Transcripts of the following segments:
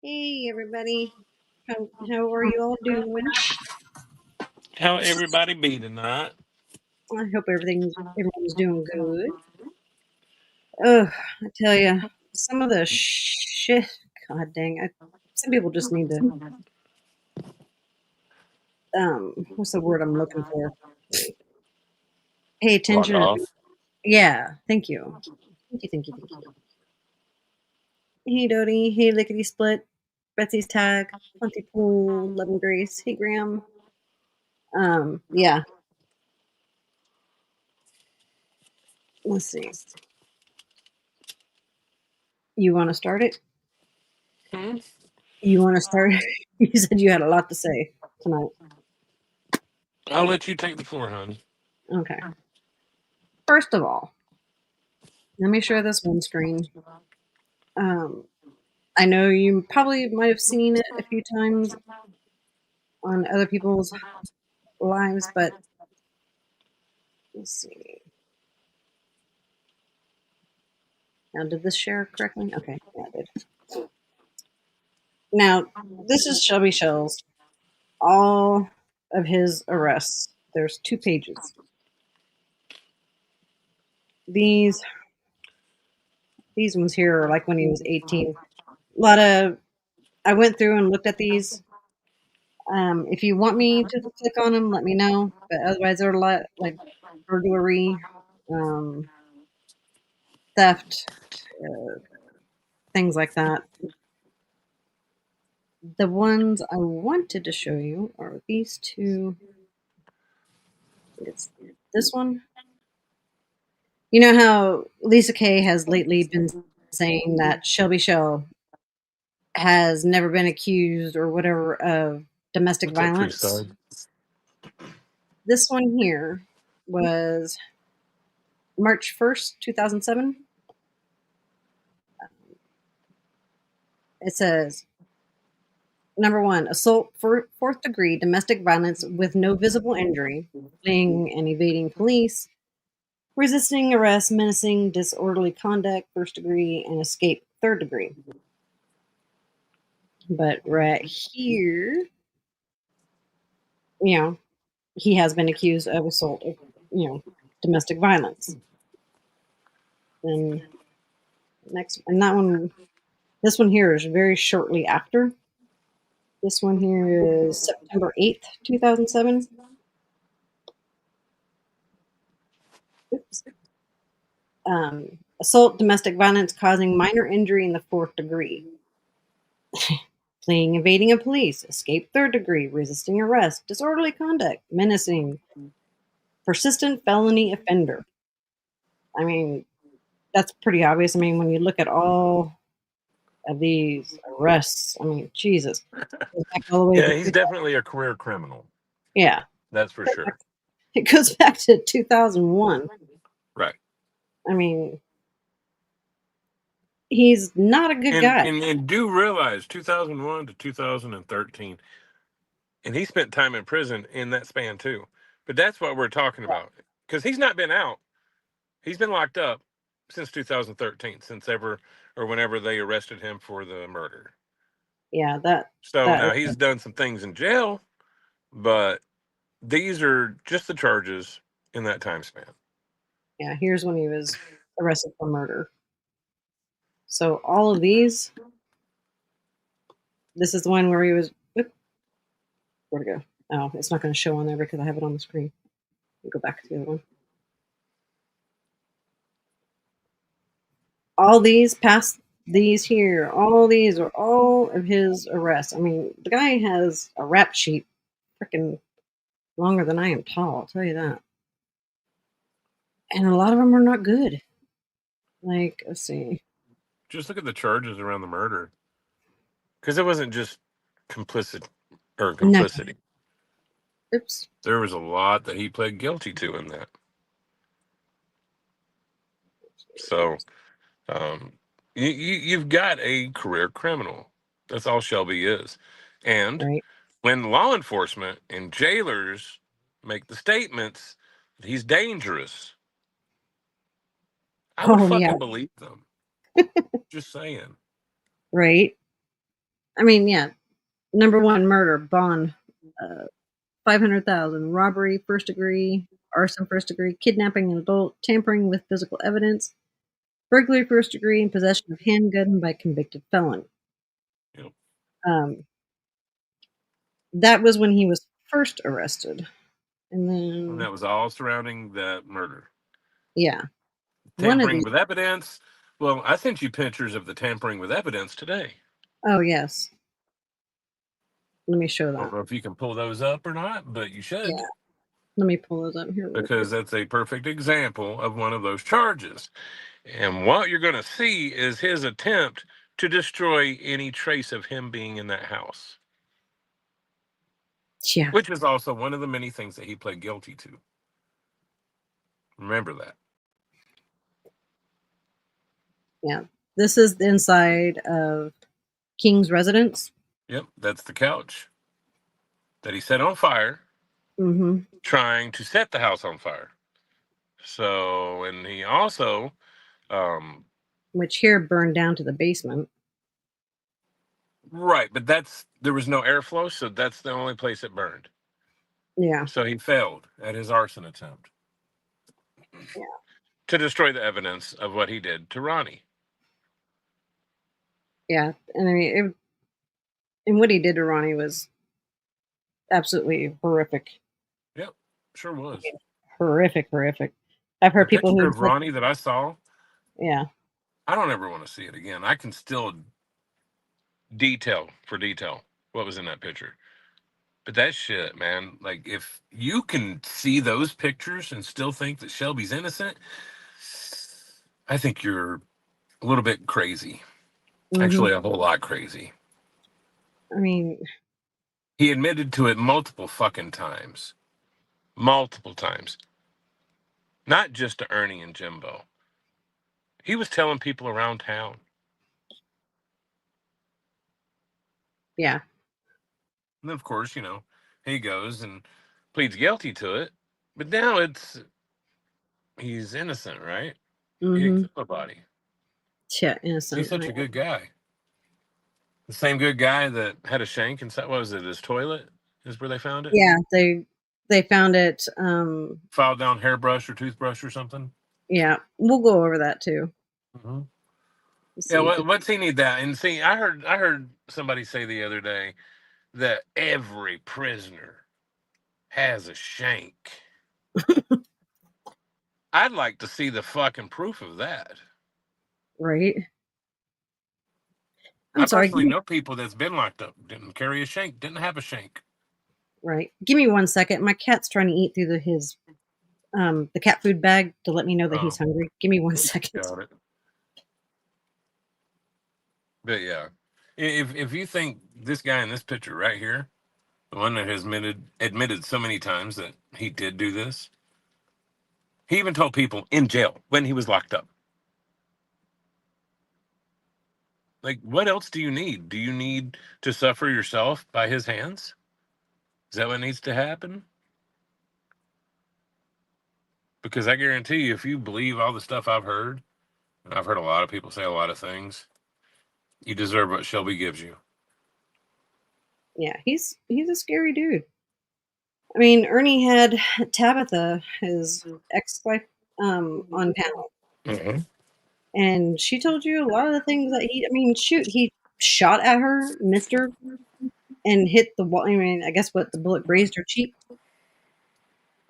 Hey everybody, how are you all doing? How everybody be tonight? I hope everyone's doing good. Ugh, I tell you, some of the shit. God dang, some people just need to what's the word I'm looking for? Pay Log attention. off. Yeah, thank you, thank you. Hey Dodie, hey Lickety Split, Betsy's Tag, Plenty Pool, Love and Grace. Hey Graham. Yeah. Let's see. You want to start it? Hmm? You want to start? You said you had a lot to say tonight. I'll let you take the floor, hon. Okay. First of all, let me share this one screen. Um, I know you probably might have seen it a few times on other people's lives, but let's see. Now, did this share correctly? Okay, yeah, it did. Now, this is Shelby Shell's all of his arrests. There's 2 pages. These ones here are like when he was 18. A lot of I went through and looked at these. If you want me to click on them, let me know. But otherwise, they're a lot like burglary, um, theft, uh, things like that. The ones I wanted to show you are these two. It's this one. You know how Lisa Kay has lately been saying that Shelby Shell has never been accused or whatever of domestic What's up, violence? Freestyle? This one here was March 1st, 2007. It says, number one, assault for fourth degree domestic violence with no visible injury, fleeing and evading police, resisting arrest, menacing, disorderly conduct, first degree, and escape, third degree. But right here, you know, he has been accused of assault of, domestic violence. And that one, this one here is very shortly after. This one here is September 8th, 2007. Oops. Assault, domestic violence causing minor injury in the fourth degree. Fleeing, evading a police, escape third degree, resisting arrest, disorderly conduct, menacing, persistent felony offender. I mean, that's pretty obvious. I mean, when you look at all of these arrests, I mean, Jesus. It goes back all the way Yeah, to he's definitely a career criminal. yeah. That's for sure. It goes back to 2001. Right. I mean, he's not a good And guy. and, and do realize 2001 to 2013, and he spent time in prison in that span too. But that's what we're talking about because he's not been out. He's been locked up since 2013, since ever or whenever they arrested him for the murder. Yeah, that So that now he's done some things in jail, but these are just the charges in that time span. yeah, here's when he was arrested for murder. So all of these, this is the one where he was. Whoop, where'd it go? Oh, it's not going to show on there because I have it on the screen. Go back to the other one. All these past these here, all these are all of his arrests. I mean, the guy has a rap sheet freaking longer than I am tall, I'll tell you that. And a lot of them are not good. Like, let's see. Just look at the charges around the murder, because it wasn't just complicit or No. complicity. Oops. There was a lot that he pled guilty to in that. So um, you've got a career criminal. That's all Shelby is. And Right. when law enforcement and jailers make the statements that he's dangerous, I would Oh, yeah. fucking believe them. Just saying. Right. I mean, yeah. Number one, murder, bond, 500,000. Robbery, first degree. Arson, first degree. Kidnapping an adult. Tampering with physical evidence. Burglary, first degree, and possession of handgun by convicted felon. Yep. Um, that was when he was first arrested. And And then, that was all surrounding that murder. yeah, one of Tampering these. with evidence. Well, I sent you pictures of the tampering with evidence today. Oh, yes. Let me show I don't that. know if you can pull those up or not, but you Yeah. should, Let me pull those up here real quick. because that's a perfect example of one of those charges. And what you're going to see is his attempt to destroy any trace of him being in that house, Yeah. which is also one of the many things that he pled guilty to. Remember that. Yeah. This is the inside of King's residence. Yep, that's the couch that he set on fire, Mm-hmm. trying to set the house on fire. So, and he also, um, Which here burned down to the basement. right, but there was no airflow, so that's the only place it burned. Yeah. So he failed at his arson attempt Yeah. to destroy the evidence of what he did to Ronnie. Yeah. And I mean, and what he did to Ronnie was absolutely horrific. Yep, sure was. Horrific, horrific. I've The heard people picture who of Ronnie that I saw, yeah. I don't ever want to see it again. I can still detail for detail what was in that picture. But that shit, man, like if you can see those pictures and still think that Shelby's innocent, I think you're a little bit crazy. Mm-hmm. Actually, a whole lot crazy. I mean, He admitted to it multiple fucking times. Multiple times. Not just to Ernie and Jimbo. He was telling people around town. yeah. And of course, he goes and pleads guilty to it. But now he's innocent, right? He didn't Mm-hmm. kill nobody. Yeah, He's innocent, such right? a good guy. The same good guy that had a shank inside, what was it, his toilet is where they found it? Yeah, they found it. Filed down hairbrush or toothbrush or something. Yeah, we'll go over that too. Hmm. Let's Yeah, see. 'Cause- what's he need that? And see, I heard somebody say the other day that every prisoner has a shank. I'd like to see the fucking proof of that. right. I I'm sorry. personally know people that's been locked up, didn't carry a shank, didn't have a shank. Right. Give me 1 second. My cat's trying to eat through his the cat food bag to let me know that he's Oh, hungry. Give me 1 second. got it. But yeah, if you think this guy in this picture right here, the one that has admitted so many times that he did do this, he even told people in jail when he was locked up. Like, what else do you need? Do you need to suffer yourself by his hands? Is that what needs to happen? Because I guarantee you, if you believe all the stuff I've heard, and I've heard a lot of people say a lot of things, you deserve what Shelby gives you. Yeah, he's a scary dude. I mean, Ernie had Tabitha, his ex-wife, on panel, Hmm. and she told you a lot of the things that he. I mean, shoot, he shot at her, missed her, and hit the wall. I mean, I guess what the bullet grazed her cheek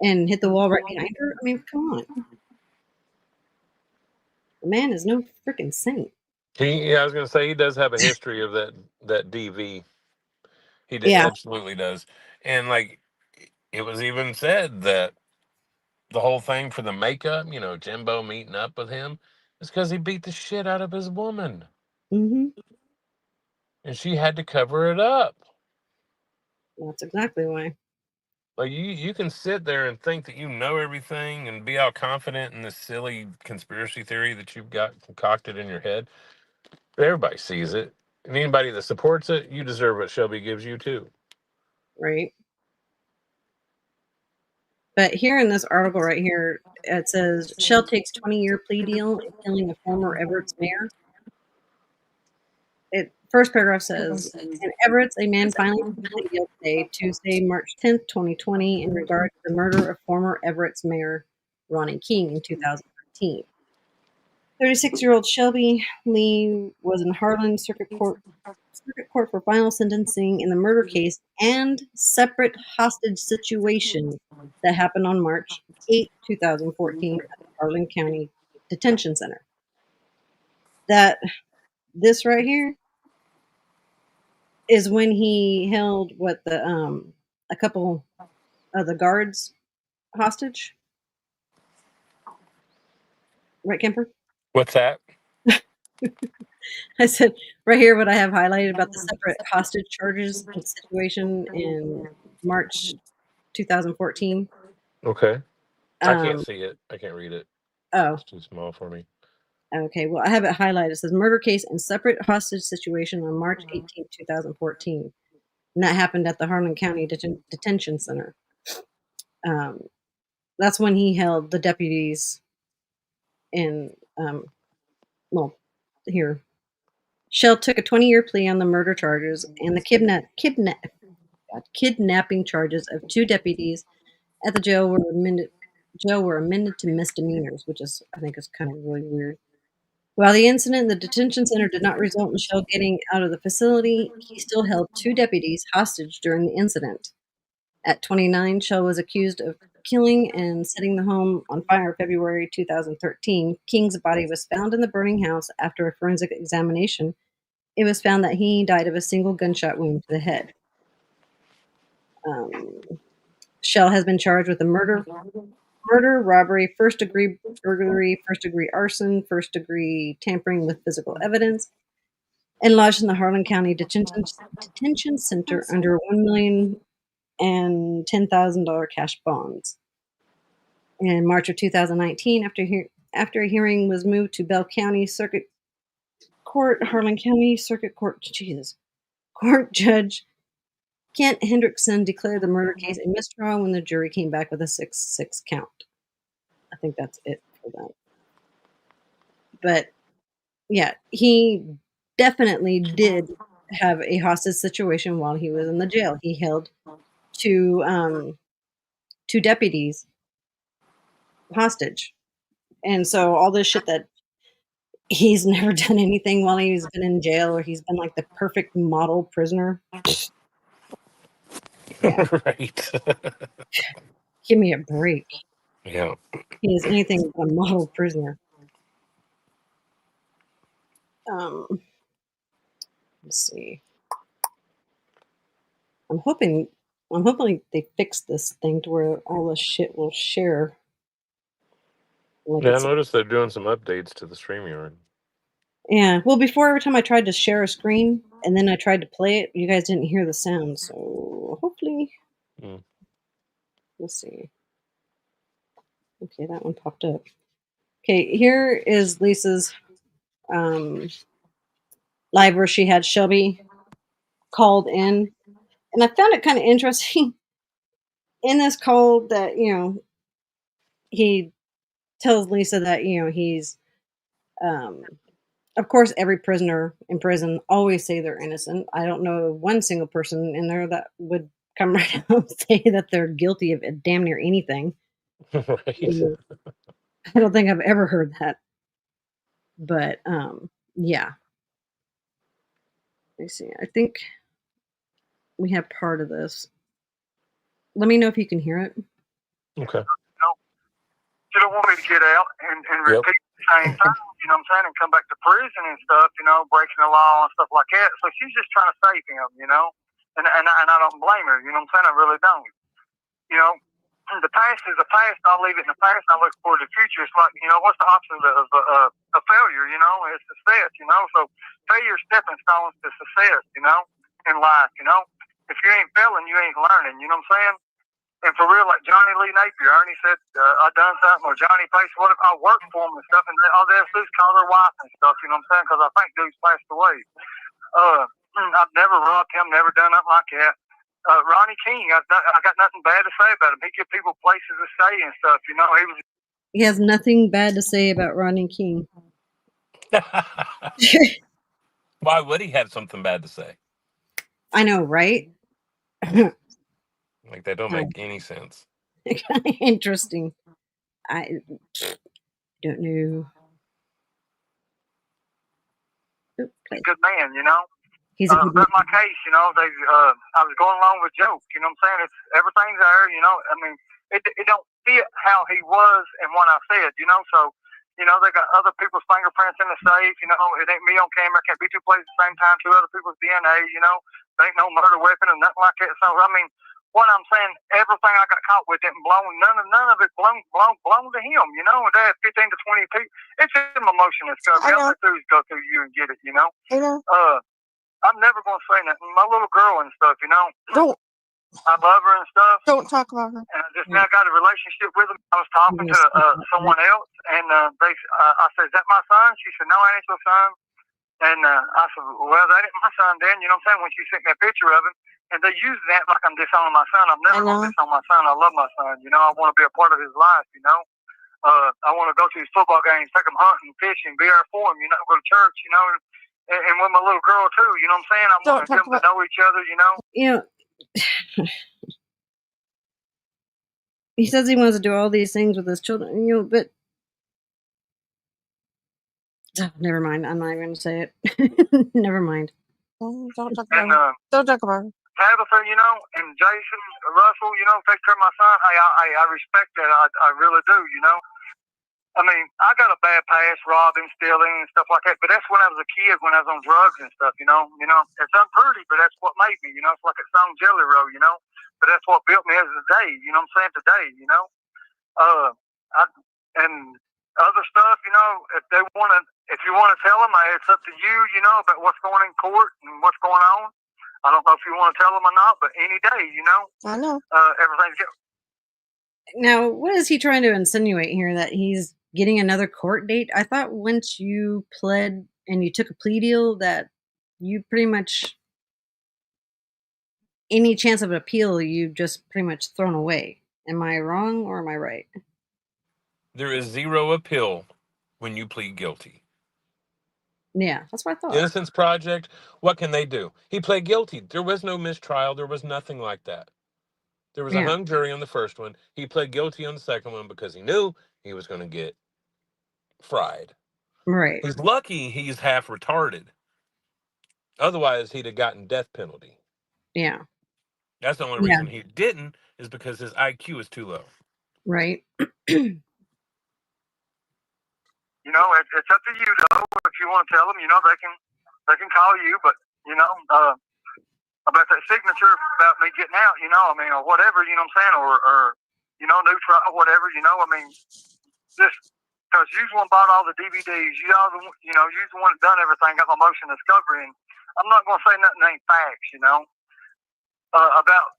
and hit the wall right behind her. I mean, come on, the man is no freaking saint. Yeah, I was going to say he does have a history of that DV. Yeah. Absolutely does. And like it was even said that the whole thing for the makeup, Jimbo meeting up with him, is because he beat the shit out of his woman, Mm-hmm. and she had to cover it up. That's exactly why. Like you can sit there and think that you know everything and be all confident in this silly conspiracy theory that you've got concocted in your head. But everybody sees it, and anybody that supports it, you deserve what Shelby gives you too. Right. But here in this article right here, it says Shell takes 20-year plea deal in killing a former Everett's mayor. First paragraph says, in Everett, a man finally pleaded guilty today, Tuesday, March 10th, 2020, in regard to the murder of former Everett's mayor Ronnie King in 2013. 36-year-old Shelby Lee was in Harlan Circuit Court for final sentencing in the murder case and separate hostage situation that happened on March 8, 2014 at the Harlan County Detention Center. This right here is when he held a couple of the guards hostage. Right, Kemper? What's that? I said right here what I have highlighted about the separate hostage charges situation in March 2014. Okay. I can't Um, see it. I can't read it. oh, It's too small for me. okay. Well, I have it highlighted. It says murder case and separate hostage situation on March 18th, 2014. And that happened at the Harlan County Detention Center. That's when he held the deputies in, well, here. Shell took a 20-year plea on the murder charges and the kidnapping charges of two deputies at the jail were amended to misdemeanors, which I think is kind of really weird. While the incident in the detention center did not result in Shell getting out of the facility, he still held two deputies hostage during the incident. At 29, Shell was accused of killing and setting the home on fire February 2013. King's body was found in the burning house after a forensic examination. It was found that he died of a single gunshot wound to the head. Shell has been charged with murder, robbery, first-degree burglary, first-degree arson, first-degree tampering with physical evidence, and lodged in the Harlan County Detention Center under $1,000,000 and $10,000 cash bonds. In March of 2019, after a hearing was moved to Bell County Circuit Court, Harlan County Circuit Court, Court Judge Kent Hendrickson declared the murder case a mistrial when the jury came back with a 6-6 count. I think that's it for that. But yeah, he definitely did have a hostage situation while he was in the jail. He held two deputies hostage, and so all this shit that he's never done anything while he's been in jail, or he's been like the perfect model prisoner. Yeah, Right. give me a break. Yeah. He is anything but a model prisoner. Let's see. I'm hoping they fix this thing to where all this shit will share. Like Yeah, I it's noticed they're doing some updates to the StreamYard. Yeah. Well, before every time I tried to share a screen and then I tried to play it, you guys didn't hear the sound. So hopefully, let's see. Okay, that one popped up. Okay, here is Lisa's live where she had Shelby called in, and I found it kind of interesting in this call that he tells Lisa that he's of course every prisoner in prison always say they're innocent. I don't know one single person in there that would come right out and say that they're guilty of damn near anything. Right. I don't think I've ever heard that. But yeah. Let me see. I think we have part of this. Let me know if you can hear it. Okay. You don't want me to get out and repeat the same thing, you know what I'm saying, and come back to prison and stuff, breaking the law and stuff like that. So she's just trying to save him, and I don't blame her, you know what I'm saying? I really don't. The past is the past. I'll leave it in the past. I look forward to the future. It's like, what's the opposite of failure? It's success. So failure is stepping stones to success. In life. If you ain't failing, you ain't learning. You know what I'm saying? And for real, like Johnny Lee Napier, Ernie said, I done something, or Johnny Pace, what if I worked for him and stuff, and all they have to do is call their wife and stuff, you know what I'm saying? Because I think dude's passed away. I've never robbed him, never done nothing like that. Ronnie King, I got nothing bad to say about him. He give people places to stay and stuff, He has nothing bad to say about Ronnie King. Why would he have something bad to say? I know, right? Like, that don't make any sense. Interesting. I don't know. He's a good man, you know. He's a good But my case, you know, I was going along with jokes, you know what I'm saying? It's everything's there, you know. I mean, it don't fit how he was and what I said, you know. So, you know, they got other people's fingerprints in the safe, you know. It ain't me on camera. Can't be two places at the same time. Two other people's DNA, you know. There ain't no murder weapon or nothing like that. So, I mean, what I'm saying, everything I got caught with didn't belong. None of it belonged to him, you know. They had 15 to 20 people. It's in my motion discovery. All I do is go through you and get it, you know. I know. I'm never gonna say nothing. My little girl and stuff, you know. Don't. I love her and stuff. Don't talk about her. And I just now got a relationship with her. I was talking to someone else, and I said, "Is that my son?" She said, "No, that ain't your son." And I said, "Well, that ain't my son, then." You know what I'm saying? When she sent me a picture of him, and they use that like I'm disowning my son. I'm never gonna disown my son. I love my son. You know, I want to be a part of his life. You know, I want to go to his football games, take him hunting, fishing, be there for him. You know, go to church. You know. And with my little girl too, you know what I'm saying? I want them to know each other, you know. You know, he says he wants to do all these things with his children, you know, but never mind. I'm not even going to say it. Never mind. Don't talk about her. Don't talk about her. Tabitha, you know, and Jason, Russell, you know, take care of my son. I respect that. I really do, you know. I mean, I got a bad past, robbing, stealing, and stuff like that. But that's when I was a kid, when I was on drugs and stuff. You know, it's unpretty, but that's what made me. You know, it's like a song Jelly Roll. You know, but that's what built me as a day. You know what I'm saying? Today, you know, and other stuff. You know, if you want to tell them, it's up to you. You know, about what's going in court and what's going on. I don't know if you want to tell them or not, but any day, you know, I know. Everything's good. Now, what is he trying to insinuate here? That he's getting another court date? I thought once you pled and you took a plea deal that you pretty much, any chance of appeal, you just pretty much thrown away. Am I wrong or am I right? There is zero appeal when you plead guilty. Yeah, that's what I thought. Innocence Project, what can they do? He pled guilty. There was no mistrial. There was nothing like that. There was a hung jury on the first one. He pled guilty on the second one because he knew he was going to get fried. Right. He's lucky he's half retarded. Otherwise, he'd have gotten death penalty. Yeah. That's the only reason he didn't, is because his IQ is too low. Right. You know, it's up to you though. If you want to tell them, you know, they can call you. But you know, about that signature about me getting out, you know, I mean, or whatever, you know what I'm saying, or you know, new trial, whatever, you know, I mean, just because you're the one bought all the DVDs, you're the one that done everything, got my motion discovery, and I'm not gonna say nothing that ain't facts, you know, about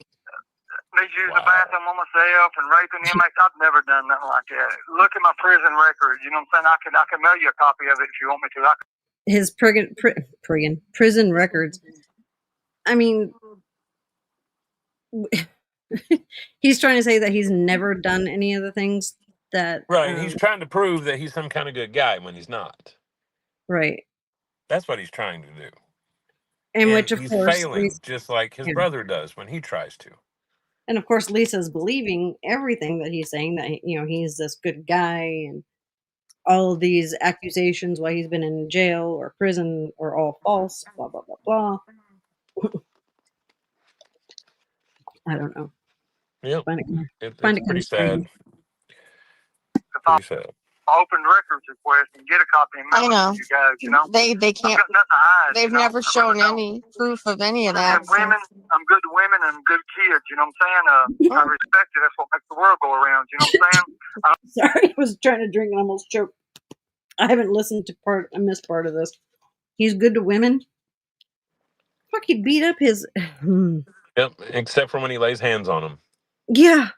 me using the bathroom on myself and raping inmates. I've never done nothing like that. Look at my prison record. You know what I'm saying? I can mail you a copy of it if you want me to. His prison records. I mean, he's trying to say that he's never done any of the things that. Right. He's trying to prove that he's some kind of good guy when he's not. Right. That's what he's trying to do. And which, of he's course, failing, just like his brother does when he tries to. And of course, Lisa's believing everything that he's saying, that, you know, he's this good guy, and all of these accusations while he's been in jail or prison are all false, blah, blah, blah, blah. I don't know. Yep. It's pretty sad. Pretty sad. Open records request and get a copy and mail it to you guys, you know. They can't. They've never shown any proof of any of that. And women, I'm good to women and good kids, you know what I'm saying? I respect it. That's what makes the world go around, you know what I'm saying? Sorry, I was trying to drink and almost choked. I haven't listened to I missed part of this. He's good to women. Fuck, he beat up his. Yep, except for when he lays hands on them. Yeah.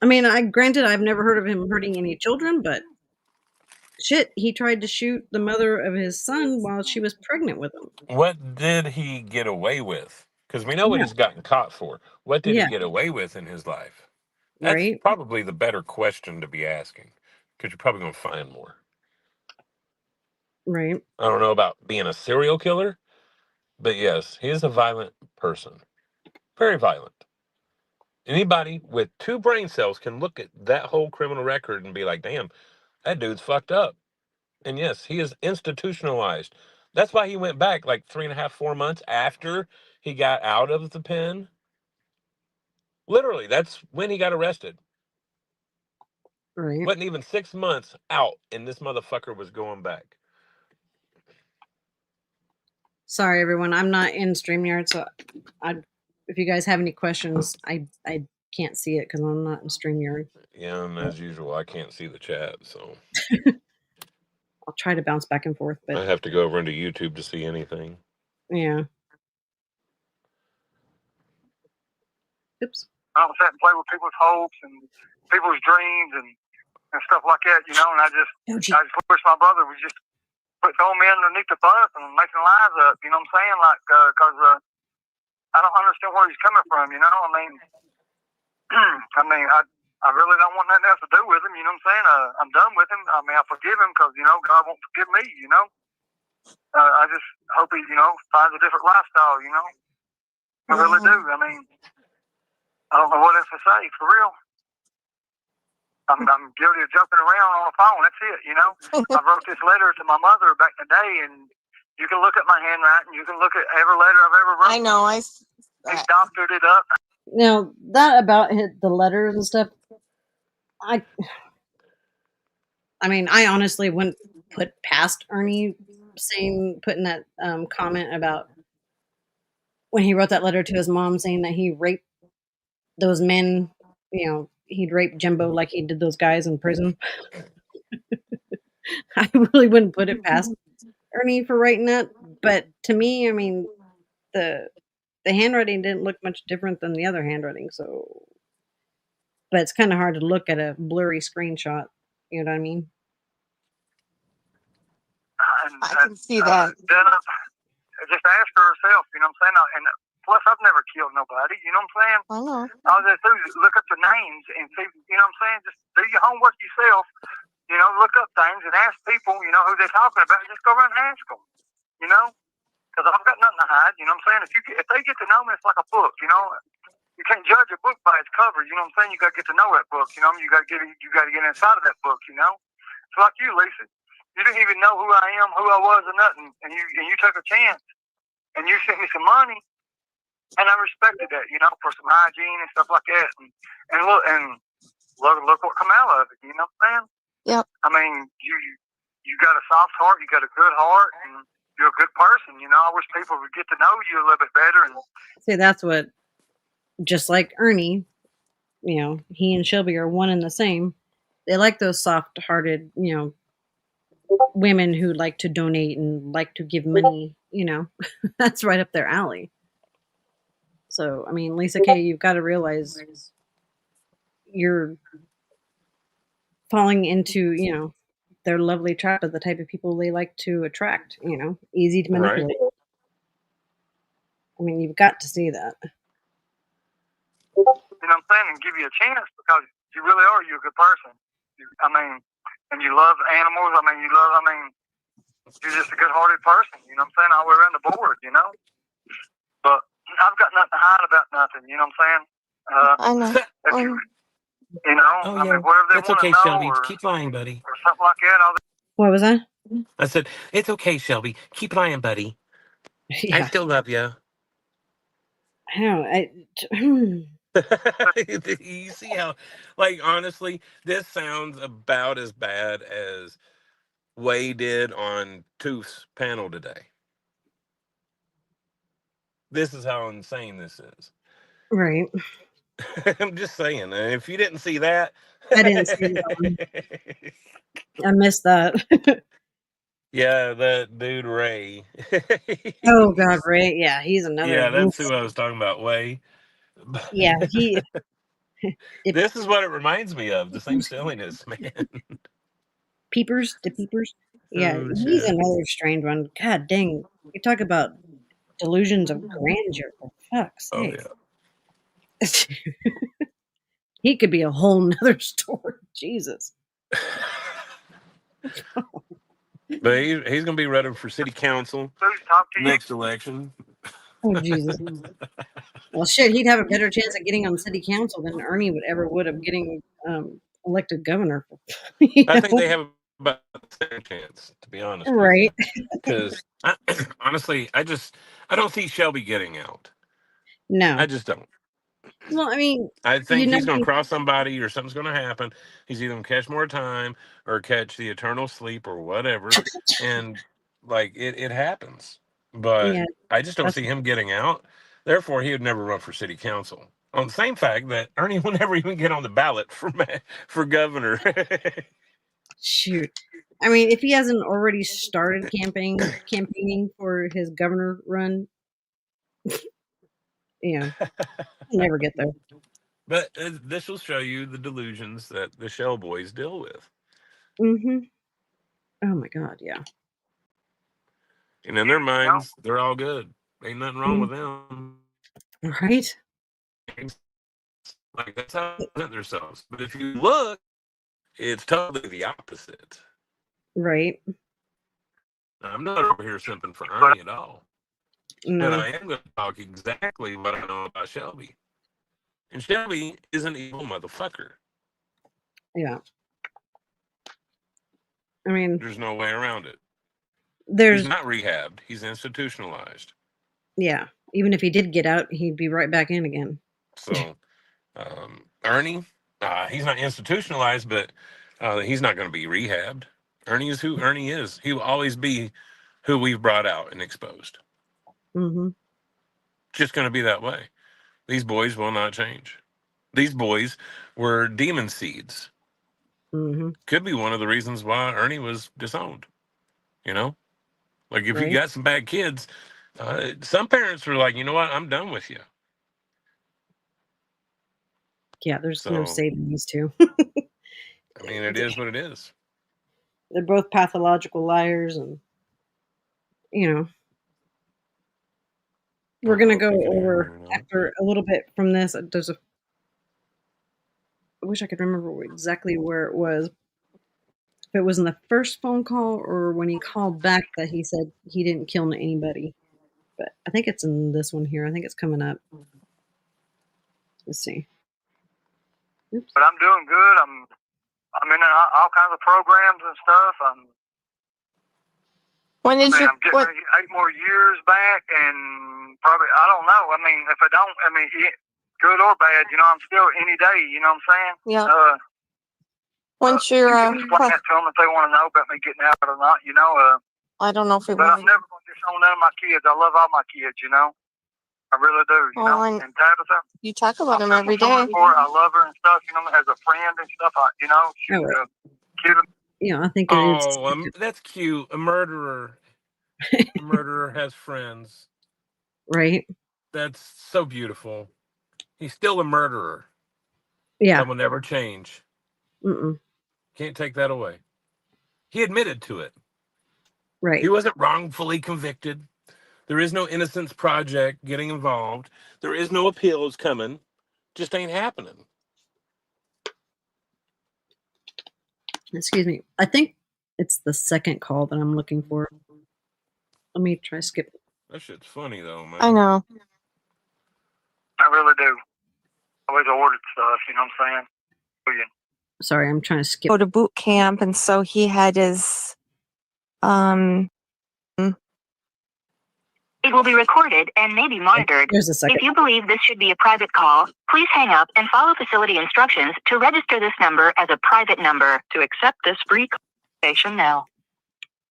I mean, granted, I've never heard of him hurting any children, but shit, he tried to shoot the mother of his son while she was pregnant with him. What did he get away with? Because we know what he's gotten caught for. What did he get away with in his life? That's probably the better question to be asking, because you're probably going to find more. Right. I don't know about being a serial killer, but yes, he is a violent person. Very violent. Anybody with 2 brain cells can look at that whole criminal record and be like, damn, that dude's fucked up. And yes, he is institutionalized. That's why he went back like 3.5, 4 months after he got out of the pen. Literally, that's when he got arrested. Right. Wasn't even 6 months out, and this motherfucker was going back. Sorry, everyone. I'm not in StreamYard, so if you guys have any questions, I can't see it because I'm not in StreamYard. Yeah, and as usual, I can't see the chat, so I'll try to bounce back and forth, I but have to go over into YouTube to see anything. yeah. Oops. I don't sit and play with people's hopes and people's dreams and stuff like that, you know. And I just wish my brother would just put throw me underneath the bus and making lies up. You know what I'm saying? Like, because I don't understand where he's coming from. You know, I mean, I really don't want nothing else to do with him. You know what I'm saying? I'm done with him. I mean, I forgive him because you know God won't forgive me. You know, I just hope he finds a different lifestyle. You know, I really do. I mean, I don't know what else to say for real. I'm guilty of jumping around on the phone. That's it, you know. I wrote this letter to my mother back in the day, and you can look at my handwriting. You can look at every letter I've ever wrote. I know. He doctored it up. Now, that about the letters and stuff, I mean, I honestly wouldn't put past Ernie putting that comment about when he wrote that letter to his mom saying that he raped those men, he'd raped Jimbo like he did those guys in prison. I really wouldn't put it past Ernie for writing that. But to me, I mean, the handwriting didn't look much different than the other handwriting. So, but it's kind of hard to look at a blurry screenshot. You know what I mean? I can see that. Just ask her herself. You know what I'm saying? And plus, I've never killed nobody. You know what I'm saying? I know. All they do is look up the names and see. You know what I'm saying? Just do your homework yourself. You know, look up things and ask people. You know who they're talking about. Just go around and ask them. You know, because I've got nothing to hide. You know what I'm saying? If they get to know me, it's like a book. You know, you can't judge a book by its cover. You know what I'm saying? You got to get to know that book. You know, you got to get inside of that book. You know, it's like you, Lisa. You didn't even know who I am, who I was, or nothing, and you took a chance, and you sent me some money, and I respected that. You know, for some hygiene and stuff like that, and look what come out of it. You know what I'm saying? Yep. I mean, you got a soft heart, you got a good heart, and you're a good person. You know, I wish people would get to know you a little bit better. And see, that's what, just like Ernie, he and Shelby are one and the same. They like those soft-hearted, women who like to donate and like to give money. That's right up their alley. So, I mean, Lisa K, you've got to realize you're falling into, their lovely trap of the type of people they like to attract, easy to manipulate. Right. I mean, you've got to see that. You know what I'm saying? And give you a chance because you really are. You're a good person. And you love animals. You're just a good-hearted person. You know what I'm saying? All the way around the board, you know? But I've got nothing to hide about nothing. You know what I'm saying? I know. You know? Oh, I yeah. mean, whatever they That's want to okay, know Shelby. or Keep lying, buddy. or something like that. What was that? I said, it's okay, Shelby. Keep lying, buddy. Yeah. I still love you. You see how, like, honestly, this sounds about as bad as Way did on Tooth's panel today. This is how insane this is. Right. I'm just saying. If you didn't see that, I didn't see that one. I missed that. Yeah, that dude Ray. Oh God, Ray. Yeah, he's another. Yeah, that's who I was talking about. Way. Yeah, he. This is what it reminds me of. The same silliness, man. Peepers, the Peepers. Yeah, Oh, he's shit. another strange one. God dang, you talk about delusions of grandeur. For fuck's sake. Oh yeah. He could be a whole nother story. Jesus. But he's going to be running for city council next election. Oh, Jesus. Well, shit, he'd have a better chance of getting on city council than Ernie would of getting elected governor. I think they have about the same chance, to be honest with you. Right. Because honestly, I don't see Shelby getting out. No. I just don't. Well, I mean, I think he's going to cross somebody or something's going to happen. He's either going to catch more time or catch the eternal sleep or whatever. And like it happens. But yeah, I just don't see him getting out. Therefore, he would never run for city council. On the same fact that Ernie will never even get on the ballot for governor. shoot. I mean, if he hasn't already started campaigning for his governor run, he'll never get there. But this will show you the delusions that the Shell boys deal with. Mm-hmm. Oh my God, yeah. And in their minds, they're all good. Ain't nothing wrong with them. Right? Like that's how they present themselves. But if you look, it's totally the opposite. Right. I'm not over here simping for Ernie at all. No. But I am going to talk exactly what I know about Shelby. And Shelby is an evil motherfucker. Yeah. I mean, there's no way around it. He's not rehabbed. He's institutionalized. Yeah. Even if he did get out, he'd be right back in again. So, Ernie, he's not institutionalized, but he's not going to be rehabbed. Ernie is who Ernie is. He will always be who we've brought out and exposed. Mm-hmm. Just going to be that way. These boys will not change. These boys were demon seeds. Mm-hmm. Could be one of the reasons why Ernie was disowned. You know? Like, if you got some bad kids, some parents are like, you know what? I'm done with you. Yeah, there's no saving these two. I mean, it is what it is. They're both pathological liars, and we're gonna go over after a little bit from this. I wish I could remember exactly where it was. If it was in the first phone call or when he called back that he said he didn't kill anybody. But I think it's in this one here. I think it's coming up. Let's see. Oops. But I'm doing good. I'm in all kinds of programs and stuff. I'm getting 8 more years back, and probably, I don't know. I mean, if I don't, good or bad, I'm still any day. You know what I'm saying? Yeah. Once you're explain that to them if they want to know about me getting out or not. I don't know if it. But I'm never going to disown none of my kids. I love all my kids. I really do. And Tabitha, you talk about them every day. I love her and stuff. As a friend and stuff. I think. That's cute. A murderer. A murderer has friends. Right. That's so beautiful. He's still a murderer. Yeah. That will never change. Mm-mm. Can't take that away. He admitted to it. Right. He wasn't wrongfully convicted. There is no Innocence Project getting involved. There is no appeals coming. Just ain't happening. Excuse me. I think it's the second call that I'm looking for. Let me try skip it. That shit's funny though, man. I know. I really do. I always ordered stuff, you know what I'm saying? Brilliant. Sorry, I'm trying to skip. Go to boot camp, and so he had his It will be recorded and may be monitored. If you believe this should be a private call, please hang up and follow facility instructions to register this number as a private number. To accept this free conversation now.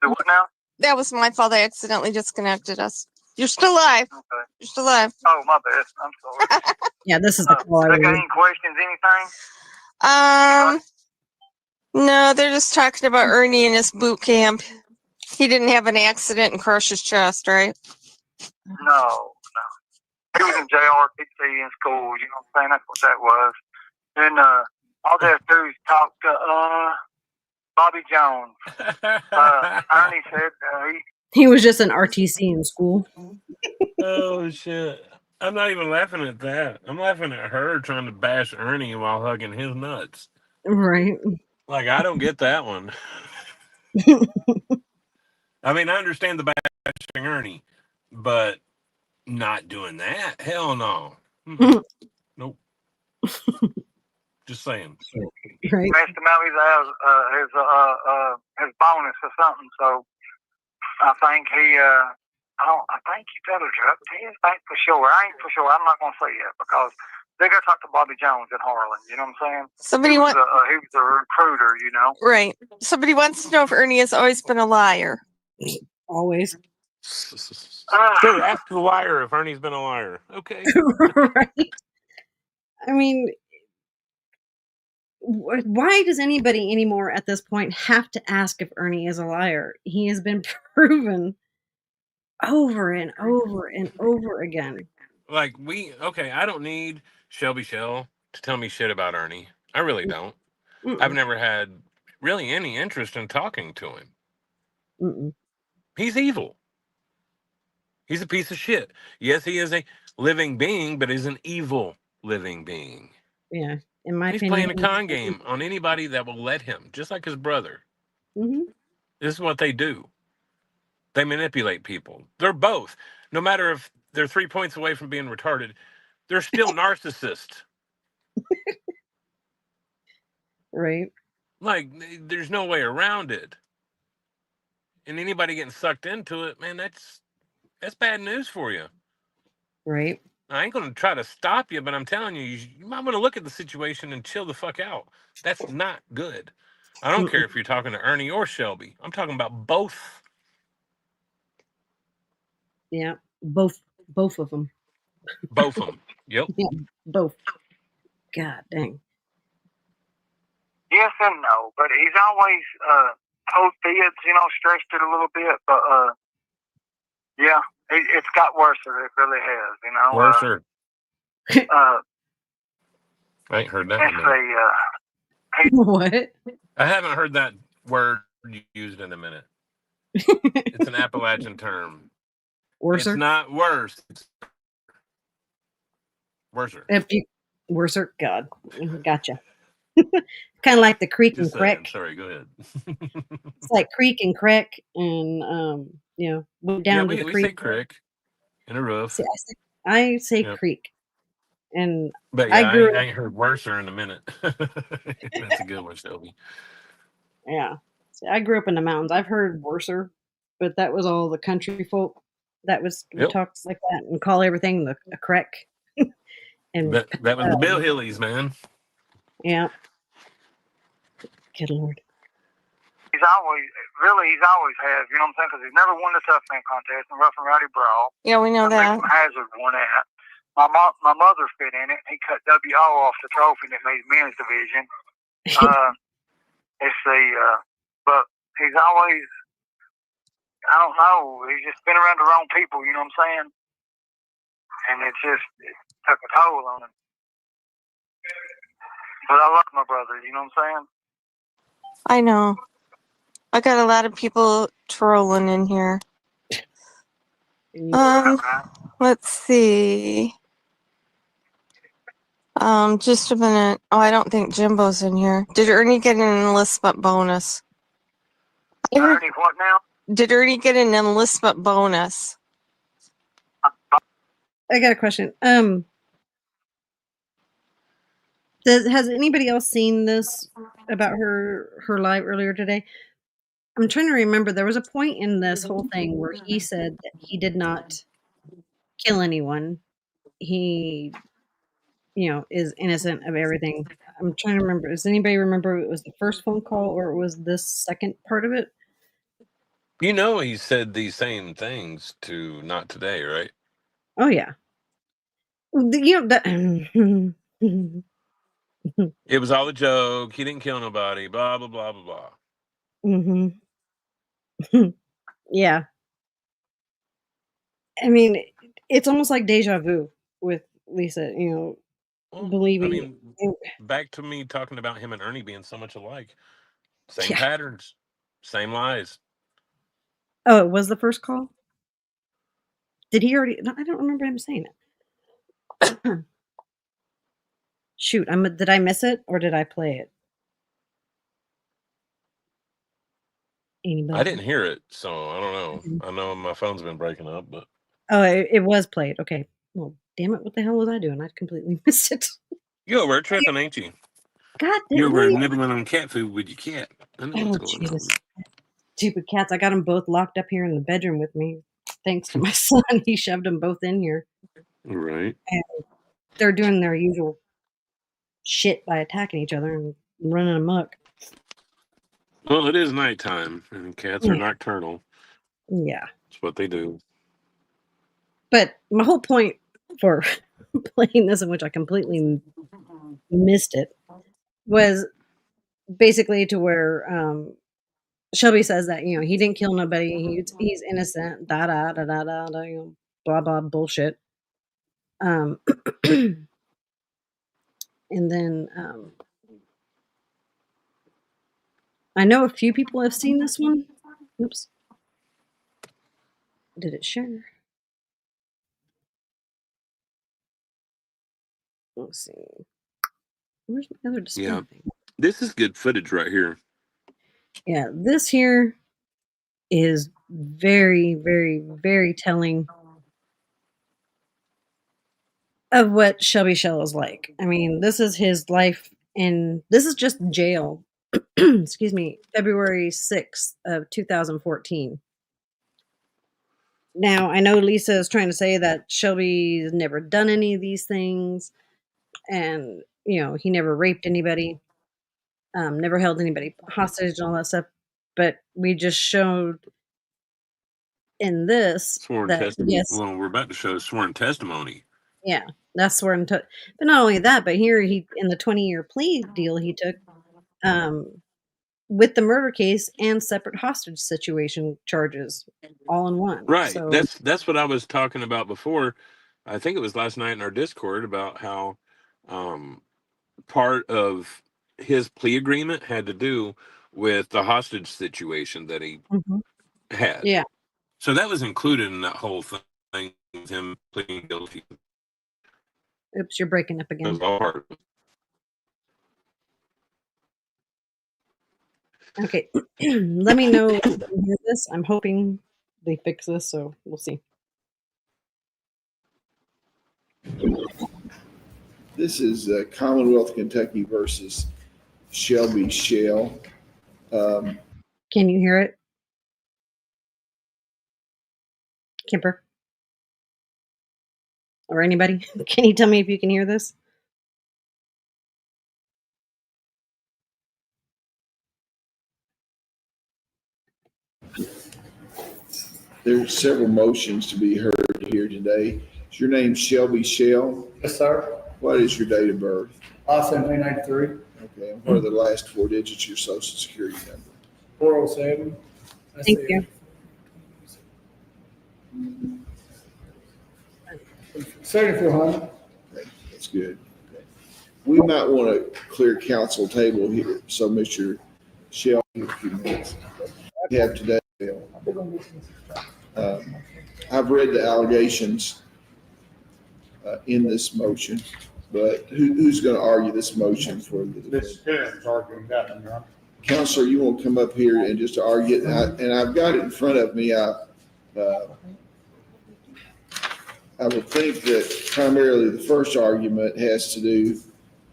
Do what now? That was my fault. I accidentally disconnected us. You're still live. Okay. You're still live. Oh, my bad. I'm sorry. Yeah, this is the call. They got any questions, anything? No, they're just talking about Ernie and his boot camp. He didn't have an accident and crush his chest, right? No. He was in JRPC in school, you know what I'm saying? That's what that was. Then all they have to do is talk to Bobby Jones. Ernie said he was just an RTC in school. Oh, shit. I'm not even laughing at that. I'm laughing at her trying to bash Ernie while hugging his nuts. Right. Like, I don't get that one. I mean, I understand the bashing Ernie, but not doing that. Hell no. Nope. Just saying. Right. Asked him out his bonus or something. So I think I think he got a drug test. I ain't for sure. I'm not gonna say it because they got to talk to Bobby Jones in Harlan. You know what I'm saying? He was a recruiter. You know. Right. Somebody wants to know if Ernie has always been a liar. Always. Sure, ask the liar if Ernie's been a liar. Okay. Right. I mean, why does anybody anymore at this point have to ask if Ernie is a liar? He has been proven over and over and over again. Like, I don't need Shelby Shell to tell me shit about Ernie. I really don't. I've never had really any interest in talking to him. He's evil. He's a piece of shit. Yes, he is a living being, but he's an evil living being. Yeah, in my He's opinion. playing a con game on anybody that will let him, just like his brother. This is what they do. They manipulate people. They're both. No matter if they're 3 points away from being retarded, they're still narcissists. Right. Like, there's no way around it. And anybody getting sucked into it, man, that's bad news for you. Right. I ain't going to try to stop you, but I'm telling you, you might want to look at the situation and chill the fuck out. That's not good. I don't care if you're talking to Ernie or Shelby. I'm talking about both. Yeah, both of them. Both of them. Yep. Yeah, both. God dang. Yes and no, but he's always told kids, stretched it a little bit, but yeah, it's got worse. It really has, Worse. I ain't heard that. What? I haven't heard that word used in a minute. It's an Appalachian term. Worser? It's not worse. It's worser. Worser? God. Gotcha. Kind of like the creek and creek. Sorry, go ahead. It's like creek and creek, and went down to the we creek. say creek in a roof. See, I say creek, and but yeah, I ain't heard worser in a minute. That's a good one, Shelby. Yeah, see, I grew up in the mountains. I've heard worser, but that was all the country folk that would talk like that and call everything a creek. And that was the Bill Hillies, man. Yeah. Good Lord. He's always has, you know what I'm saying? Because he's never won the tough man contest in Rough and Rowdy Brawl. Yeah, we know that. Hazard won that. My mother fit in it. He cut W.O. off the trophy and it made men's division. But he's always, I don't know, he's just been around the wrong people, you know what I'm saying? And it took a toll on him. But I love my brother, you know what I'm saying? I know. I got a lot of people trolling in here. Let's see. Just a minute. Oh, I don't think Jimbo's in here. Did Ernie get an enlistment bonus? Ernie, what now? Did Ernie get an enlistment bonus? I got a question. Has anybody else seen this about her live earlier today? I'm trying to remember. There was a point in this whole thing where he said that he did not kill anyone. He, is innocent of everything. I'm trying to remember. Does anybody remember if it was the first phone call or it was this second part of it? He said these same things to Not Today, right? Oh, yeah. That. It was all a joke. He didn't kill nobody. Blah, blah, blah, blah, blah. Mm-hmm. Yeah. I mean, it's almost like deja vu with Lisa, believing. I mean, back to me talking about him and Ernie being so much alike. Same patterns, same lies. Oh, it was the first call? Did he already? No, I don't remember him saying it. Shoot, did I miss it or did I play it? Anybody? I didn't hear it, so I don't know. I know my phone's been breaking up, but oh, it was played. Okay. Well, damn it! What the hell was I doing? I completely missed it. you over there tripping, ain't you? God You damn over there it! nibbling on cat food with your cat. I know what's Oh going on. Jesus! Stupid cats! I got them both locked up here in the bedroom with me. Thanks to my son, he shoved them both in here. Right. And they're doing their usual shit by attacking each other and running amok. Well, it is nighttime, and cats are nocturnal. Yeah. That's what they do. But my whole point for playing this, in which I completely missed it, was basically to where Shelby says that, he didn't kill nobody. He's innocent. Da da da da da. Blah blah bullshit. And then I know a few people have seen this one. Oops. Did it share? Let's see. Where's my other display thing? This is good footage right here. Yeah, this here is very, very, very telling of what Shelby Shell is like. I mean, this is his life, and this is just jail. Excuse me, February 6th of 2014. Now, I know Lisa is trying to say that Shelby's never done any of these things, and, he never raped anybody, never held anybody hostage and all that stuff, but we just showed in this Sworn that, testimony. yes. Well, we're about to show sworn testimony. Yeah, that's sworn but not only that, but here in the 20-year plea deal he took, with the murder case and separate hostage situation charges all in one. Right. So That's what I was talking about before. I think it was last night in our Discord about how part of his plea agreement had to do with the hostage situation that he had. Yeah. So that was included in that whole thing with him pleading guilty. Oops, you're breaking up again. It was all part of it. Okay. Let me know if you can hear this. I'm hoping they fix this, so we'll see. This is Commonwealth of Kentucky versus Shelby Shell. Can you hear it? Kemper? Or anybody? Can you tell me if you can hear this? There's several motions to be heard here today. Is your name Shelby Shell? Yes, sir. What is your date of birth? 1793. Okay. And what are the last four digits of your social security number? 407. Thank you. 7400. Okay, that's good. Okay. We might want to clear council table here. So, Mr. Shell, you have a few minutes. We have today. I've read the allegations in this motion, but who's going to argue this motion for the defense? This arguing that one, Your Honor. Counselor, you won't come up here and just argue it, and I've got it in front of me. I would think that primarily the first argument has to do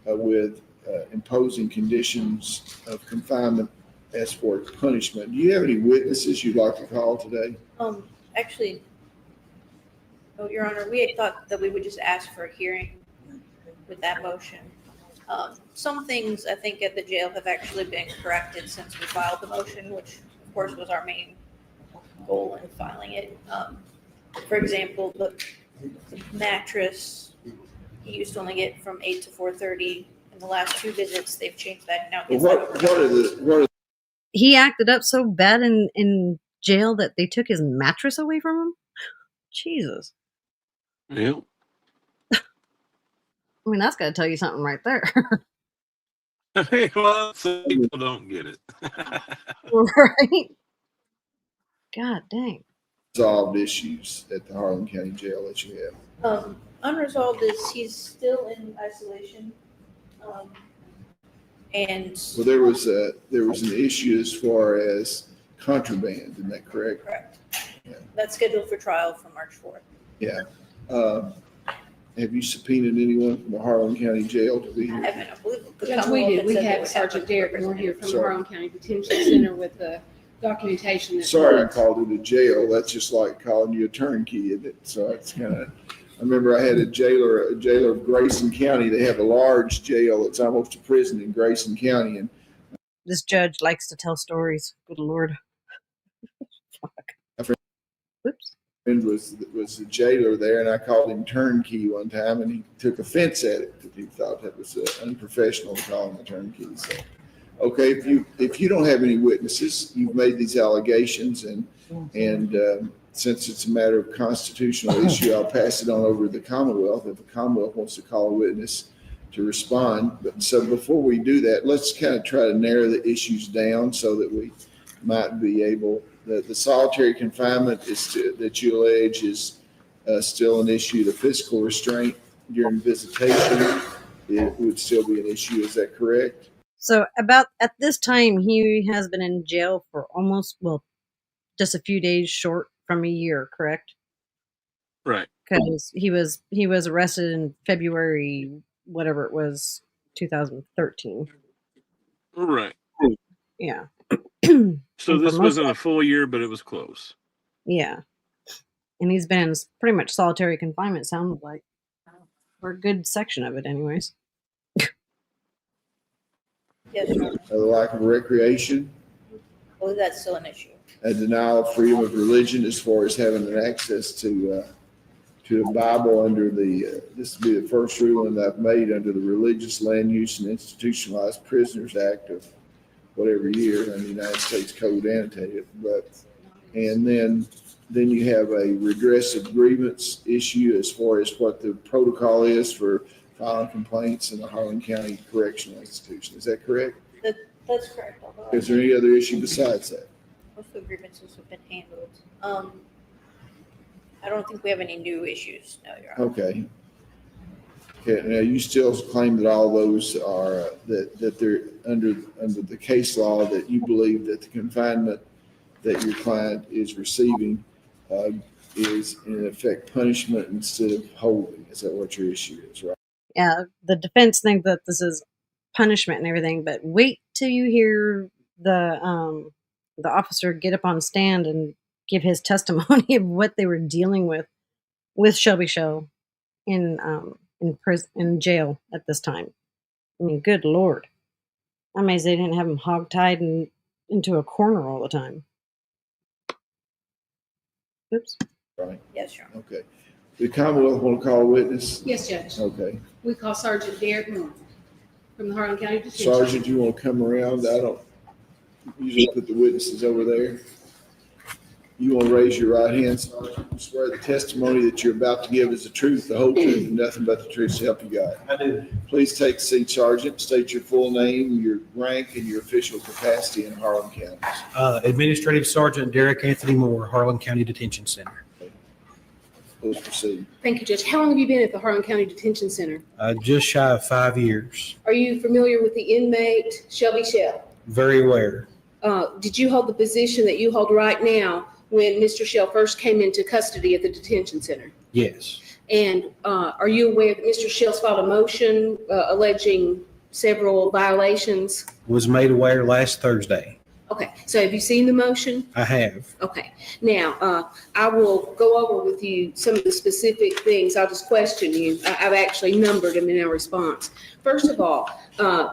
with imposing conditions of confinement as for punishment. Do you have any witnesses you'd like to call today? Actually, Your Honor, we had thought that we would just ask for a hearing with that motion. Some things I think at the jail have actually been corrected since we filed the motion, which of course was our main goal in filing it. For example, the mattress, he used to only get from 8 to 4:30. In the last two visits, they've changed that now. What are He acted up so bad in jail that they took his mattress away from him? Jesus. Yeah. I mean, that's got to tell you something right there. Well, some people don't get it. Right? God dang. Unresolved issues at the Harlan County Jail that you have? Unresolved is he's still in isolation. And Well, there was an issue as far as contraband. Isn't that correct? Correct. Yeah. That's scheduled for trial for March 4th. Yeah. Have you subpoenaed anyone from the Harlan County Jail to be here? I haven't, I believe. the Yes, we Commonwealth did. had We said they had would have Sergeant a Derek Moore here from the Sorry. Harlan County Detention Center with the documentation. That Sorry, I called it a jail. That's just like calling you a turnkey, isn't it? So it's kind of. I remember I had a jailer of Grayson County. They have a large jail. It's almost a prison in Grayson County, and This judge likes to tell stories. Good Lord. my friend Oops. was a jailer there, and I called him turnkey one time, and he took offense at it because he thought that was unprofessional to call him a turnkey. So, okay, if you don't have any witnesses, you've made these allegations, and since it's a matter of constitutional issue, I'll pass it on over to the Commonwealth if the Commonwealth wants to call a witness to respond. But so before we do that, let's kind of try to narrow the issues down so that we might be able. The solitary confinement that you allege is still an issue. The physical restraint during visitation, it would still be an issue. Is that correct? So about at this time, he has been in jail for almost, well, just a few days short from a year, correct? Right. Because he was arrested in February, whatever it was, 2013. Right. Yeah. So this wasn't a full year, but it was close. Yeah. And he's been in pretty much solitary confinement, sounded like. For a good section of it, anyways. Yes, sir. The lack of recreation, I believe that's still an issue. a denial of freedom of religion as far as having an access to the Bible under this will be the first ruling that I've made under the Religious Land Use and Institutionalized Prisoners Act of whatever year, and the United States Code annotated. And then you have a regressive grievance issue as far as what the protocol is for filing complaints in the Harlan County Correctional Institution. Is that correct? That's correct. Although Is there any other issue besides that? most of the grievances have been handled. I don't think we have any new issues. No, Your Honor. Okay. Okay, now you still claim that all those are, that they're under the case law, that you believe that the confinement that your client is receiving is in effect punishment instead of holding. Is that what your issue is, right? Yeah, the defense thinks that this is punishment and everything, but wait till you hear the officer get up on stand and give his testimony of what they were dealing with Shelby Shell in prison, in jail at this time. I mean, good Lord. I'm amazed they didn't have him hogtied into a corner all the time. Oops. Right. Yes, Your Honor. Okay. The Commonwealth want to call a witness? Yes, Judge. Okay. We call Sergeant Derek Moore from the Harlan County Detention. Sergeant, you want to come around? I don't usually put the witnesses over there. You want to raise your right hand, Sergeant? You swear the testimony that you're about to give is the truth, the whole truth, and nothing but the truth, so help you God. I do. Please take a seat, Sergeant. State your full name, your rank, and your official capacity in Harlan County. Administrative Sergeant Derek Anthony Moore, Harlan County Detention Center. Please proceed. Thank you, Judge. How long have you been at the Harlan County Detention Center? Just shy of 5 years. Are you familiar with the inmate Shelby Shell? Very aware. Did you hold the position that you hold right now when Mr. Shell first came into custody at the detention center? Yes. And are you aware that Mr. Shell's filed a motion alleging several violations? Was made aware last Thursday. Okay, so have you seen the motion? I have. Okay, now I will go over with you some of the specific things. I'll just question you. I've actually numbered them in our response. First of all,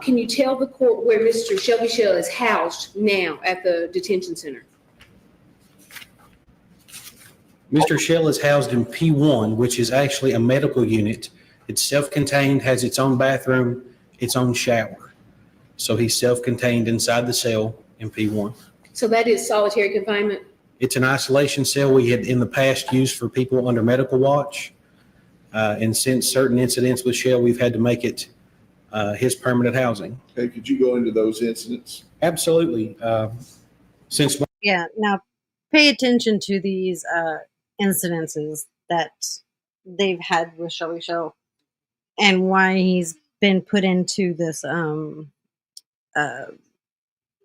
can you tell the court where Mr. Shelby Shell is housed now at the detention center? Mr. Shell is housed in P1, which is actually a medical unit. It's self-contained, has its own bathroom, its own shower. So he's self-contained inside the cell in P1. So that is solitary confinement? It's an isolation cell we had in the past used for people under medical watch. And since certain incidents with Shell, we've had to make it his permanent housing. Okay, could you go into those incidents? Absolutely. Yeah, now pay attention to these incidences that they've had with Shelby Shell and why he's been put into this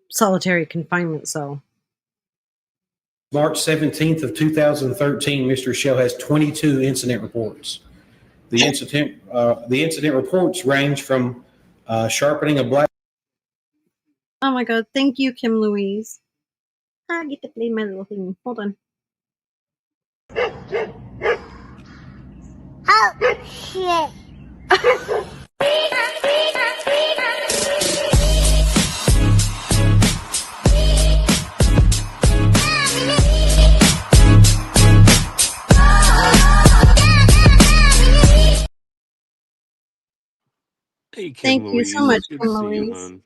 solitary confinement cell. March 17th of 2013, Mr. Shell has 22 incident reports. The incident reports range from sharpening a black. Oh my God. Thank you, Kim Louise. I get to play my little thing. Hold on. Oh, shit. Hey, Kim Thank you Louise. so much, Good to Kim see you, Louise. hon.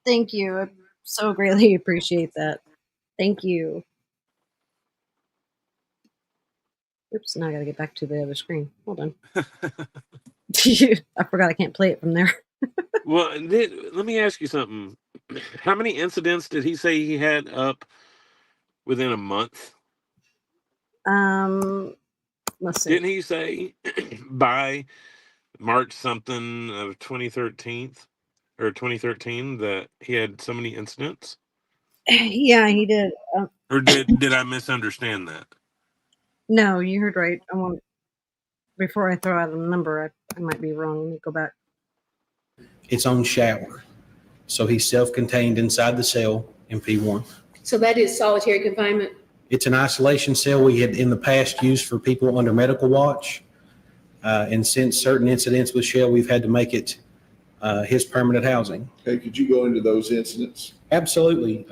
Thank you. I so greatly appreciate that. Thank you. Oops, now I gotta get back to the other screen. Hold on. I forgot I can't play it from there. Well, let me ask you something. How many incidents did he say he had up within a month? Let's see. Didn't he say by March something of 2013 or 2013 that he had so many incidents? Yeah, he did. Or did I misunderstand that? No, you heard right. Before I throw out a number, I might be wrong. Let me go back. Its own shower. So he's self-contained inside the cell in P1. So that is solitary confinement? It's an isolation cell we had in the past used for people under medical watch. And since certain incidents with Shell, we've had to make it his permanent housing. Okay, could you go into those incidents? Absolutely.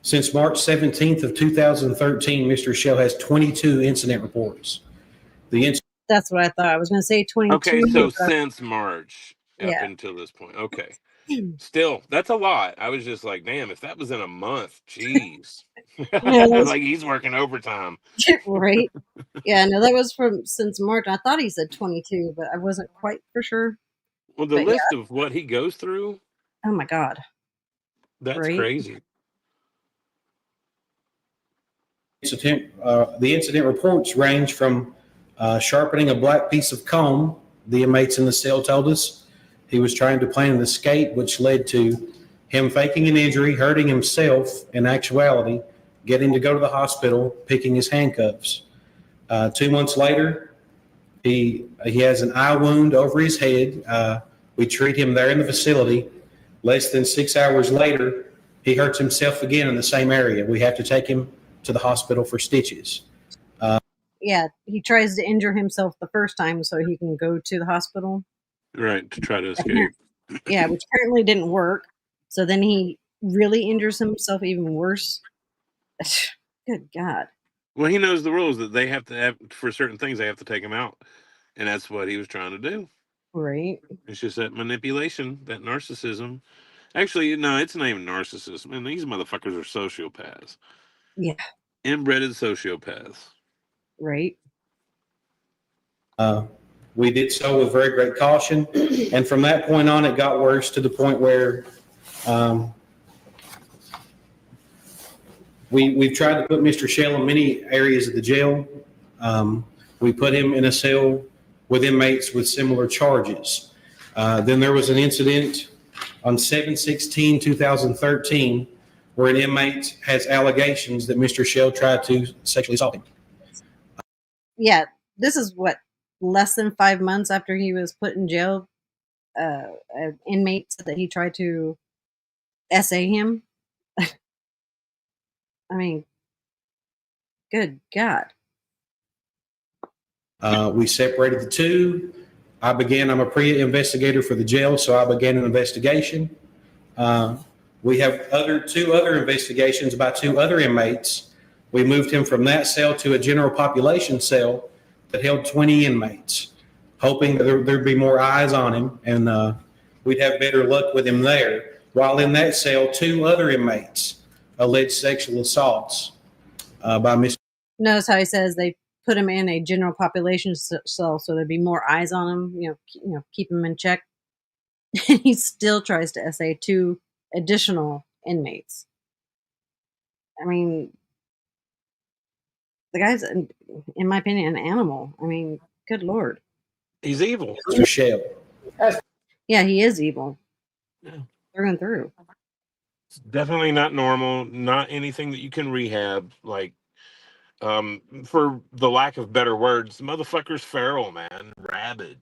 Since March 17th of 2013, Mr. Shell has 22 incident reports. That's what I thought. I was going to say 22. Okay, so since March up Yeah. until this point. Okay. Still, that's a lot. I was just like, damn, if that was in a month, jeez. Like he's working overtime. Right? Yeah, no, that was since March. I thought he said 22, but I wasn't quite for sure. Well, the list of what he goes through. Oh my God. That's crazy. The incident reports range from sharpening a black piece of comb. The inmates in the cell told us he was trying to plan an escape, which led to him faking an injury, hurting himself, in actuality, getting to go to the hospital, picking his handcuffs. 2 months later, he has an eye wound over his head. We treat him there in the facility. Less than 6 hours later, he hurts himself again in the same area. We have to take him to the hospital for stitches. Yeah, he tries to injure himself the first time so he can go to the hospital. Right, to try to escape. Yeah, which apparently didn't work. So then he really injures himself even worse. Good God. Well, he knows the rules that they have to have for certain things. They have to take him out, and that's what he was trying to do. Right. It's just that manipulation, that narcissism. Actually, no, it's not even narcissism. And these motherfuckers are sociopaths. Yeah. Inbred sociopaths. Right. We did so with very great caution. And from that point on, it got worse to the point where we've tried to put Mr. Shell in many areas of the jail. We put him in a cell with inmates with similar charges. Then there was an incident on 7/16/2013 where an inmate has allegations that Mr. Shell tried to sexually assault him. Yeah, this is less than 5 months after he was put in jail. An inmate said that he tried to essay him. I mean, good God. We separated the two. I'm a pre-investigator for the jail, so I began an investigation. We have two other investigations by two other inmates. We moved him from that cell to a general population cell that held 20 inmates, hoping that there'd be more eyes on him and we'd have better luck with him there. While in that cell, two other inmates alleged sexual assaults by Mr. Notice how he says they put him in a general population cell so there'd be more eyes on him, keep him in check. He still tries to essay two additional inmates. I mean, the guy's, in my opinion, an animal. I mean, good Lord. He's evil. Mr. Shell. Yeah, he is evil. Yeah. Through and through. It's definitely not normal, not anything that you can rehab. Like, for the lack of better words, the motherfucker's feral, man. Rabid.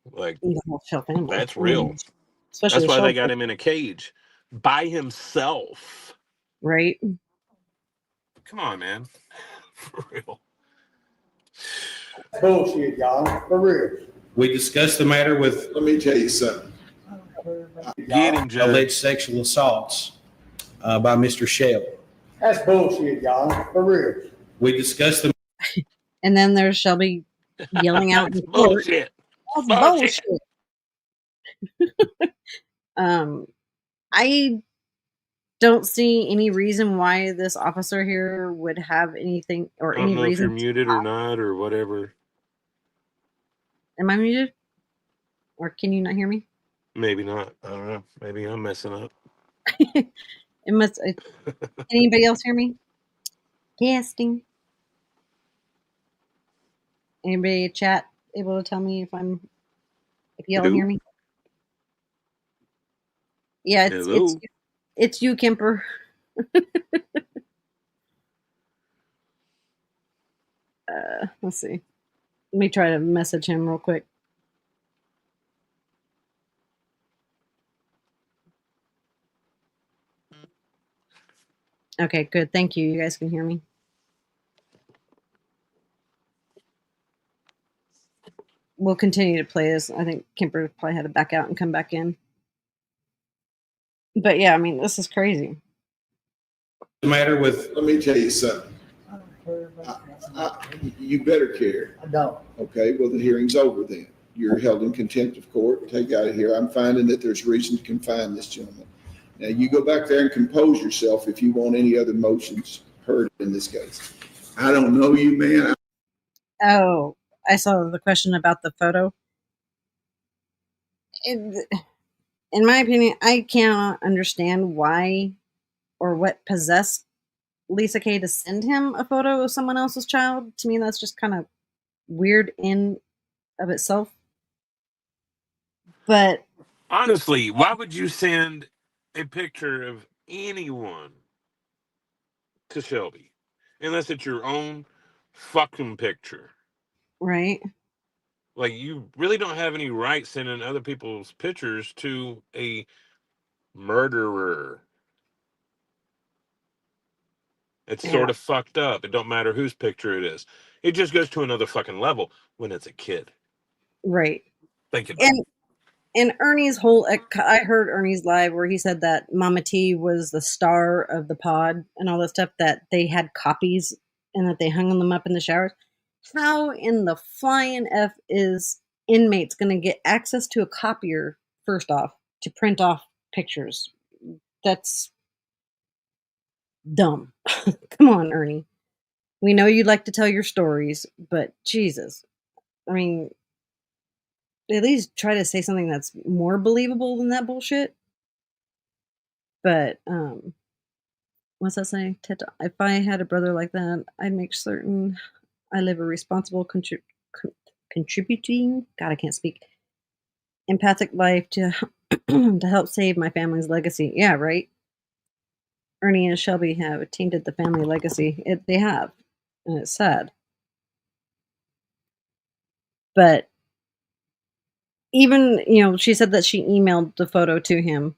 Like, The whole Shell family. that's I mean, real. especially That's the why Shell, they got him in a cage by himself. right? Come on, man. For real. Bullshit, y'all, for real. We discussed the matter with Let me tell you something. Get him, Judge. alleged sexual assaults by Mr. Shell. That's bullshit, y'all, for real. We discussed the And then there's Shelby yelling out in That's court. bullshit. That's Bullshit. bullshit. I don't see any reason why this officer here would have anything or I don't any know if you're reason. muted or not or whatever. Am I muted? Or can you not hear me? Maybe not. I don't know. Maybe I'm messing up. It must. Anybody else hear me? Testing. Anybody chat able to tell me if y'all hear me? Yeah, it's you, Kemper. Let's see. Let me try to message him real quick. Okay, good. Thank you. You guys can hear me. We'll continue to play this. I think Kemper probably had to back out and come back in. But yeah, I mean, this is crazy. matter with. Let me tell you something. You better care. I don't. Okay, well, the hearing's over then. You're held in contempt of court. Take out of here. I'm finding that there's reason to confine this gentleman. Now, you go back there and compose yourself if you want any other motions heard in this case. I don't know you, man. Oh, I saw the question about the photo. In my opinion, I cannot understand why or what possessed Lisa Kay to send him a photo of someone else's child. To me, that's just kind of weird in of itself. But honestly, why would you send a picture of anyone to Shelby unless it's your own fucking picture? Right. Like, you really don't have any right sending other people's pictures to a murderer. It's sort of fucked up. It don't matter whose picture it is. It just goes to another fucking level when it's a kid. Right. Thank you. And Ernie's whole, I heard Ernie's live where he said that Mama T was the star of the pod and all that stuff, that they had copies and that they hung them up in the showers. How in the flying F is inmates going to get access to a copier, first off, to print off pictures? That's dumb. Come on, Ernie. We know you like to tell your stories, but Jesus. I mean, at least try to say something that's more believable than that bullshit. But what's that saying? If I had a brother like that, I'd make certain I live a responsible, contributing. God, I can't speak. Empathic life to to help save my family's legacy. Yeah, right. Ernie and Shelby have tainted the family legacy. They have, and it's sad. But even, she said that she emailed the photo to him.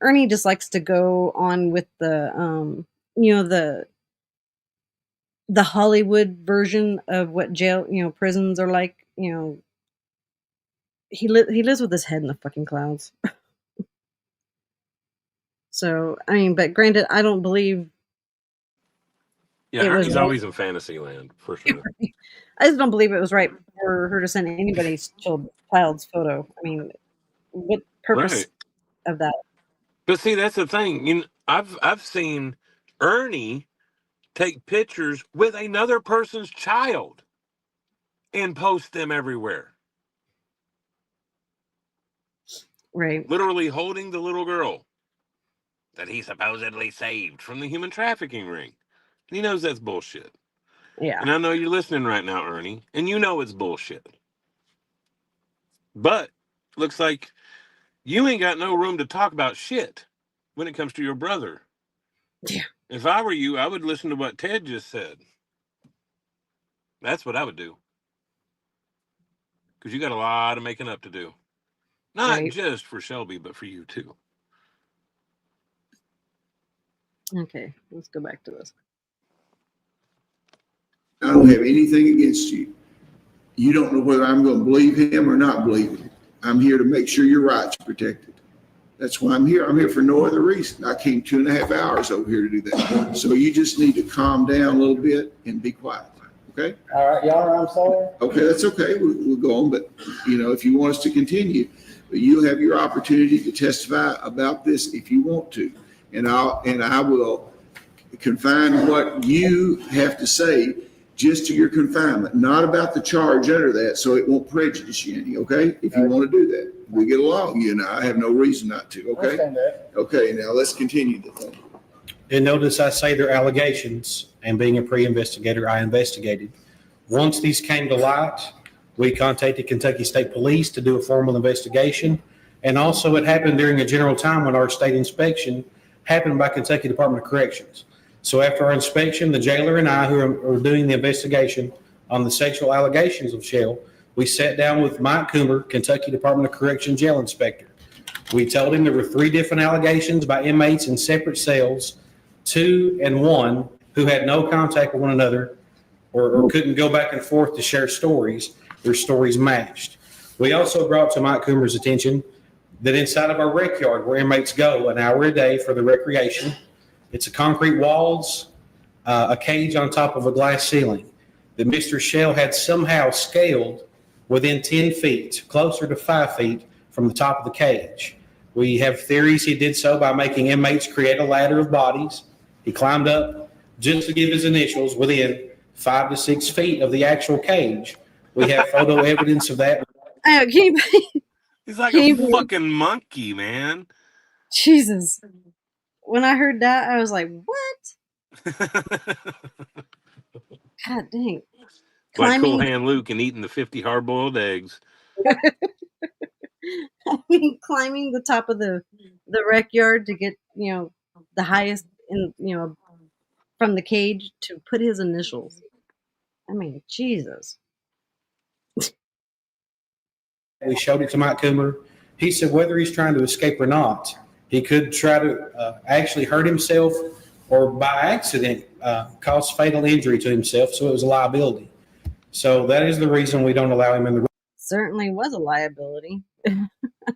Ernie just likes to go on with the the Hollywood version of what jail, prisons are like. He lives with his head in the fucking clouds. So, I mean, but granted, I don't believe. Yeah, Ernie's always in fantasy land, for sure. I just don't believe it was right for her to send anybody's child's photo. I mean, what purpose of that? But see, that's the thing. I've seen Ernie take pictures with another person's child and post them everywhere. Right. Literally holding the little girl that he supposedly saved from the human trafficking ring. And he knows that's bullshit. Yeah. And I know you're listening right now, Ernie, and you know it's bullshit. But looks like you ain't got no room to talk about shit when it comes to your brother. Yeah. If I were you, I would listen to what Ted just said. That's what I would do. Because you got a lot of making up to do. Not Right. just for Shelby, but for you too. Okay, let's go back to this. I don't have anything against you. You don't know whether I'm going to believe him or not believe him. I'm here to make sure your rights are protected. That's why I'm here. I'm here for no other reason. I came 2.5 hours over here to do that. So you just need to calm down a little bit and be quiet. Okay? All right, Your Honor, I'm sorry. Okay, that's okay. We'll go on. But, if you want us to continue, you have your opportunity to testify about this if you want to. And I will confine what you have to say just to your confinement, not about the charge under that, so it won't prejudice you any, okay? If you want to do that. We get along, you and I have no reason not to, okay? Understand that. Okay, now let's continue the thing. And notice I say they're allegations, and being a pre-investigator, I investigated. Once these came to light, we contacted Kentucky State Police to do a formal investigation. And also it happened during a general time when our state inspection happened by Kentucky Department of Corrections. So after our inspection, the jailer and I, who are doing the investigation on the sexual allegations of Shell, we sat down with Mike Coomer, Kentucky Department of Correction jail inspector. We told him there were 3 different allegations by inmates in separate cells, 2 and 1 who had no contact with one another or couldn't go back and forth to share stories. Their stories matched. We also brought to Mike Coomer's attention that inside of our rec yard, where inmates go an hour a day for the recreation, it's a concrete walls, a cage on top of a glass ceiling, that Mr. Shell had somehow scaled within 10 feet, closer to 5 feet from the top of the cage. We have theories he did so by making inmates create a ladder of bodies. He climbed up just to give his initials within 5 to 6 feet of the actual cage. We have photo evidence of that. He's like a fucking monkey, man. Jesus. When I heard that, I was like, what? God dang. Like Cool Hand Luke and eating the 50 hard-boiled eggs. I mean, climbing the top of the rec yard to get, the highest in, from the cage to put his initials. I mean, Jesus. We showed it to Mike Coomer. He said whether he's trying to escape or not, he could try to actually hurt himself or by accident cause fatal injury to himself, so it was a liability. So that is the reason we don't allow him in the. Certainly was a liability. I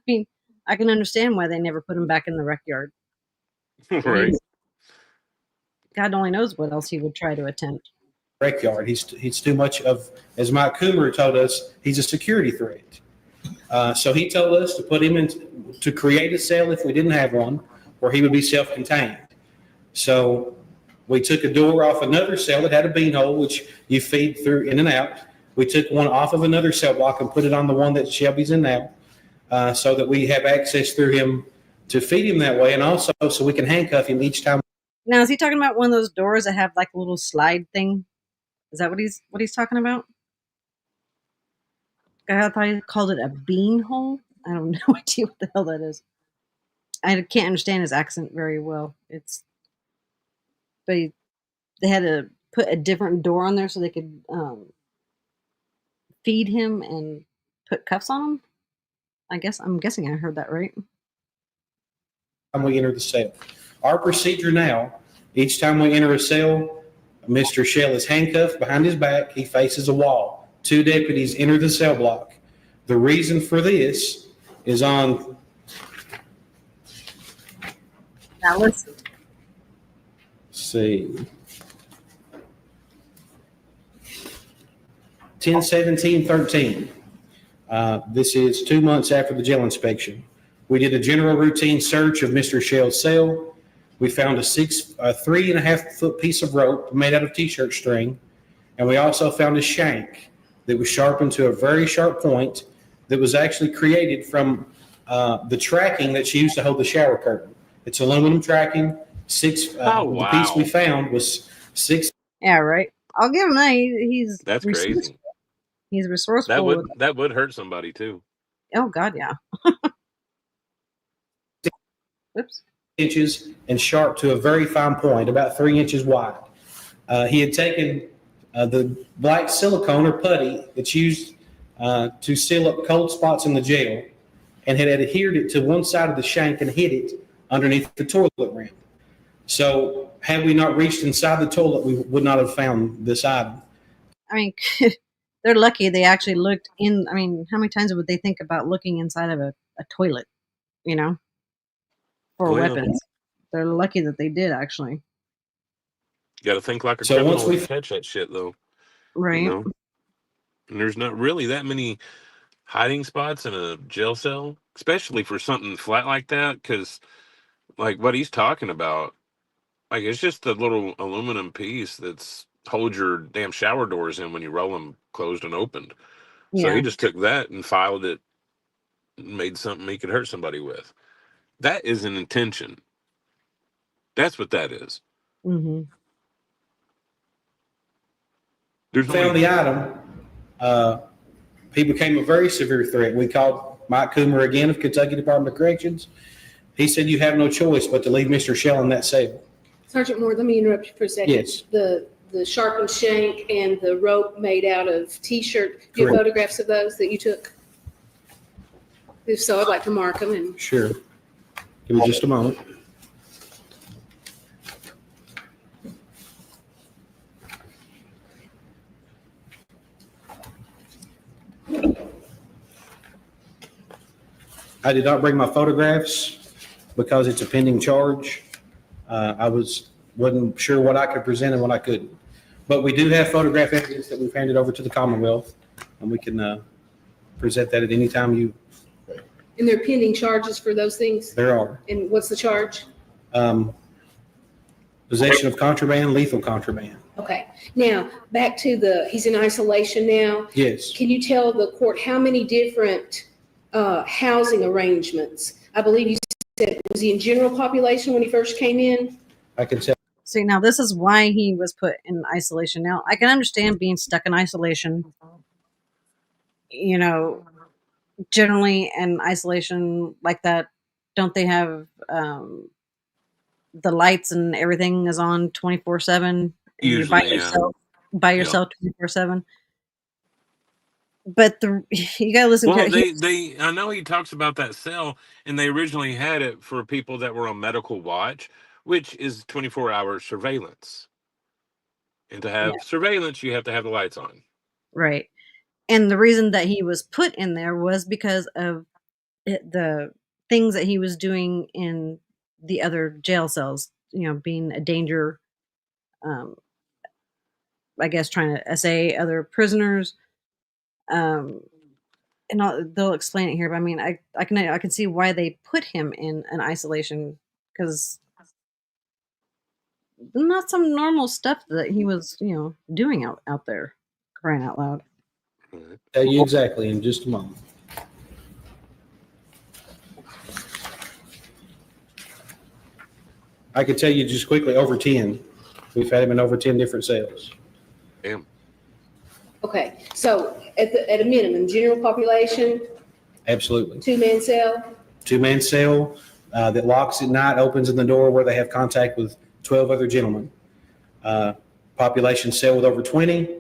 mean, I can understand why they never put him back in the rec yard. Right. I mean, God only knows what else he would try to attempt. Rec yard. He's too much of, as Mike Coomer told us, he's a security threat. So he told us to put him in, to create a cell if we didn't have one, where he would be self-contained. So we took a door off another cell that had a bean hole, which you feed through in and out. We took one off of another cell block and put it on the one that Shelby's in now, so that we have access through him to feed him that way, and also so we can handcuff him each time. Now, is he talking about one of those doors that have like a little slide thing? Is that what he's talking about? I thought he called it a bean hole. I have no idea what the hell that is. I can't understand his accent very well. But they had to put a different door on there so they could feed him and put cuffs on him. I'm guessing I heard that right. Time we enter the cell, our procedure now, each time we enter a cell, Mr. Shell is handcuffed behind his back. He faces a wall. 2 deputies enter the cell block. The reason for this is on. Now listen. See. 10/17/13. This is 2 months after the jail inspection. We did a general routine search of Mr. Shell's cell. We found a 3.5 foot piece of rope made out of t-shirt string. And we also found a shank that was sharpened to a very sharp point that was actually created from the tracking that she used to hold the shower curtain. It's aluminum tracking. The piece we found was 6. Yeah, right. I'll give him that. He's That's crazy. He's resourceful. That would hurt somebody too. Oh God, yeah. Oops. Inches and sharp to a very fine point, about 3 inches wide. He had taken the black silicone or putty that's used to seal up cold spots in the jail and had adhered it to one side of the shank and hid it underneath the toilet rim. So had we not reached inside the toilet, we would not have found this item. I mean, they're lucky they actually looked in. I mean, how many times would they think about looking inside of a toilet, for weapons? They're lucky that they did, actually. You got to think like a criminal to catch that shit, though. Right. And there's not really that many hiding spots in a jail cell, especially for something flat like that, because like what he's talking about, like it's just a little aluminum piece that's hold your damn shower doors in when you roll them closed and opened. Yeah. So he just took that and filed it and made something he could hurt somebody with. That is an intention. That's what that is. Mm-hmm. Found the item. He became a very severe threat. We called Mike Coomer again of Kentucky Department of Corrections. He said you have no choice but to leave Mr. Shell in that cell. Sergeant Moore, let me interrupt you for a second. Yes. The sharpened shank and the rope made out of T-shirt, do you have photographs of those that you took? If so, I'd like to mark them. And Sure. Give me just a moment. I did not bring my photographs because it's a pending charge. I wasn't sure what I could present and what I couldn't. But we do have photograph evidence that we've handed over to the Commonwealth, and we can present that at any time you. And there are pending charges for those things? There are. And what's the charge? Possession of contraband, lethal contraband. Okay. Now, back to he's in isolation now. Yes. Can you tell the court how many different housing arrangements? I believe you said, was he in general population when he first came in? I can tell. See, now this is why he was put in isolation. Now, I can understand being stuck in isolation. Generally in isolation like that, don't they have the lights and everything is on 24/7 and you're by yourself 24/7? But you gotta listen to it. I know he talks about that cell, and they originally had it for people that were on medical watch, which is 24-hour surveillance. And to have surveillance, you have to have the lights on. Right. And the reason that he was put in there was because of the things that he was doing in the other jail cells, being a danger, I guess trying to essay other prisoners. And they'll explain it here, but I mean, I can see why they put him in an isolation, because not some normal stuff that he was, doing out there, crying out loud. Tell you exactly in just a moment. I could tell you just quickly, over 10. We've had him in over 10 different cells. Damn. Okay, so at a minimum, general population? Absolutely. Two-man cell? Two-man cell that locks at night, opens in the door where they have contact with 12 other gentlemen. Population cell with over 20.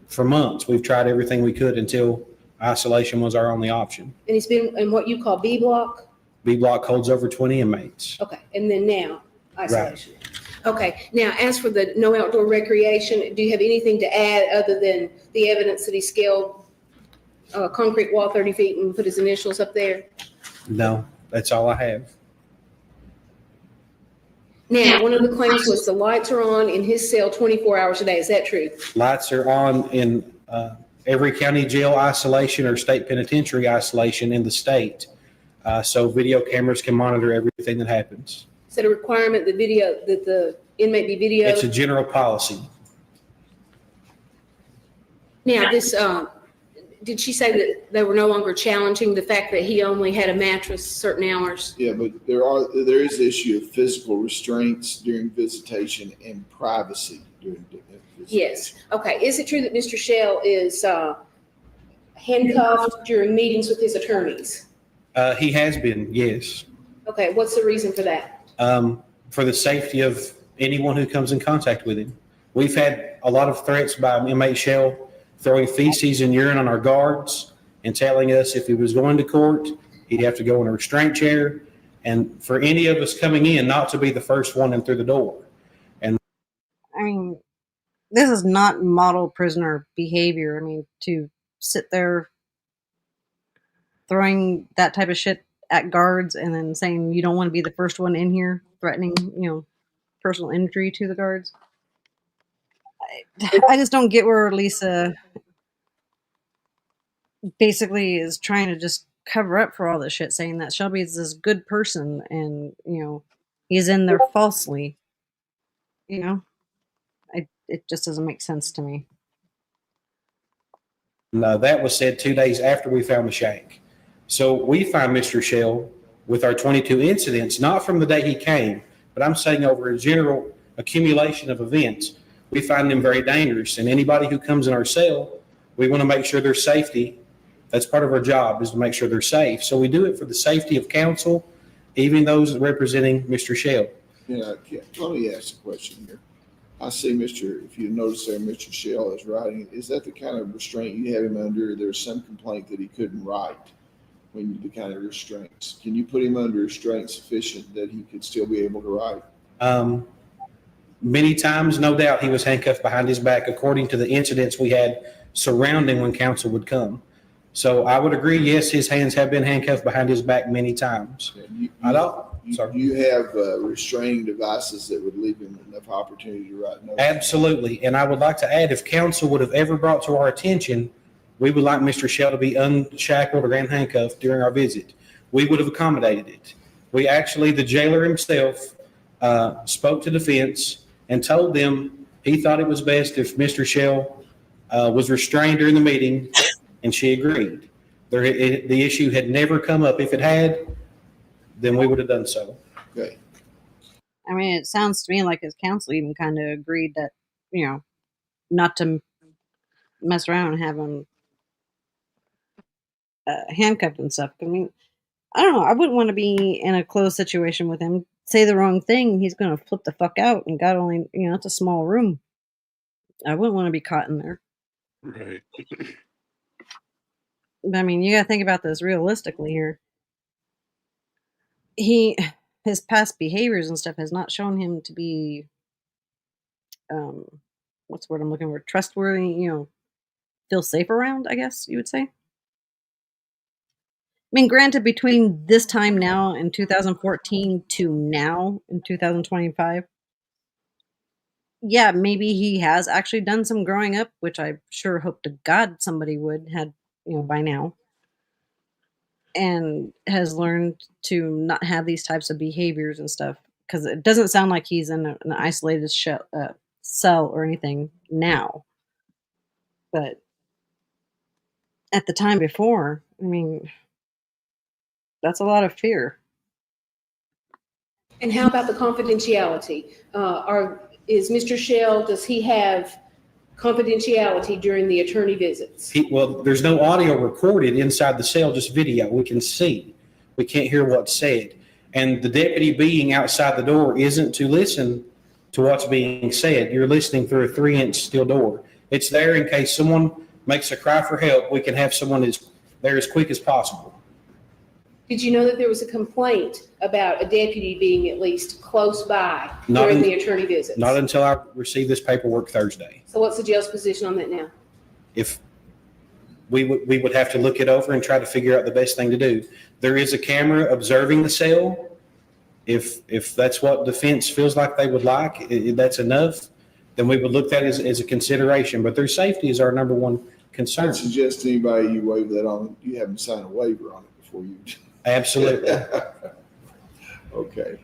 For months, we've tried everything we could until isolation was our only option. And he's been in what you call B block? B block holds over 20 inmates. Okay, and then now, isolation. Right. Okay, now as for the no outdoor recreation, do you have anything to add other than the evidence that he scaled a concrete wall 30 feet and put his initials up there? No, that's all I have. Now, one of the claims was the lights are on in his cell 24 hours a day. Is that true? Lights are on in every county jail isolation or state penitentiary isolation in the state. So video cameras can monitor everything that happens. Is that a requirement that the inmate be videoed? It's a general policy. Now, this did she say that they were no longer challenging the fact that he only had a mattress certain hours? Yeah, but there is the issue of physical restraints during visitation and privacy during visitation. Yes. Okay. Is it true that Mr. Shell is handcuffed during meetings with his attorneys? He has been, yes. Okay, what's the reason for that? For the safety of anyone who comes in contact with him. We've had a lot of threats by inmate Shell throwing feces and urine on our guards and telling us if he was going to court, he'd have to go in a restraint chair. And for any of us coming in, not to be the first one in through the door. And I mean, this is not model prisoner behavior. I mean, to sit there throwing that type of shit at guards and then saying you don't want to be the first one in here, threatening, personal injury to the guards. I just don't get where Lisa basically is trying to just cover up for all this shit, saying that Shelby is this good person and, he's in there falsely. It just doesn't make sense to me. no, that was said 2 days after we found the shank. So we find Mr. Shell with our 22 incidents, not from the day he came, but I'm saying over a general accumulation of events, we find him very dangerous. And anybody who comes in our cell, we want to make sure their safety. That's part of our job, is to make sure they're safe. So we do it for the safety of counsel, even those representing Mr. Shell. Yeah, let me ask a question here. I see if you notice there, Mr. Shell is writing. Is that the kind of restraint you have him under? There's some complaint that he couldn't write when the kind of restraints. Can you put him under restraint sufficient that he could still be able to write? Many times, no doubt, he was handcuffed behind his back, according to the incidents we had surrounding when counsel would come. So I would agree, yes, his hands have been handcuffed behind his back many times. You have restraining devices that would leave him enough opportunity to write notes? Absolutely. And I would like to add, if counsel would have ever brought to our attention, we would like Mr. Shell to be unshackled or handcuffed during our visit. We would have accommodated it. We actually, the jailer himself, spoke to defense and told them he thought it was best if Mr. Shell was restrained during the meeting, and she agreed. The issue had never come up. If it had, then we would have done so. Okay. I mean, it sounds to me like his counsel even kind of agreed that, not to mess around and have him handcuffed and stuff. I mean, I don't know. I wouldn't want to be in a closed situation with him. Say the wrong thing, he's going to flip the fuck out. And God only, it's a small room. I wouldn't want to be caught in there. Right. But I mean, you got to think about this realistically here. His past behaviors and stuff has not shown him to be, what's the word I'm looking for? Trustworthy, feel safe around, I guess you would say. I mean, granted, between this time now in 2014 to now in 2025, yeah, maybe he has actually done some growing up, which I sure hope to God somebody would had, by now, and has learned to not have these types of behaviors and stuff, because it doesn't sound like he's in an isolated cell or anything now. But at the time before, I mean, that's a lot of fear. And how about the confidentiality? Is Mr. Shell, does he have confidentiality during the attorney visits? Well, there's no audio recorded inside the cell, just video. We can see. We can't hear what's said. And the deputy being outside the door isn't to listen to what's being said. You're listening through a 3-inch steel door. It's there in case someone makes a cry for help. We can have someone there as quick as possible. Did you know that there was a complaint about a deputy being at least close by during the attorney visits? Not until I received this paperwork Thursday. So what's the jail's position on that now? If we would have to look it over and try to figure out the best thing to do. There is a camera observing the cell. If that's what defense feels like they would like, that's enough, then we would look at it as a consideration. But their safety is our number one concern. I suggest anybody you waive that on, you have them sign a waiver on it before you. Absolutely. Okay.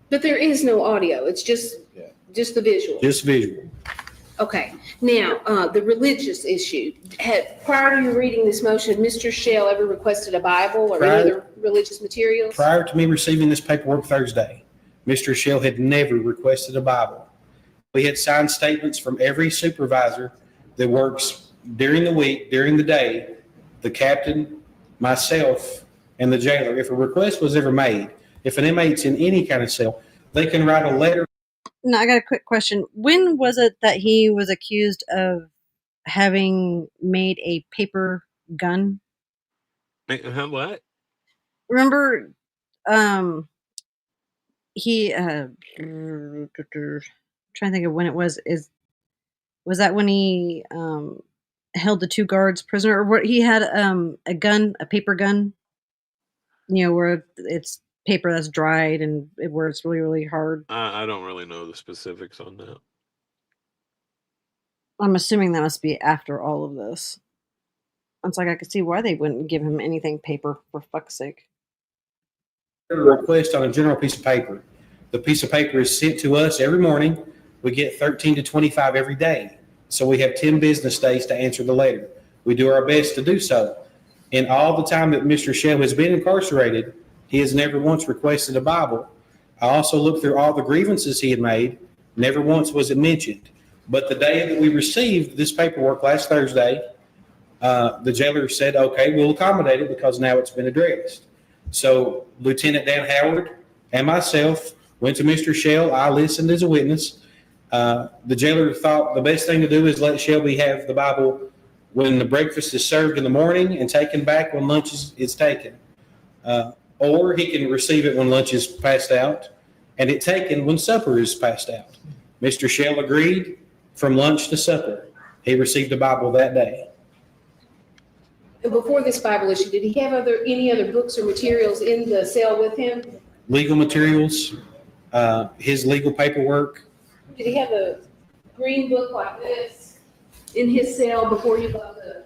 But there is no audio. It's just the visual. Just visual. Okay. Now, the religious issue. Prior to you reading this motion, Mr. Shell ever requested a Bible or any other religious materials? Prior to me receiving this paperwork Thursday, Mr. Shell had never requested a Bible. We had signed statements from every supervisor that works during the week, during the day, the captain, myself, and the jailer. If a request was ever made, if an inmate's in any kind of cell, they can write a letter. No, I got a quick question. When was it that he was accused of having made a paper gun? What? Remember, he trying to think of when it was. Was that when he held the 2 guards prisoner, or what? He had a gun, a paper gun, where it's paper that's dried and where it's really, really hard. I don't really know the specifics on that. I'm assuming that must be after all of this. It's like I could see why they wouldn't give him anything paper, for fuck's sake. Request on a general piece of paper. The piece of paper is sent to us every morning. We get 13 to 25 every day. So we have 10 business days to answer the letter. We do our best to do so. In all the time that Mr. Shell has been incarcerated, he has never once requested a Bible. I also looked through all the grievances he had made. Never once was it mentioned. But the day that we received this paperwork last Thursday, the jailer said, okay, we'll accommodate it because now it's been addressed. So Lieutenant Dan Howard and myself went to Mr. Shell. I listened as a witness. The jailer thought the best thing to do is let Shelby have the Bible when the breakfast is served in the morning and taken back when lunch is taken. Or he can receive it when lunch is passed out and it taken when supper is passed out. Mr. Shell agreed from lunch to supper. He received a Bible that day. And before this Bible issue, did he have any other books or materials in the cell with him? Legal materials, his legal paperwork. Did he have a green book like this in his cell before you got the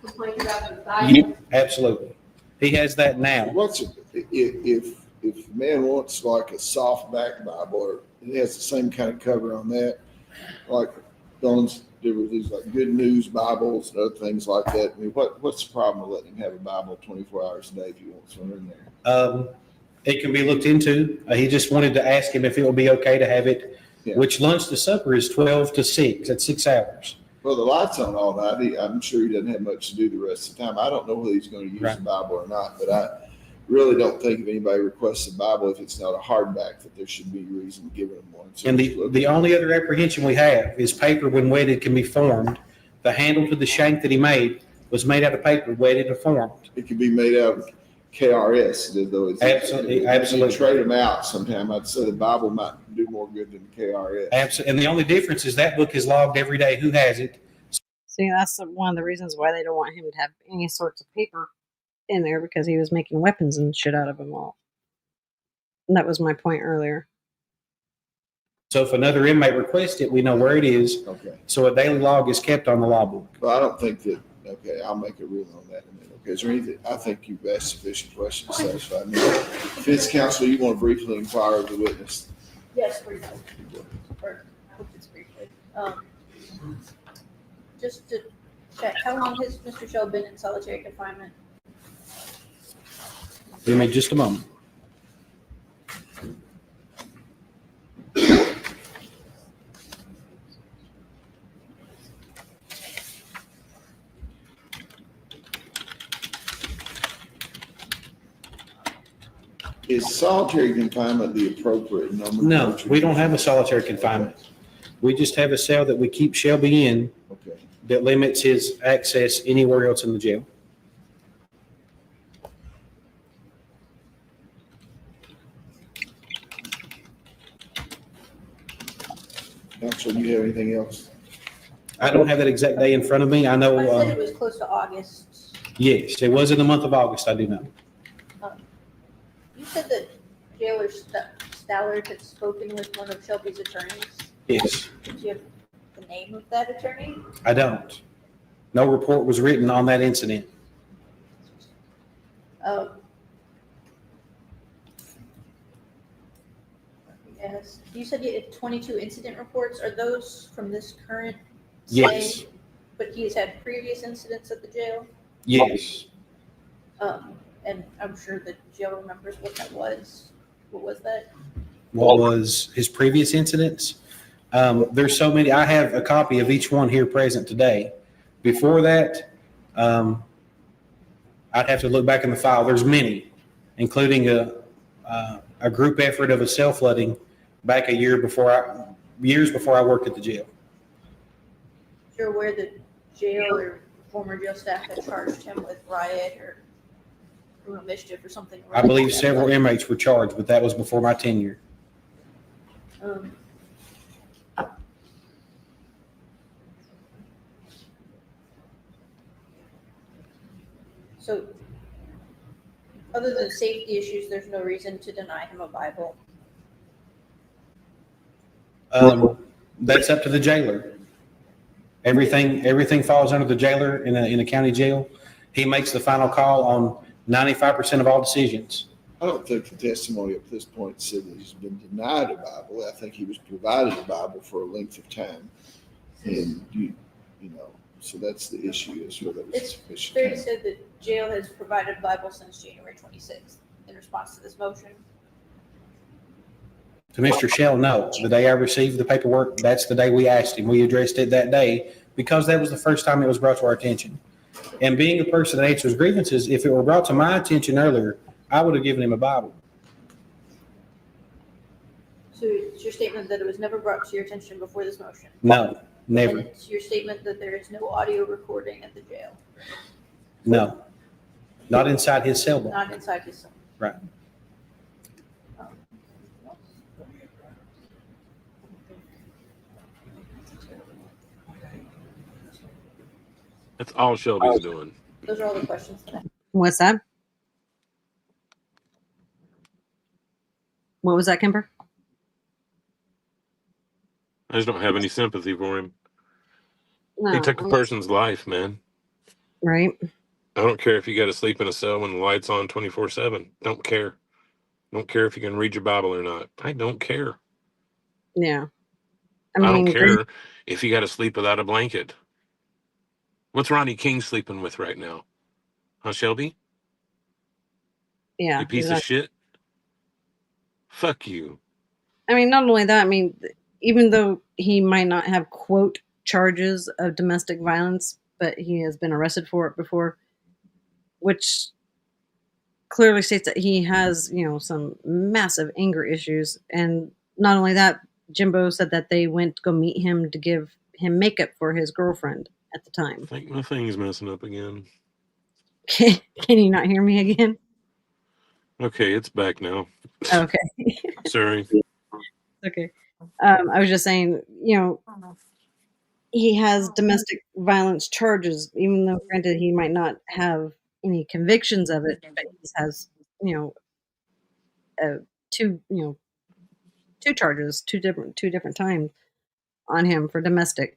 complaint about the Bible? Yeah, absolutely. He has that now. If a man wants like a softback Bible, or it has the same kind of cover on that, like Don's, there were these like Good News Bibles and other things like that. I mean, what's the problem with letting him have a Bible 24 hours a day if he wants one in there? It can be looked into. He just wanted to ask him if it would be okay to have it, which lunch to supper is 12 to 6. That's 6 hours. Well, the light's on all night. I'm sure he doesn't have much to do the rest of the time. I don't know whether he's going to use the Bible or not, but I really don't think if anybody requests a Bible, if it's not a hardback, that there should be reason giving him one. So and the only other apprehension we have is paper when wetted can be formed. The handle to the shank that he made was made out of paper, wetted and formed. It could be made out of KRS, though. Absolutely. You trade them out sometime. I'd say the Bible might do more good than the KRS. Absolutely. And the only difference is that book is logged every day who has it. See, that's one of the reasons why they don't want him to have any sorts of paper in there, because he was making weapons and shit out of them all. And that was my point earlier. So if another inmate requests it, we know where it is. Okay. So a daily log is kept on the law book. Well, I don't think that, okay, I'll make a ruling on that in a minute. Okay, is there anything, I think you've asked sufficient questions to satisfy me. Defense counsel, you want to briefly inquire of the witness? Yes, briefly. Or I hope it's briefly. Just to check, how long has Mr. Shell been in solitary confinement? Give me just a moment. Is solitary confinement the appropriate number? No, we don't have a solitary confinement. We just have a cell that we keep Shelby in that limits his access anywhere else in the jail. Counsel, do you have anything else? I don't have that exact day in front of me. I know. I said it was close to August. Yes, it was in the month of August. I do know. You said that Jailer Stallard had spoken with one of Shelby's attorneys. Yes. Do you have the name of that attorney? I don't. No report was written on that incident. Yes. You said you had 22 incident reports. Are those from this current Yes. stay? But he's had previous incidents at the jail? Yes. And I'm sure the jail remembers what that was. What was that? What was his previous incidents? There's so many. I have a copy of each one here present today. Before that, I'd have to look back in the file. There's many, including a group effort of a cell flooding back years before I worked at the jail. You're aware that jail or former jail staff had charged him with riot or criminal mischief or something? I believe several inmates were charged, but that was before my tenure. So, other than safety issues, there's no reason to deny him a Bible. That's up to the jailer. Everything falls under the jailer in a county jail. He makes the final call on 95% of all decisions. I don't think the testimony up to this point said that he's been denied a Bible. I think he was provided a Bible for a length of time. And so that's the issue, is whether it was sufficient. Fair to say that jail has provided a Bible since January 26th in response to this motion. To Mr. Shell, no. The day I received the paperwork, that's the day we asked him. We addressed it that day because that was the first time it was brought to our attention. And being a person that answers grievances, if it were brought to my attention earlier, I would have given him a Bible. So it's your statement that it was never brought to your attention before this motion? No, never. And it's your statement that there is no audio recording at the jail? No. Not inside his cell block. Not inside his cell? Right. That's all Shelby's doing. Those are all the questions today. What's that? What was that, Kimber? I just don't have any sympathy for him. No. He took a person's life, man. Right. I don't care if you got to sleep in a cell when the light's on 24/7. Don't care. Don't care if you can read your Bible or not. I don't care. Yeah. I don't care if you got to sleep without a blanket. What's Ronnie King sleeping with right now? Huh, Shelby? Yeah. You piece of shit. Fuck you. I mean, not only that, I mean, even though he might not have, quote, charges of domestic violence, but he has been arrested for it before, which clearly states that he has, some massive anger issues. And not only that, Jimbo said that they went to go meet him to give him makeup for his girlfriend at the time. I think my thing's messing up again. Can you not hear me again? Okay, it's back now. Okay. Sorry. Okay. I was just saying, he has domestic violence charges, even though granted he might not have any convictions of it, but he has, two charges, two different times on him for domestic.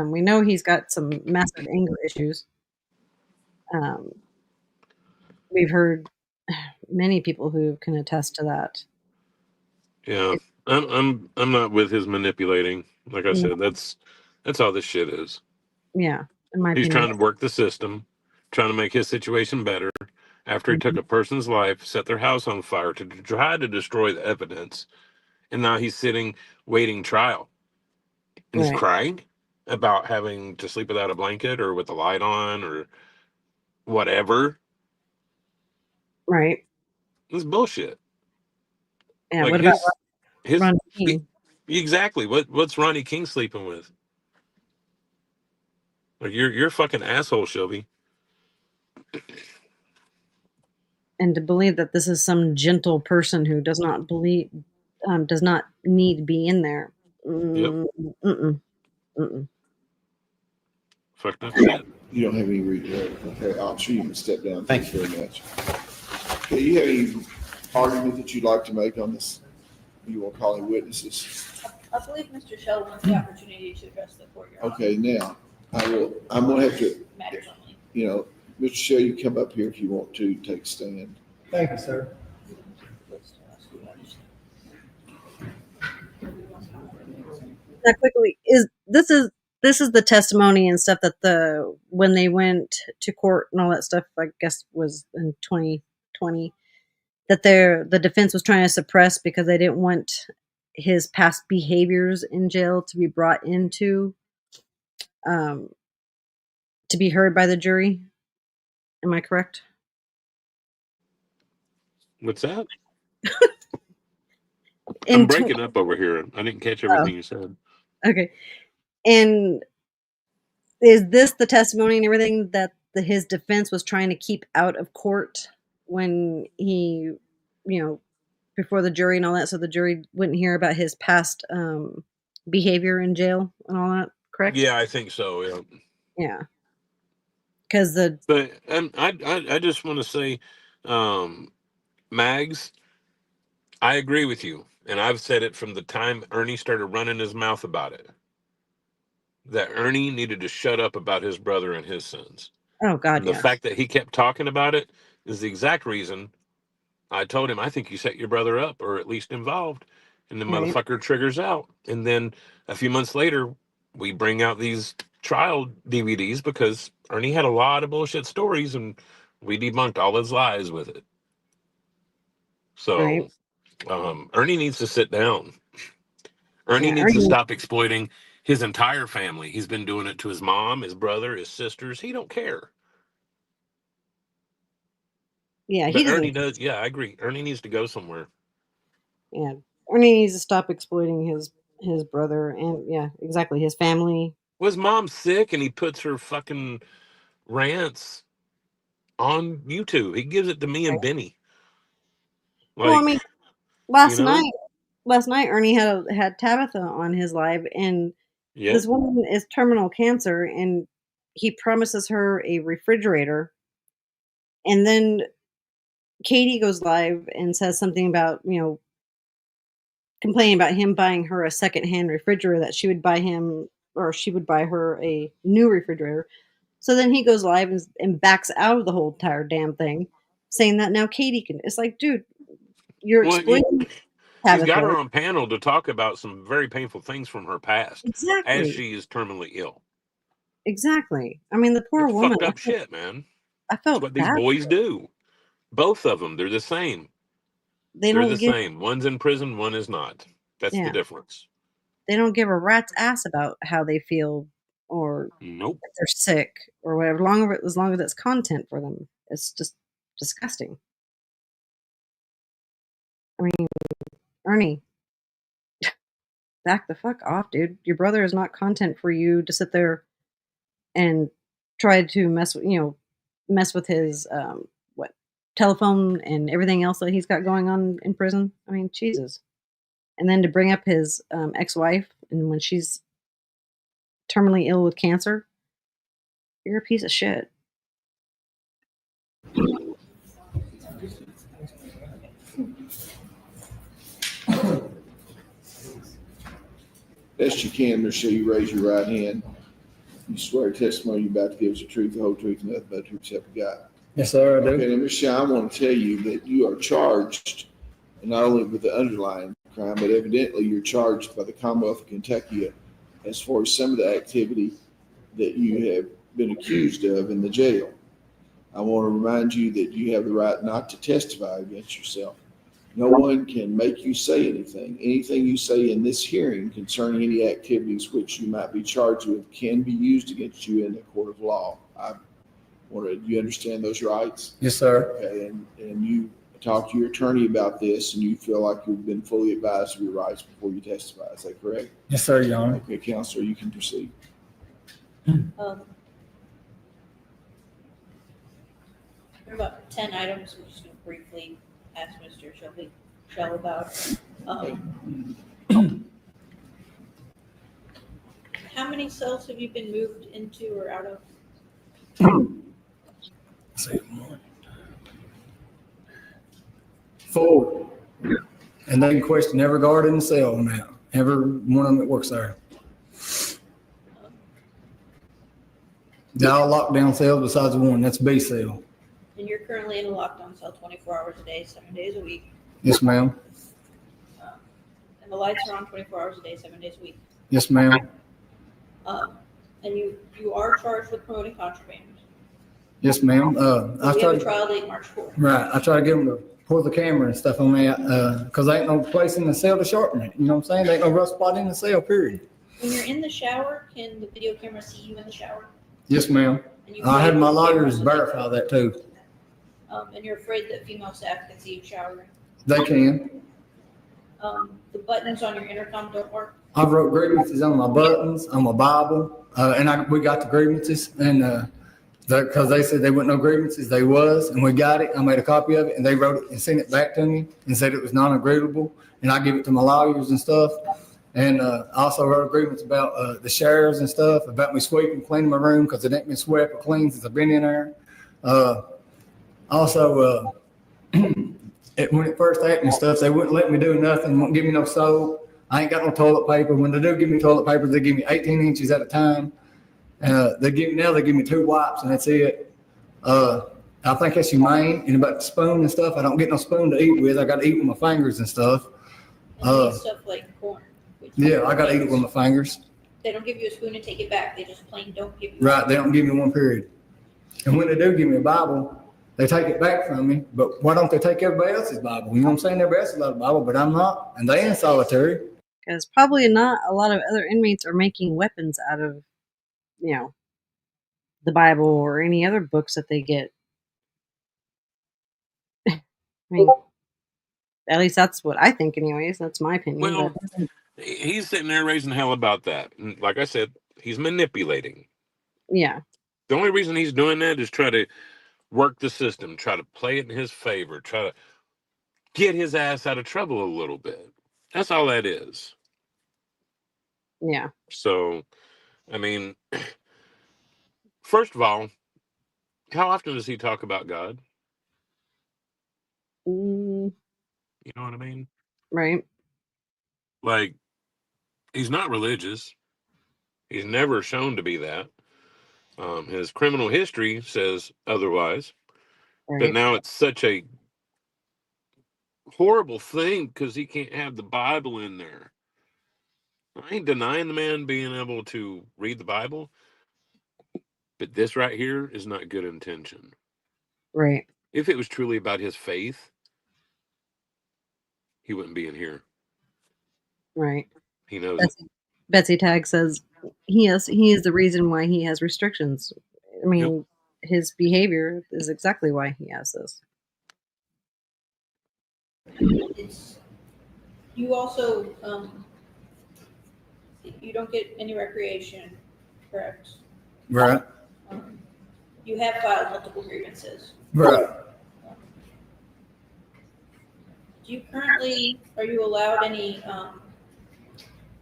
We know he's got some massive anger issues. We've heard many people who can attest to that. Yeah, I'm not with his manipulating. Like I said, that's all this shit is. Yeah, in my He's opinion. trying to work the system, trying to make his situation better. After he took a person's life, set their house on fire to try to destroy the evidence, and now he's sitting waiting trial, and he's crying about having to sleep without a blanket or with the light on or whatever. Right. It's bullshit. Yeah. Like what about his Ronnie King? Exactly. What's Ronnie King sleeping with? Like you're a fucking asshole, Shelby. And to believe that this is some gentle person who does not need to be in there. Fucked up shit. You don't have any reason. Okay, I'm sure you can step down. Thank you very much. Okay, you have any argument that you'd like to make on this? You want to call any witnesses? I believe Mr. Shell wants the opportunity to address the court. Okay, now I'm going to have to, Matters only. Mr. Shell, you come up here if you want to take a stand. Thank you, sir. Now, quickly, this is the testimony and stuff that when they went to court and all that stuff, I guess was in 2020, that the defense was trying to suppress because they didn't want his past behaviors in jail to be brought into to be heard by the jury. Am I correct? What's that? In I'm breaking up over here. I didn't catch everything you said. Okay. And is this the testimony and everything that his defense was trying to keep out of court when he, before the jury and all that, so the jury wouldn't hear about his past behavior in jail and all that, correct? Yeah, I think so. Yeah. Yeah. Because But I just want to say, Mags, I agree with you, and I've said it from the time Ernie started running his mouth about it, that Ernie needed to shut up about his brother and his sins. oh God, And the yeah. fact that he kept talking about it is the exact reason I told him, I think you set your brother up, or at least involved, and the Right. motherfucker triggers out. And then a few months later, we bring out these trial DVDs because Ernie had a lot of bullshit stories, and we debunked all his lies with it. So Ernie needs to sit down. Ernie needs to stop exploiting his entire family. He's been doing it to his mom, his brother, his sisters. He don't care. Yeah, But he Ernie doesn't. does. Yeah, I agree. Ernie needs to go somewhere. Yeah, Ernie needs to stop exploiting his brother and exactly his family. Well, his mom's sick, and he puts her fucking rants on YouTube. He gives it to me and Benny. Well, I Like, mean, you know, last night Ernie had Tabitha on his live, and yeah. this woman is terminal cancer, and he promises her a refrigerator, and then Katie goes live and says something about complaining about him buying her a secondhand refrigerator that she would buy him, or she would buy her a new refrigerator. So then he goes live and backs out of the whole entire damn thing, saying that now Katie can. It's like, dude, you're Well, exploiting he's got Tabitha. her on panel to talk about some very painful things from her past as Exactly. she is terminally ill. Exactly. I mean, the poor It's woman. fucked up shit, man. I That's felt what these bad. boys do. Both of them, they're the same. They They're don't the give. same. One's in prison, one is not. That's the Yeah. difference. They don't give a rat's ass about how they feel or Nope. if they're sick or whatever. As long as it's content for them, it's just disgusting. I mean, Ernie, back the fuck off, dude. Your brother is not content for you to sit there and try to mess with his what telephone and everything else that he's got going on in prison. I mean, Jesus. And then to bring up his ex-wife, and when she's terminally ill with cancer, you're a piece of shit. Best you can, Michelle, you raise your right hand. You swear testimony you're about to give us the truth, the whole truth, and nothing but the truth, except God. Yes, sir, I do. Okay, now, Michelle, I want to tell you that you are charged not only with the underlying crime, but evidently you're charged by the Commonwealth of Kentucky as far as some of the activity that you have been accused of in the jail. I want to remind you that you have the right not to testify against yourself. No one can make you say anything. Anything you say in this hearing concerning any activities which you might be charged with can be used against you in a court of law. Do you understand those rights? Yes, sir. Okay, and you talk to your attorney about this, and you feel like you've been fully advised of your rights before you testify. Is that correct? Yes, sir, Your Honor. Okay, Counselor, you can proceed. There are about 10 items we're just going to briefly ask Mr. Shelby Shell about. How many cells have you been moved into or out of? Say 4. And they can question every guard in the cell now, every one of them that works there. They're all locked down cells besides one, that's B cell. And you're currently in a lockdown cell 24 hours a day, 7 days a week. Yes, ma'am. And the lights are on 24 hours a day, 7 days a week. Yes, ma'am. And you are charged with promoting contraband. Yes, ma'am. We have a trial date March 4th. Right, I try to get them to pull the camera and stuff on that, because there ain't no place in the cell to sharpen it, you know what I'm saying? There ain't no rough spot in the cell, period. When you're in the shower, can the video camera see you in the shower? Yes, ma'am. I had my lawyers verify that too. and you're afraid that female staff can see you showering. They can. The buttons on your intercom don't work. I wrote grievances on my buttons, on my Bible, and we got the grievances, and because they said they weren't no grievances, they was, and we got it. I made a copy of it, and they wrote it and sent it back to me and said it was non-agreeable, and I give it to my lawyers and stuff. And I also wrote a grievance about the showers and stuff, about me sweeping, cleaning my room because it ain't been swept or cleaned since I've been in there. Also, when it first happened and stuff, they wouldn't let me do nothing, wouldn't give me no soap. I ain't got no toilet paper. When they do give me toilet paper, they give me 18 inches at a time. They give me 2 wipes and that's it. I think that's humane. And about the spoon and stuff, I don't get no spoon to eat with. I got to eat with my fingers and stuff. And stuff like corn. Yeah, I got to eat it with my fingers. They don't give you a spoon and take it back. They just plain don't give you. Right, they don't give me one period. And when they do give me a Bible, they take it back from me. But why don't they take everybody else's Bible? You know what I'm saying? Everybody else has got a Bible, but I'm not. And they in solitary. Because probably not a lot of other inmates are making weapons out of, the Bible or any other books that they get. I mean, at least that's what I think anyways. That's my opinion. Well, he's sitting there raising hell about that. And like I said, he's manipulating. Yeah. The only reason he's doing that is try to work the system, try to play it in his favor, try to get his ass out of trouble a little bit. That's all that is. Yeah. So, I mean, first of all, how often does he talk about God? You know what I mean? Right. Like, he's not religious. He's never shown to be that. His criminal history says otherwise. Right. But now it's such a horrible thing because he can't have the Bible in there. I ain't denying the man being able to read the Bible, but this right here is not good intention. Right. If it was truly about his faith, he wouldn't be in here. Right. He knows Betsy Tag says he is the reason why he has restrictions. I mean, his behavior is exactly why he has this. You also you don't get any recreation, correct? Right. You have filed multiple grievances. Right. Are you allowed any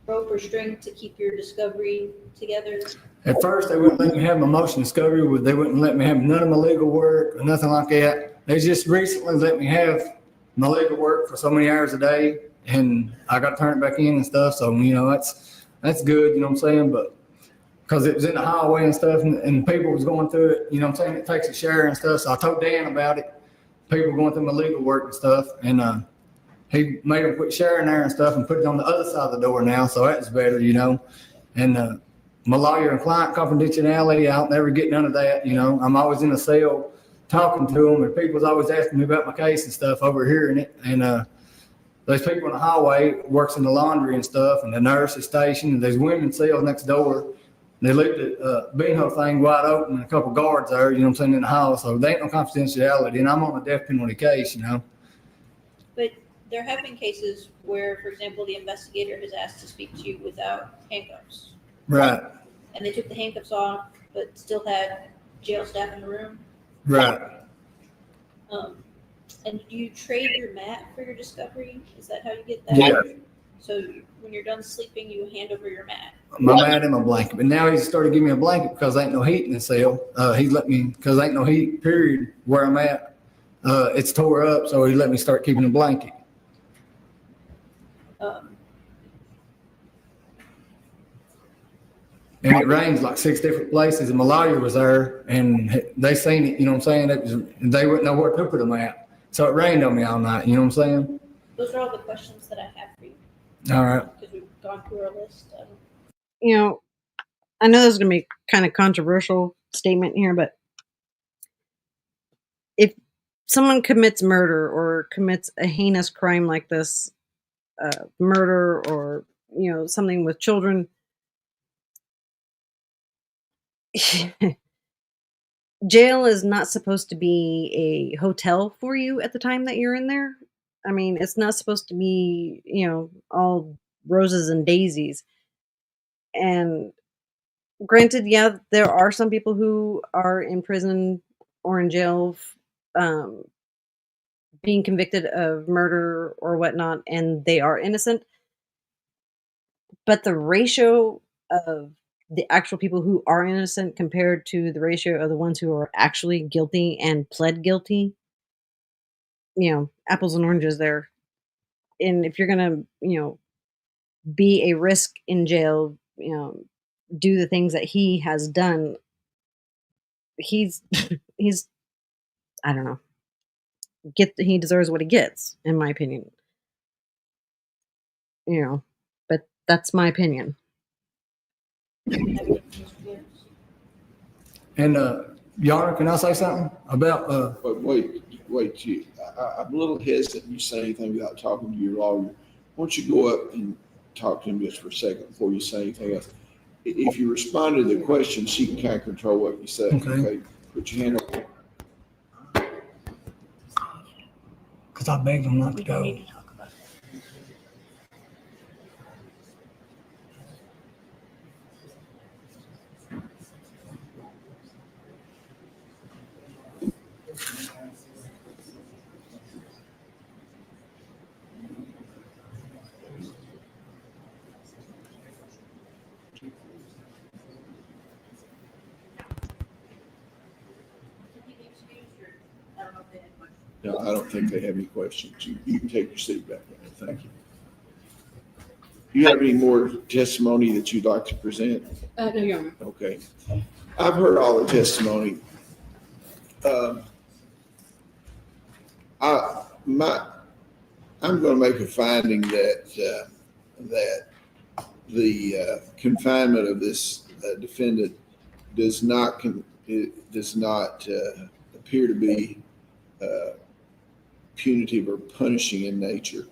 rope or string to keep your discovery together? At first, they wouldn't let me have my motion discovery. They wouldn't let me have none of my legal work or nothing like that. They just recently let me have my legal work for so many hours a day, and I got to turn it back in and stuff. So, that's good, you know what I'm saying? But because it was in the highway and stuff, and people was going through it, you know what I'm saying? It takes a share and stuff. So I told Dan about it. People going through my legal work and stuff, and he made them quit sharing there and stuff and put it on the other side of the door now. So that's better, And my lawyer and client confidentiality, I don't never get none of that. I'm always in a cell talking to them, and people's always asking me about my case and stuff over here in it. And there's people in the highway works in the laundry and stuff, and the nurse's station, and there's women's cells next door. They left the beanhole thing wide open and a couple guards there, in the house. So there ain't no confidentiality, and I'm on a death penalty case, But there have been cases where, for example, the investigator has asked to speak to you without handcuffs. Right. And they took the handcuffs off, but still had jail staff in the room. Right. And do you trade your mat for your discovery? Is that how you get that? Yeah. So when you're done sleeping, you hand over your mat. My mat and my blanket. But now he's started giving me a blanket because there ain't no heat in the cell. He let me, because there ain't no heat, period, where I'm at. It's tore up, so he let me start keeping a blanket. And it rains like 6 different places, and my lawyer was there, and they seen it, you know what I'm saying? They wouldn't know where to put them at. So it rained on me all night, you know what I'm saying? Those are all the questions that I have for you. All right. Because we've gone through our list. I know this is going to be kind of controversial statement here, but if someone commits murder or commits a heinous crime like this, murder or, something with children, jail is not supposed to be a hotel for you at the time that you're in there. I mean, it's not supposed to be, all roses and daisies. And granted, yeah, there are some people who are in prison or in jail, um, being convicted of murder or whatnot, and they are innocent. But the ratio of the actual people who are innocent compared to the ratio of the ones who are actually guilty and pled guilty, apples and oranges there. And if you're gonna, be a risk in jail, do the things that he has done, he's he's I don't know. He deserves what he gets, in my opinion. But that's my opinion. And, Your Honor, can I say something about, But wait, I'm a little hesitant you say anything without talking to your lawyer. Why don't you go up and talk to him just for a second before you say anything else? If you respond to the question, she can kind of control what you say. Okay. Put your hand up. because I begged him not to go. No, I don't think they have any questions. You can take your seat back. Thank you. Do you have any more testimony that you'd like to present? No, Your Honor. Okay. I've heard all the testimony. I'm going to make a finding that the confinement of this defendant does not appear to be punitive or punishing in nature.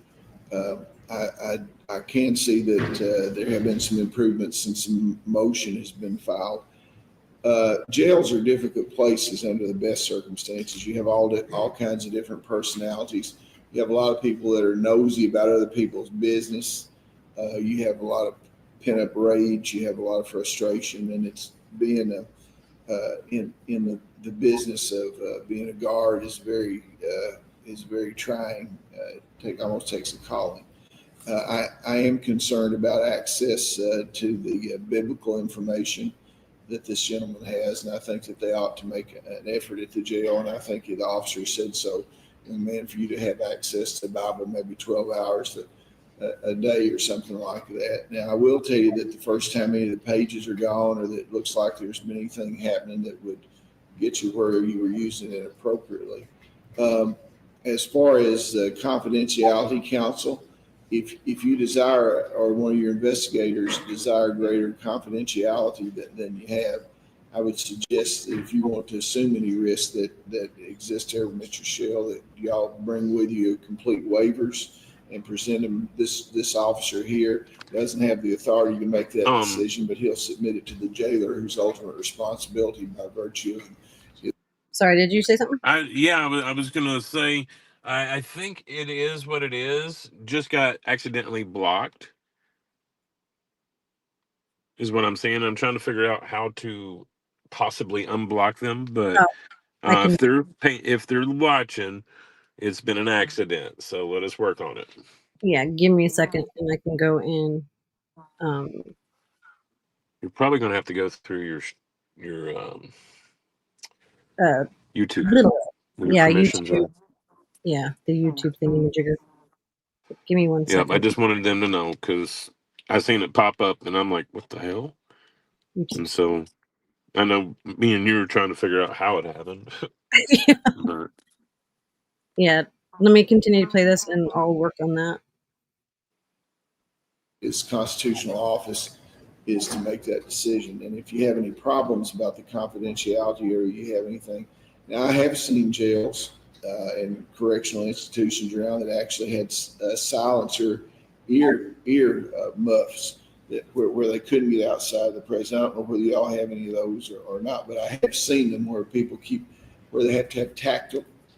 I can see that there have been some improvements and some motion has been filed. Jails are difficult places under the best circumstances. You have all kinds of different personalities. You have a lot of people that are nosy about other people's business. You have a lot of pent-up rage. You have a lot of frustration, and it's being in the business of being a guard is very trying. Almost takes a calling. I am concerned about access to the biblical information that this gentleman has, and I think that they ought to make an effort at the jail, and I think the officer said so. And man, for you to have access to the Bible maybe 12 hours a day or something like that. Now, I will tell you that the first time any of the pages are gone or that it looks like there's been anything happening that would get you where you were using it appropriately. As far as confidentiality counsel, if you desire, or one of your investigators desire greater confidentiality than you have, I would suggest that if you want to assume any risk that exists here with Mr. Shell, that y'all bring with you complete waivers and present them. This officer here doesn't have the authority to make that decision, but he'll submit it to the jailer, whose ultimate responsibility by virtue of. Sorry, did you say something? I was gonna say, I think it is what it is. Just got accidentally blocked, is what I'm saying. I'm trying to figure out how to possibly unblock them, but if they're watching, it's been an accident. So let us work on it. Yeah, give me a second, and I can go in. You're probably gonna have to go through your YouTube. Yeah, YouTube. Yeah, the YouTube thingy-majigger. Give me 1 second. I just wanted them to know because I seen it pop up and I'm like, what the hell? YouTube. And so I know me and you were trying to figure out how it happened. Yeah. But, yeah, let me continue to play this and I'll work on that. His constitutional office is to make that decision. And if you have any problems about the confidentiality or you have anything, now I have seen jails and correctional institutions around that actually had silencer ear muffs that where they couldn't get outside the prison. I don't know whether y'all have any of those or not, but I have seen them where people where they have to have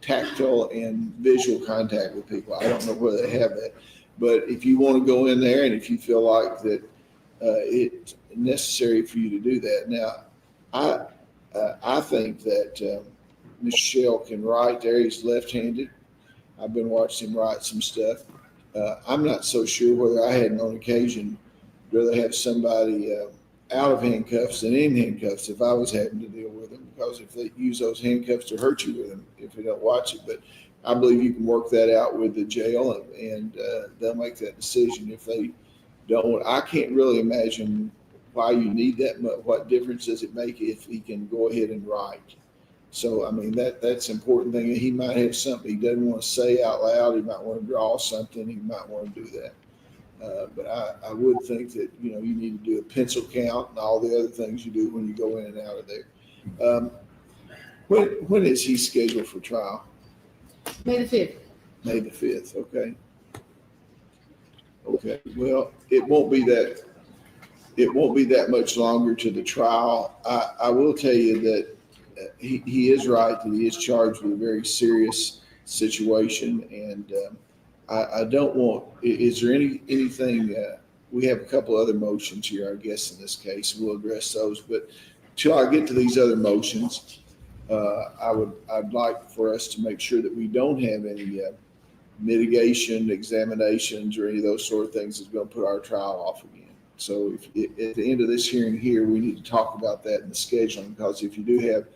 tactile and visual contact with people. I don't know whether they have that, but if you want to go in there and if you feel like that it's necessary for you to do that. Now, I think that Mr. Shell can write there. He's left-handed. I've been watching him write some stuff. I'm not so sure whether I hadn't on occasion rather have somebody out of handcuffs than in handcuffs if I was having to deal with them, because if they use those handcuffs to hurt you with them, if they don't watch it. But I believe you can work that out with the jail, and they'll make that decision if they don't. I can't really imagine why you need that much. What difference does it make if he can go ahead and write? So, I mean, that's an important thing. He might have something he doesn't want to say out loud. He might want to draw something. He might want to do that. But I would think that, you need to do a pencil count and all the other things you do when you go in and out of there. When is he scheduled for trial? May the 5th. May the 5th, okay. Okay, well, it won't be that much longer to the trial. I will tell you that he is right that he is charged with a very serious situation, and I don't want. Is there anything? We have a couple other motions here, I guess, in this case. We'll address those, but till I get to these other motions, I'd like for us to make sure that we don't have any mitigation, examinations, or any of those sort of things that's going to put our trial off again. So at the end of this hearing here, we need to talk about that in the scheduling, because if you do have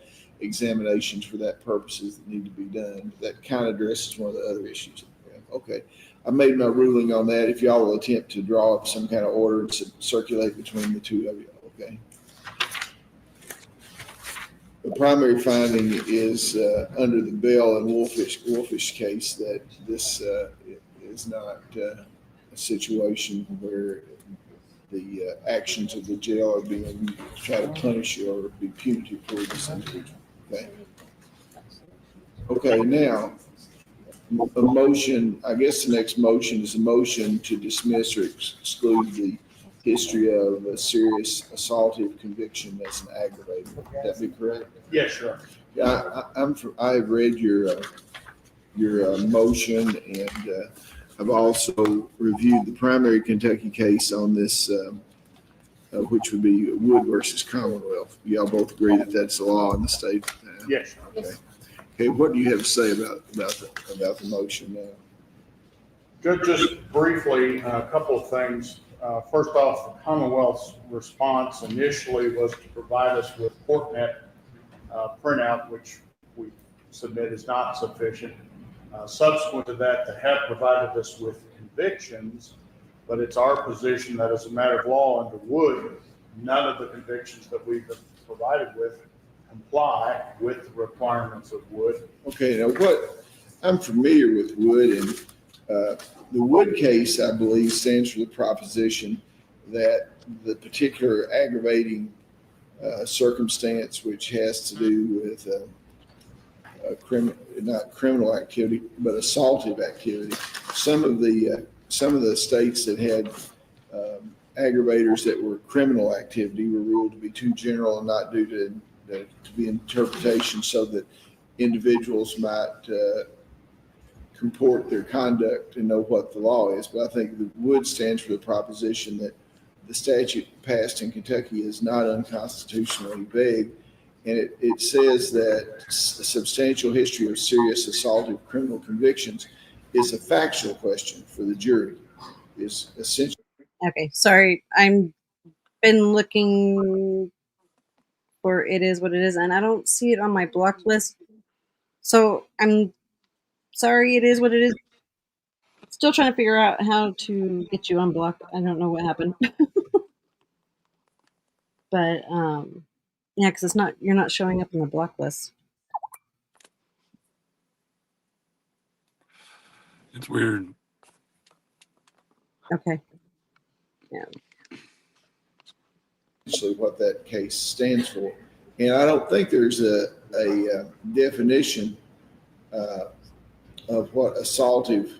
examinations for that purposes that need to be done, that kind of addresses one of the other issues. Okay, I made my ruling on that. If y'all will attempt to draw up some kind of order and circulate between the two of you, okay? The primary finding is under the Bell and Wolfish case that this is not a situation where the actions of the jail are being try to punish you or be punitive toward this individual. Okay. Okay. Now, a motion. I guess the next motion is a motion to dismiss or exclude the history of a serious assaultive conviction as an aggravating. Would that be correct? Yes, sir. Yeah, I've read your motion, and I've also reviewed the primary Kentucky case on this, which would be Wood versus Commonwealth. Y'all both agree that that's the law in the state? Yes. Okay. Okay. What do you have to say about the motion now? Just briefly, a couple of things. First off, the Commonwealth's response initially was to provide us with CourtNet printout, which we submit is not sufficient. Subsequent to that, they have provided us with convictions, but it's our position that as a matter of law under Wood, none of the convictions that we've been provided with comply with the requirements of Wood. Okay, now I'm familiar with Wood, and the Wood case, I believe, stands for the proposition that the particular aggravating circumstance, which has to do with not criminal activity, but assaultive activity. Some of the states that had aggravators that were criminal activity were ruled to be too general and not due to be interpretation, so that individuals might comport their conduct and know what the law is. But I think the Wood stands for the proposition that the statute passed in Kentucky is not unconstitutionally vague, and it says that a substantial history of serious assaultive criminal convictions is a factual question for the jury. Is essentially. Okay, sorry, I'm been looking for It Is What It Is, and I don't see it on my block list. So I'm sorry, It Is What It Is. Still trying to figure out how to get you unblocked. I don't know what happened. But yeah, because you're not showing up in the block list. It's weird. Okay. Yeah. Actually, what that case stands for, and I don't think there's a definition of what assaultive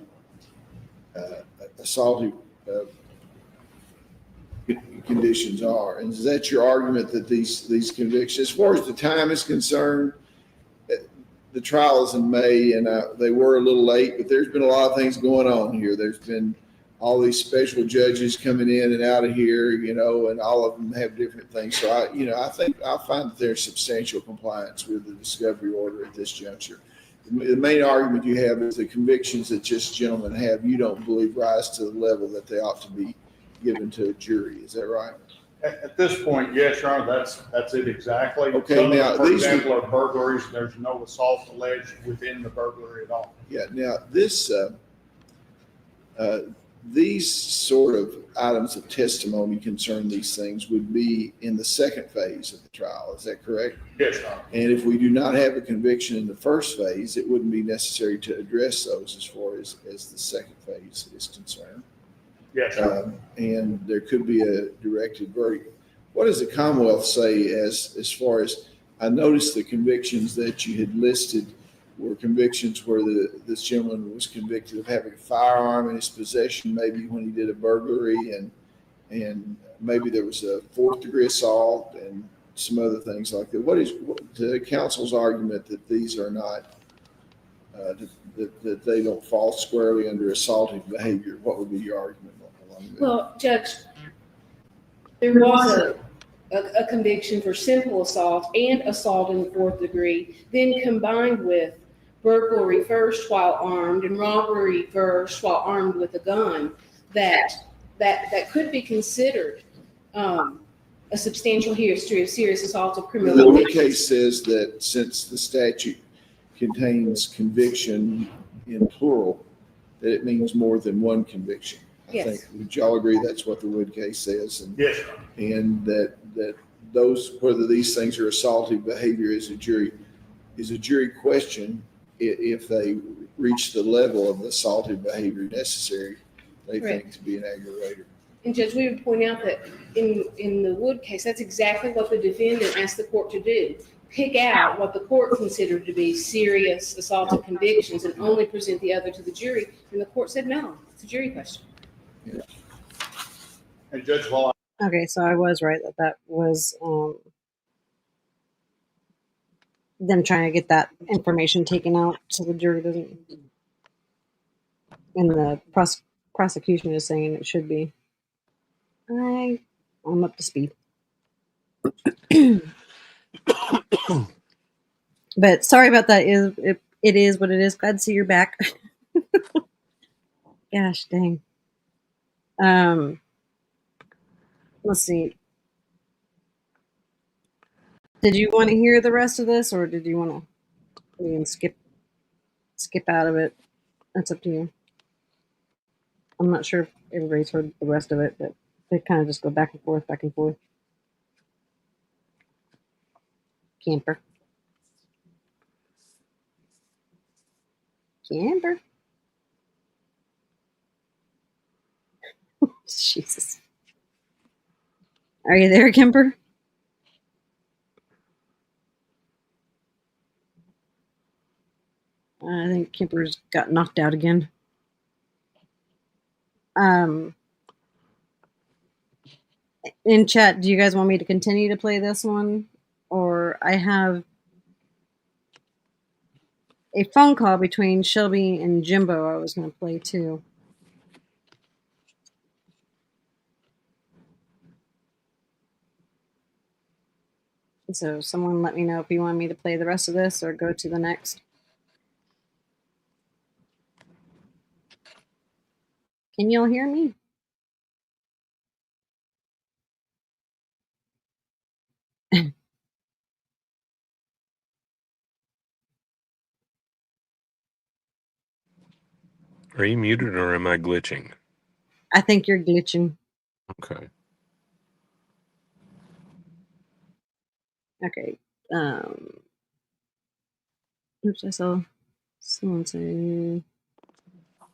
conditions are. And is that your argument that these convictions, as far as the time is concerned, the trial is in May and they were a little late, but there's been a lot of things going on here. There's been all these special judges coming in and out of here, you know, and all of them have different things. So I think I find that there's substantial compliance with the discovery order at this juncture. The main argument you have is the convictions that just gentlemen have, you don't believe rise to the level that they ought to be given to a jury. Is that right? At this point, yes, Your Honor, that's it exactly. Okay, Some now for example, are burglaries. There's no assault alleged within the burglary at all. Yeah. Now these sort of items of testimony concerning these things would be in the second phase of the trial. Is that correct? Yes, Your Honor. And if we do not have a conviction in the first phase, it wouldn't be necessary to address those as far as the second phase is concerned. Yes, and there could be a directed verdict. What does the Commonwealth say as far as, I noticed the convictions that you had listed were convictions where this gentleman was convicted of having a firearm in his possession, maybe when he did a burglary, and maybe there was a 4th-degree assault and some other things like that. What is the counsel's argument that these are not, that they don't fall squarely under assaultive behavior? What would be your argument? Well, Judge, there was a conviction for simple assault and assault in the 4th degree, then combined with burglary first while armed and robbery first while armed with a gun, that could be considered a substantial history of serious assault of criminal. The Wood case says that since the statute contains conviction in plural, that it means more than one conviction. I think, would y'all agree that's what the Wood case says? And, yes. And that those, whether these things are assaultive behavior is a jury question. If they reach the level of assaultive behavior necessary, they think to be an aggravator. And Judge, we would point out that in the Wood case, that's exactly what the defendant asked the court to do. Pick out what the court considered to be serious assaultive convictions and only present the other to the jury. And the court said, no, it's a jury question. Yeah. And Judge Wall. Okay, so I was right that was them trying to get that information taken out so the jury doesn't. And the prosecution is saying it should be. I'm up to speed. But sorry about that. It is what it is. Glad to see you're back. Gosh dang. Let's see. Did you want to hear the rest of this, or did you want to skip out of it? That's up to you. I'm not sure if everybody's heard the rest of it, but they kind of just go back and forth, back and forth. Camper. Jesus. Are you there, Kemper? I think Kemper's got knocked out again. In chat, do you guys want me to continue to play this one? Or I have a phone call between Shelby and Jimbo I was going to play too. So someone let me know if you want me to play the rest of this or go to the next. Can y'all hear me? Are you muted or am I glitching? I think you're glitching. Okay. Okay. Oops, I saw someone say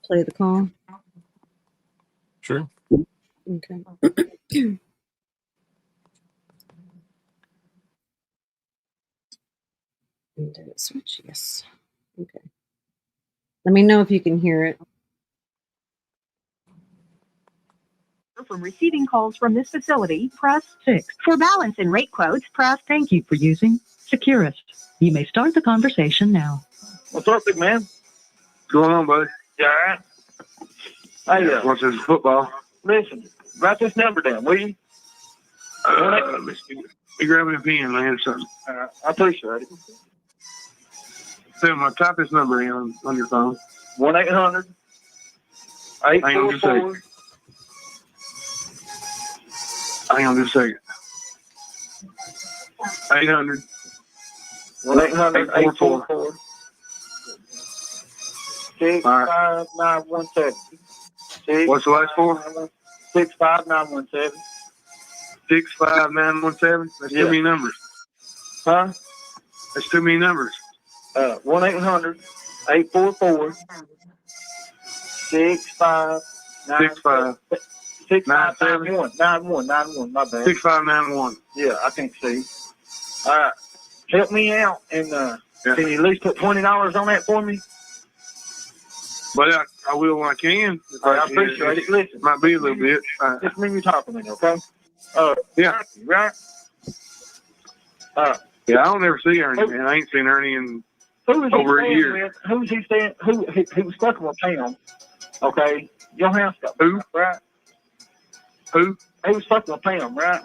play the call. Sure. Okay. Did it switch? Yes. Okay. Let me know if you can hear it. From receiving calls from this facility, press 6. For balance and rate quotes, press Thank you for using Securist. You may start the conversation now. What's up, big man? What's going on, buddy? You all right? Hey, What's this football? listen, write this number down, will you? Let me see. You grab me a pen, man, or something. I appreciate it. Sam, type this number in on your phone. 1-800. Hang on just a second. Hang on just a second. 800. 1-800-844. 65917. What's the last four? 65917. 65917. That's too many numbers. Huh? That's too many numbers. 1-800-844. 6591. My bad. 6591. Yeah, I can't see. All right. Help me out, and can you at least put $20 on that for me? But I will when I can. I appreciate it. Listen. Might be a little bit. Just when you're talking to me, okay? Yeah. Right? Yeah, I don't ever see Ernie, man. I ain't seen Ernie in over a year. Who's he staying? Who was stuck with Pam? Okay, your house got who? Right? Who? He was stuck with Pam, right?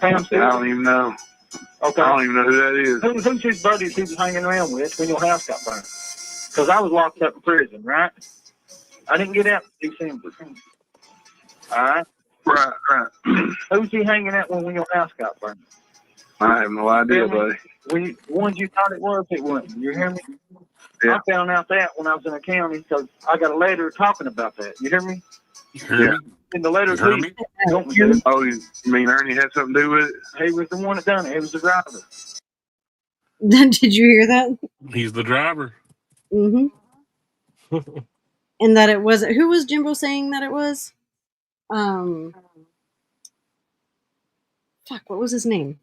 Pam. I don't even know. Okay. I don't even know who that is. Who's his buddies he was hanging around with when your house got burned? Because I was locked up in prison, right? I didn't get out in December. All right. Right. Who's he hanging out with when your house got burned? I have no idea, buddy. The ones you thought it wasn't. You hear me? Yeah. I found out that when I was in the county because I got a letter talking about that. You hear me? Yeah. In the letter, You heard me? Oh, you mean Ernie had something to do with it? He was the one that done it. He was the driver. Did you hear that? He's the driver. Mm-hmm. And that it wasn't. Who was Jimbo saying that it was? Fuck, what was his name?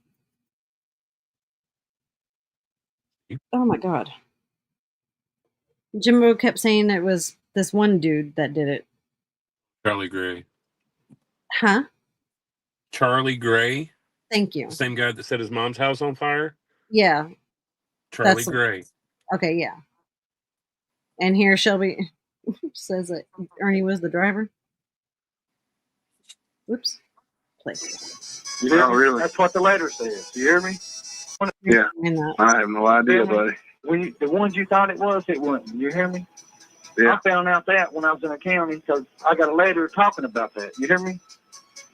Oh my god. Jimbo kept saying it was this one dude that did it. Charlie Gray. Huh? Charlie Gray. Thank you. Same guy that set his mom's house on fire. Yeah. Charlie Gray. Okay, yeah. And here Shelby says that Ernie was the driver. Whoops. Play. You hear me? Really? That's what the letter says. You hear me? Yeah. I have no idea, buddy. The ones you thought it wasn't. You hear me? Yeah. I found out that when I was in the county because I got a letter talking about that. You hear me?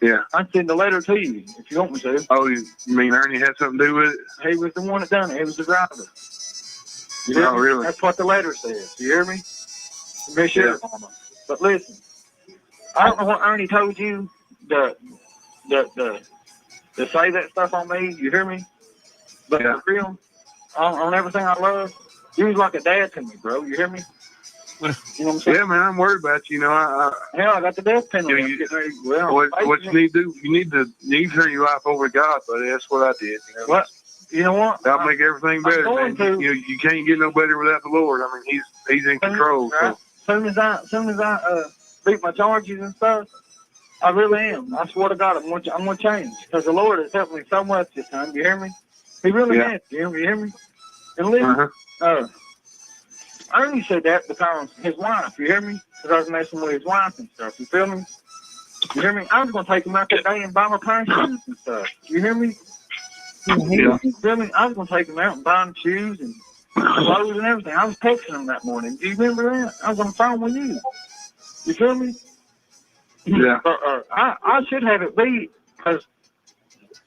Yeah. I send the letter to you if you want me to. Oh, you mean Ernie had something to do with it? He was the one that done it. He was the driver. You hear me? Really? That's what the letter says. You hear me? Miss your mama. But listen, I don't know what Ernie told you to say that stuff on me. You hear me? But for real, on everything I love, you was like a dad to me, bro. You hear me? You know what I'm saying? Yeah, man, I'm worried about you. You know, I got the death penalty. What you need to do, you need to turn your life over to God, buddy. That's what I did. You know? What? You know what? That'll make everything better, man. You can't get no better without the Lord. I mean, He's in control. Right? So. Soon as I beat my charges and stuff, I really am. I swear to God, I'm gonna change because the Lord has helped me so much this time. You hear me? He really has. You hear me? And listen, Ernie said that because his wife. You hear me? Because I was messing with his wife and stuff. You feel me? You hear me? I was gonna take him out that day and buy my pair of shoes and stuff. You hear me? Yeah. You feel me? I was gonna take him out and buy him shoes and clothes and everything. I was texting him that morning. Do you remember that? I was on the phone with you. You feel me? Yeah. I should have it beat because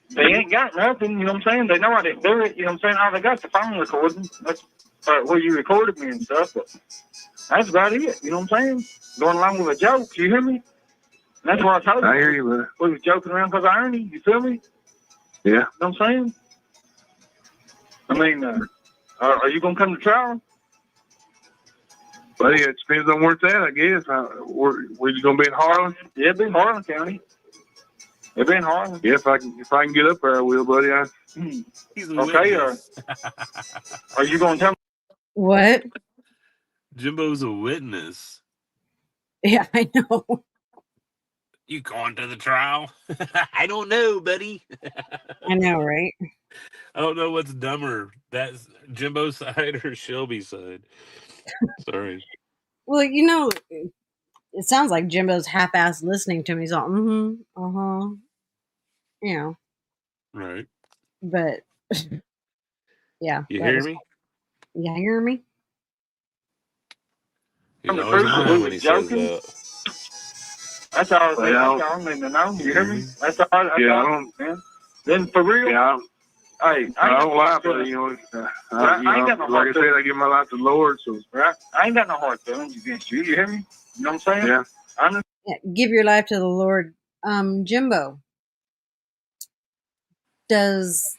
they ain't got nothing. You know what I'm saying? They know I didn't do it. You know what I'm saying? Oh, they got the phone recording. That's where you recorded me and stuff. But that's about it. You know what I'm saying? Going along with a joke. You hear me? And that's what I told you. I hear you, brother. We was joking around because of Ernie. You feel me? Yeah. You know what I'm saying? I mean, are you going to come to trial? Well, yeah, it depends on where it's at, I guess. We're just going to be in Harlan? Yeah, it'll be in Harlan County. It'll be in Harlan. Yeah, if I can get up there, I will, buddy. Okay, are you going to tell me? What? Jimbo's a witness. Yeah, I know. You going to the trial? I don't know, buddy. I know, right? I don't know what's dumber. That's Jimbo's side or Shelby's side. Sorry. Well, it sounds like Jimbo's half-assed listening to me. He's all, uh-huh. Right. But, yeah. You hear me? You hear me? He's always lying when he says that. That's all I need to know. You hear me? That's all. I don't. Man. Then for real. Yeah. Hey, I don't lie, but I ain't got no heart. Like I said, I give my life to the Lord, so right. I ain't got no hard feelings against you. You hear me? You know what I'm saying? Yeah. Yeah. Give your life to the Lord. Jimbo, does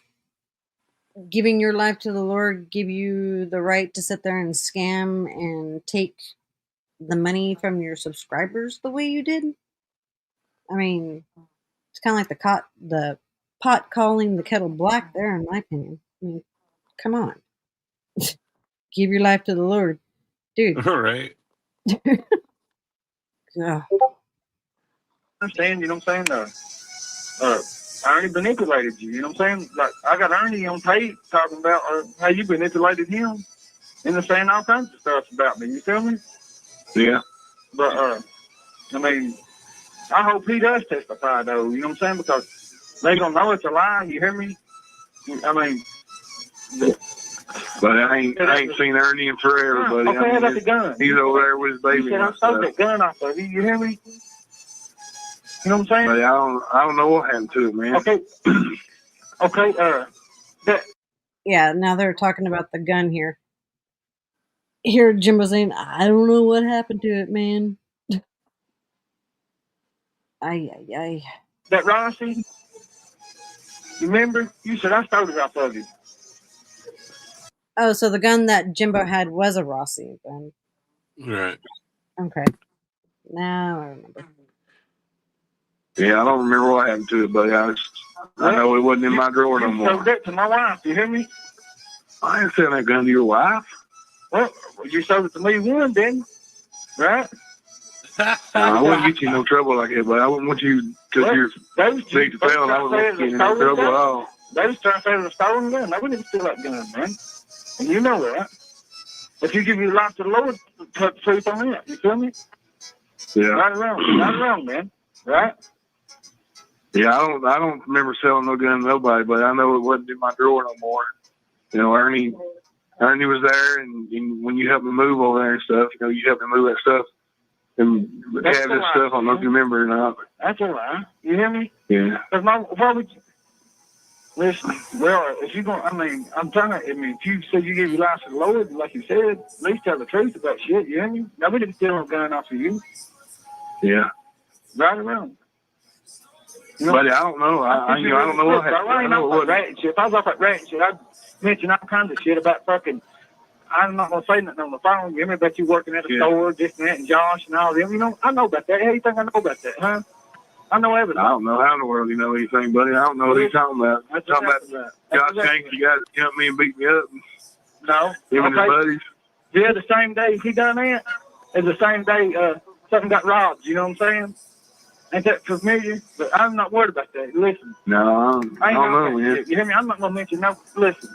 giving your life to the Lord give you the right to sit there and scam and take the money from your subscribers the way you did? I mean, it's kind of like the pot calling the kettle black there, in my opinion. I mean, come on. Give your life to the Lord. Dude. All right. Yeah. Understand, you know what I'm saying? Ernie manipulated you, you know what I'm saying? Like, I got Ernie on tape talking about how you manipulated him and saying all kinds of stuff about me, you feel me? Yeah. But, I mean, I hope he does testify, though, you know what I'm saying? Because they don't know it's a lie, you hear me? I mean... But I ain't seen Ernie in forever, buddy. Okay, how about the gun? He's over there with his baby. He said, I stole that gun off of you, you hear me? You know what I'm saying? But I don't know what happened to it, man. Okay. Okay, yeah, now they're talking about the gun here. Here, Jimbo saying, I don't know what happened to it, man. Ay. That Rossi, you remember? You said I stole it off of you. Oh, so the gun that Jimbo had was a Rossi gun. Right. Okay. Now I remember. Yeah, I don't remember what happened to it, but I know it wasn't in my drawer no more. You sold that to my wife, you hear me? I ain't selling that gun to your wife. Well, you sold it to me one, didn't you? Right? I wouldn't get you in no trouble like that, but I wouldn't want you, because you're big to fail, I wouldn't want you in no trouble at all. They was trying to say it was a stolen gun. I wouldn't steal that gun, man. And you know that. If you give your life to the Lord, put the truth on that. You feel me? Yeah. Right around, man. Right? Yeah, I don't remember selling no gun to nobody, but I know it wasn't in my drawer no more. You know, Ernie was there, and when you helped me move over there and stuff, you know, you helped me move that stuff and have this stuff. I don't know if you remember or not. That's all right. You hear me? Yeah. Why would you? Listen, well, if you're going, if you said you give your life to the Lord, like you said, at least tell the truth about shit, you hear me? Nobody can steal a gun off of you. Yeah. Right around. You know, buddy, I don't know. I don't know what happened. I ain't off that rat shit. If I was off that rat shit, I'd mention all kinds of shit about fucking, I'm not going to say nothing on the phone. You hear me? About you working at a store, this and that, and Josh and all them. You know, I know about that. How do you think I know about that, huh? I know everything. I don't know how in the world you know anything, buddy. I don't know what you're talking about. I'm talking about Josh Shanks, you guys jumped me and beat me up. No. Him and his buddies. Yeah, the same day he done that is the same day something got robbed. You know what I'm saying? Ain't that familiar? But I'm not worried about that. Listen. No, I don't know, man. You hear me? I'm not going to mention no. Listen.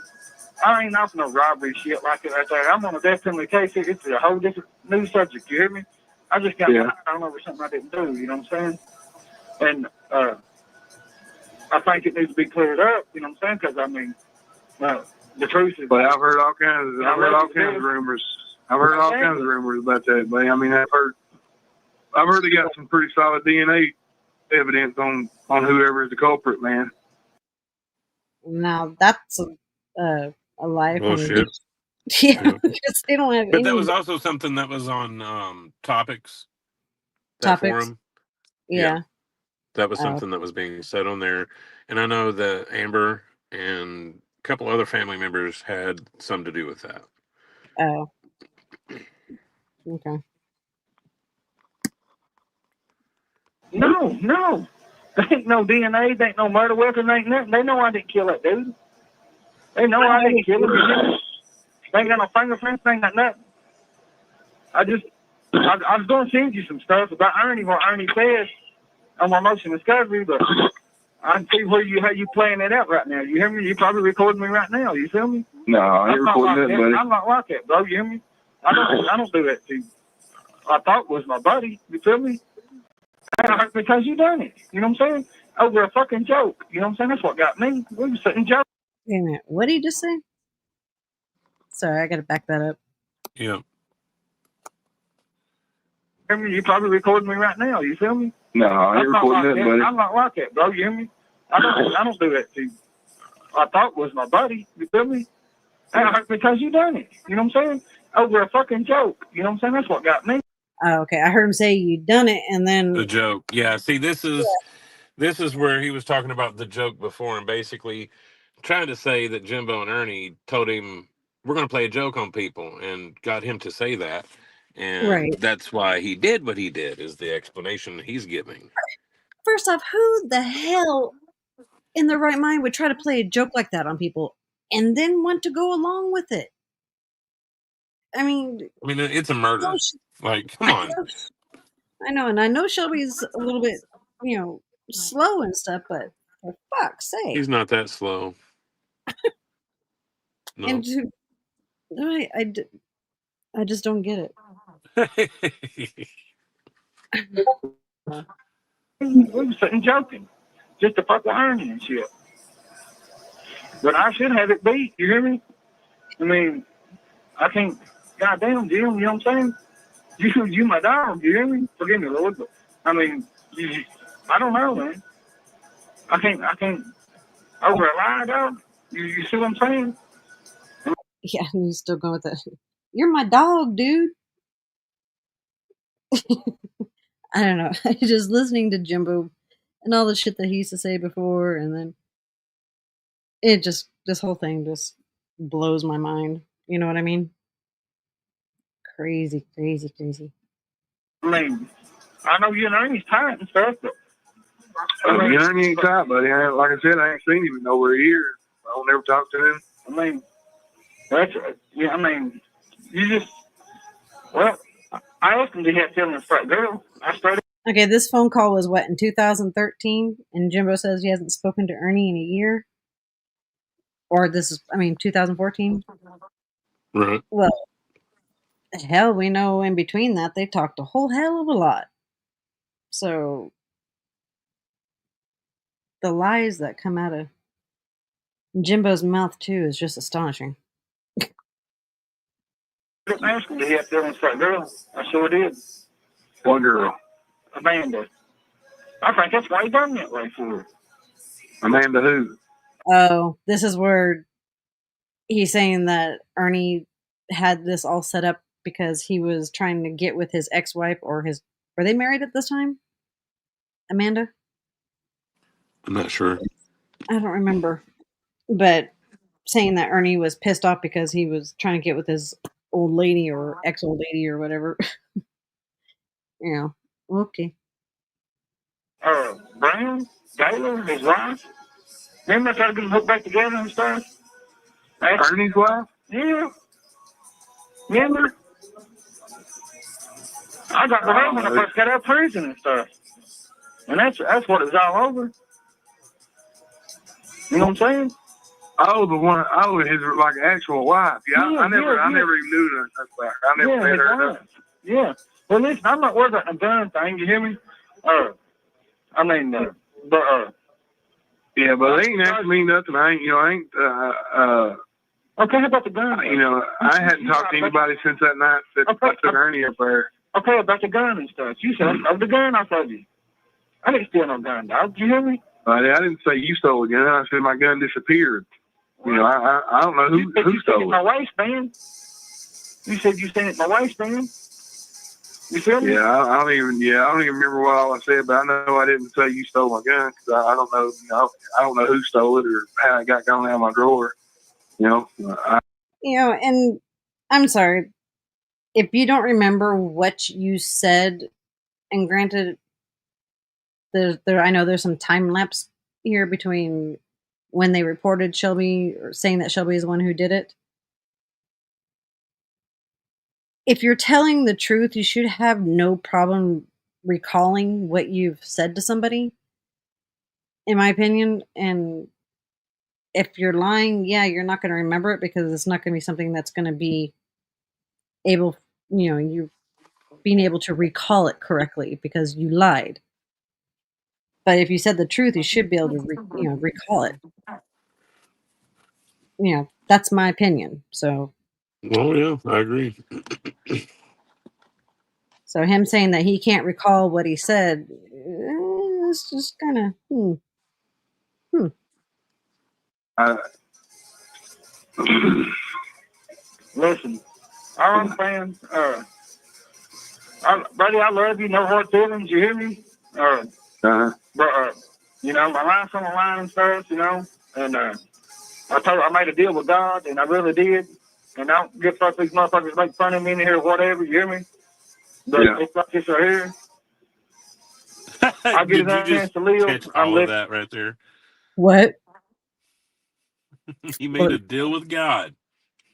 I ain't off no robbery shit like it right there. I'm on a death penalty case here. It's a whole different new subject. You hear me? I just got my eye on over something I didn't do. You know what I'm saying? And I think it needs to be cleared up, you know what I'm saying? Because, I mean, the truth is... But I've heard all kinds of rumors. I've heard all kinds of rumors about that. But, I mean, I've heard they got some pretty solid DNA evidence on whoever is the culprit, man. Now, that's a lie. Bullshit. Yeah, because they don't have But that was also something that was on Topics. Forum. Yeah. That was something that was being said on there. And I know that Amber and a couple other family members had some to do with that. Oh. Okay. No. There ain't no DNA, there ain't no murder weapon, there ain't nothing. They know I didn't kill that dude. They know I didn't kill him. They ain't got no fingerprints, they ain't got nothing. I was going to send you some stuff about Ernie, what Ernie says. on my motion discovery, but I can see how you playing it out right now. You hear me? You probably recording me right now. You feel me? No, I ain't recording that, buddy. I'm not like that, bro. You hear me? I don't do that to you. I thought was my buddy. You feel me? Because you done it. You know what I'm saying? Over a fucking joke. You know what I'm saying? That's what got me. We were sitting joking. Wait a minute. What did he just say? Sorry, I got to back that up. Yeah. You probably recording me right now. You feel me? No, I ain't recording that, buddy. I'm not like that, bro. You hear me? I don't do that to you. I thought was my buddy. You feel me? Because you done it. You know what I'm saying? Over a fucking joke. You know what I'm saying? That's what got me. Oh, okay. I heard him say you done it, and then The joke. Yeah. See, this is where he was talking about the joke before, and basically trying to say that Jimbo and Ernie told him we're going to play a joke on people, and got him to say that, and right. that's why he did what he did. Is the explanation he's giving. First off, who the hell in their right mind would try to play a joke like that on people and then want to go along with it? I mean, it's a murder. Like, come on. I know, and I know Shelby's a little bit, slow and stuff, but for fuck's sake. He's not that slow. No. And I just don't get it. We were sitting joking. Just to fuck with Ernie and shit. But I should have it beat, you hear me? I mean, I can't, goddamn, Jim, you know what I'm saying? You my dog, you hear me? Forgive me, Lord, but, I mean, I don't know, man. I can't, over a lie, dog. You see what I'm saying? Yeah, and he's still going with that. You're my dog, dude. I don't know. Just listening to Jimbo and all the shit that he used to say before, and then this whole thing just blows my mind. You know what I mean? Crazy, crazy, crazy. I mean, I know you and Ernie's tight and stuff, but Ernie ain't tight, buddy. Like I said, I ain't seen him in over a year. I don't ever talk to him. I mean, I mean, you just, well, I asked him to have feelings for that girl. Okay, this phone call was what, in 2013? And Jimbo says he hasn't spoken to Ernie in a year? Or 2014? Right. Well, hell, we know in between that they talked a whole hell of a lot. So, the lies that come out of Jimbo's mouth, too, is just astonishing. I didn't ask him to have feelings for that girl. I sure did. What girl? Amanda. I think that's why he done that way for her. Amanda who? Oh, this is where he's saying that Ernie had this all set up because he was trying to get with his ex-wife were they married at this time? Amanda? I'm not sure. I don't remember. But saying that Ernie was pissed off because he was trying to get with his old lady or ex-old lady or whatever. Yeah. Okay. Brown, Taylor, his wife. Remember I tried to get them hooked back together and stuff? Ernie's wife? Yeah. Remember? I got the home when I first got out of prison and stuff. And that's what it was all over. You know what I'm saying? Oh, the one. Oh, his like actual wife. Yeah, I never even knew that. I never met her. Yeah. Well, listen, I'm not worried about the gun thing. You hear me? Yeah, but it ain't actually nothing. I ain't. Okay, how about the gun? I hadn't talked to anybody since that night that I took Ernie up there. Okay, about the gun and stuff. You said the gun. I told you. I didn't steal no gun, dog. You hear me? I didn't say you stole a gun. I said my gun disappeared. I don't know who stole it. My waistband. You said you seen it in my waistband. You feel me? Yeah, I don't even remember what all I said, but I know I didn't say you stole my gun because I don't know. I don't know who stole it or how it got gone out of my drawer. And I'm sorry if you don't remember what you said. And granted, I know there's some time lapse here between when they reported Shelby or saying that Shelby is the one who did it. If you're telling the truth, you should have no problem recalling what you've said to somebody, in my opinion. And if you're lying, yeah, you're not going to remember it because it's not going to be something that's going to be able, you being able to recall it correctly because you lied. But if you said the truth, you should be able to, recall it. That's my opinion. So. Oh yeah, I agree. So him saying that he can't recall what he said, it's just kind of Listen, all I'm saying, buddy, I love you. No hard feelings. You hear me? But my life's on the line and stuff. And I made a deal with God, and I really did. And I don't give fuck these motherfuckers make fun of me in here or whatever. You hear me? But it's like this right here. I'll get a chance to live. I'm living that right there. What? He made a deal with God.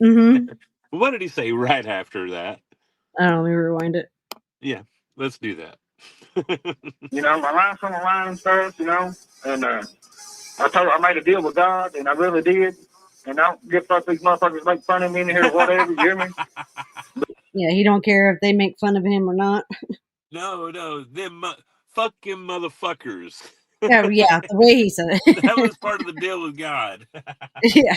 Mm-hmm. What did he say right after that? Let me rewind it. Yeah, let's do that. My life's on the line and stuff, and I made a deal with God, and I really did. And I don't give fuck these motherfuckers make fun of me in here or whatever. You hear me? Yeah, he don't care if they make fun of him or not. No, them fucking motherfuckers. Oh, yeah, the way he said it. That was part of the deal with God. Yeah.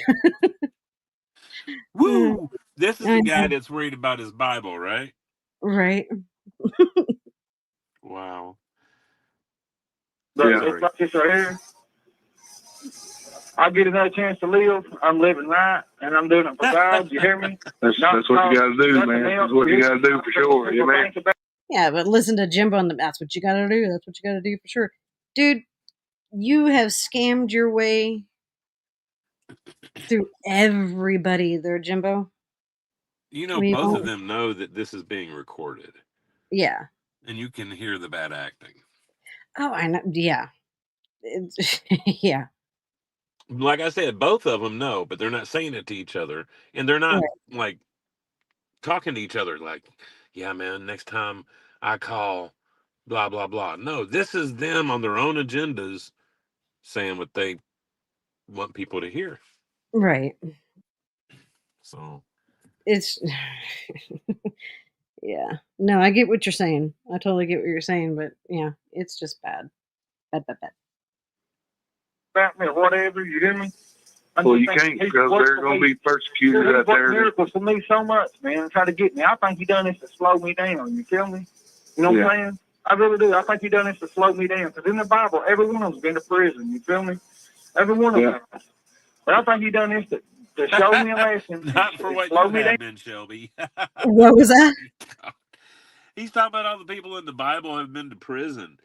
Woo! This is the guy that's worried about his Bible, right? Right. Wow. It's like this right here. I get another chance to live. I'm living right, and I'm doing it for God. You hear me? That's what you got to do, man. That's what you got to do for sure. Yeah, man. Yeah, but listen to Jimbo, and that's what you got to do. That's what you got to do for sure. Dude, you have scammed your way through everybody there, Jimbo. Both of them know that this is being recorded. Yeah. And you can hear the bad acting. Oh, I know. Yeah. Yeah. Like I said, both of them know, but they're not saying it to each other. And they're not, like, talking to each other like, yeah, man, next time I call, blah, blah, blah. No, this is them on their own agendas saying what they want people to hear. Right. So. It's... Yeah. No, I get what you're saying. I totally get what you're saying, but yeah, it's just bad. Bad. About me or whatever, you hear me? Well, you can't because they're going to be persecuted out there. Miracles for me so much, man. Try to get me. I think he done this to slow me down. You feel me? You know what I'm saying? I really do. I think he done this to slow me down. Because in the Bible, every one of them's been to prison. You feel me? Every one of them. But I think he done this to show me a lesson. Not for what you have been, Shelby. What was that? He's talking about all the people in the Bible have been to prison.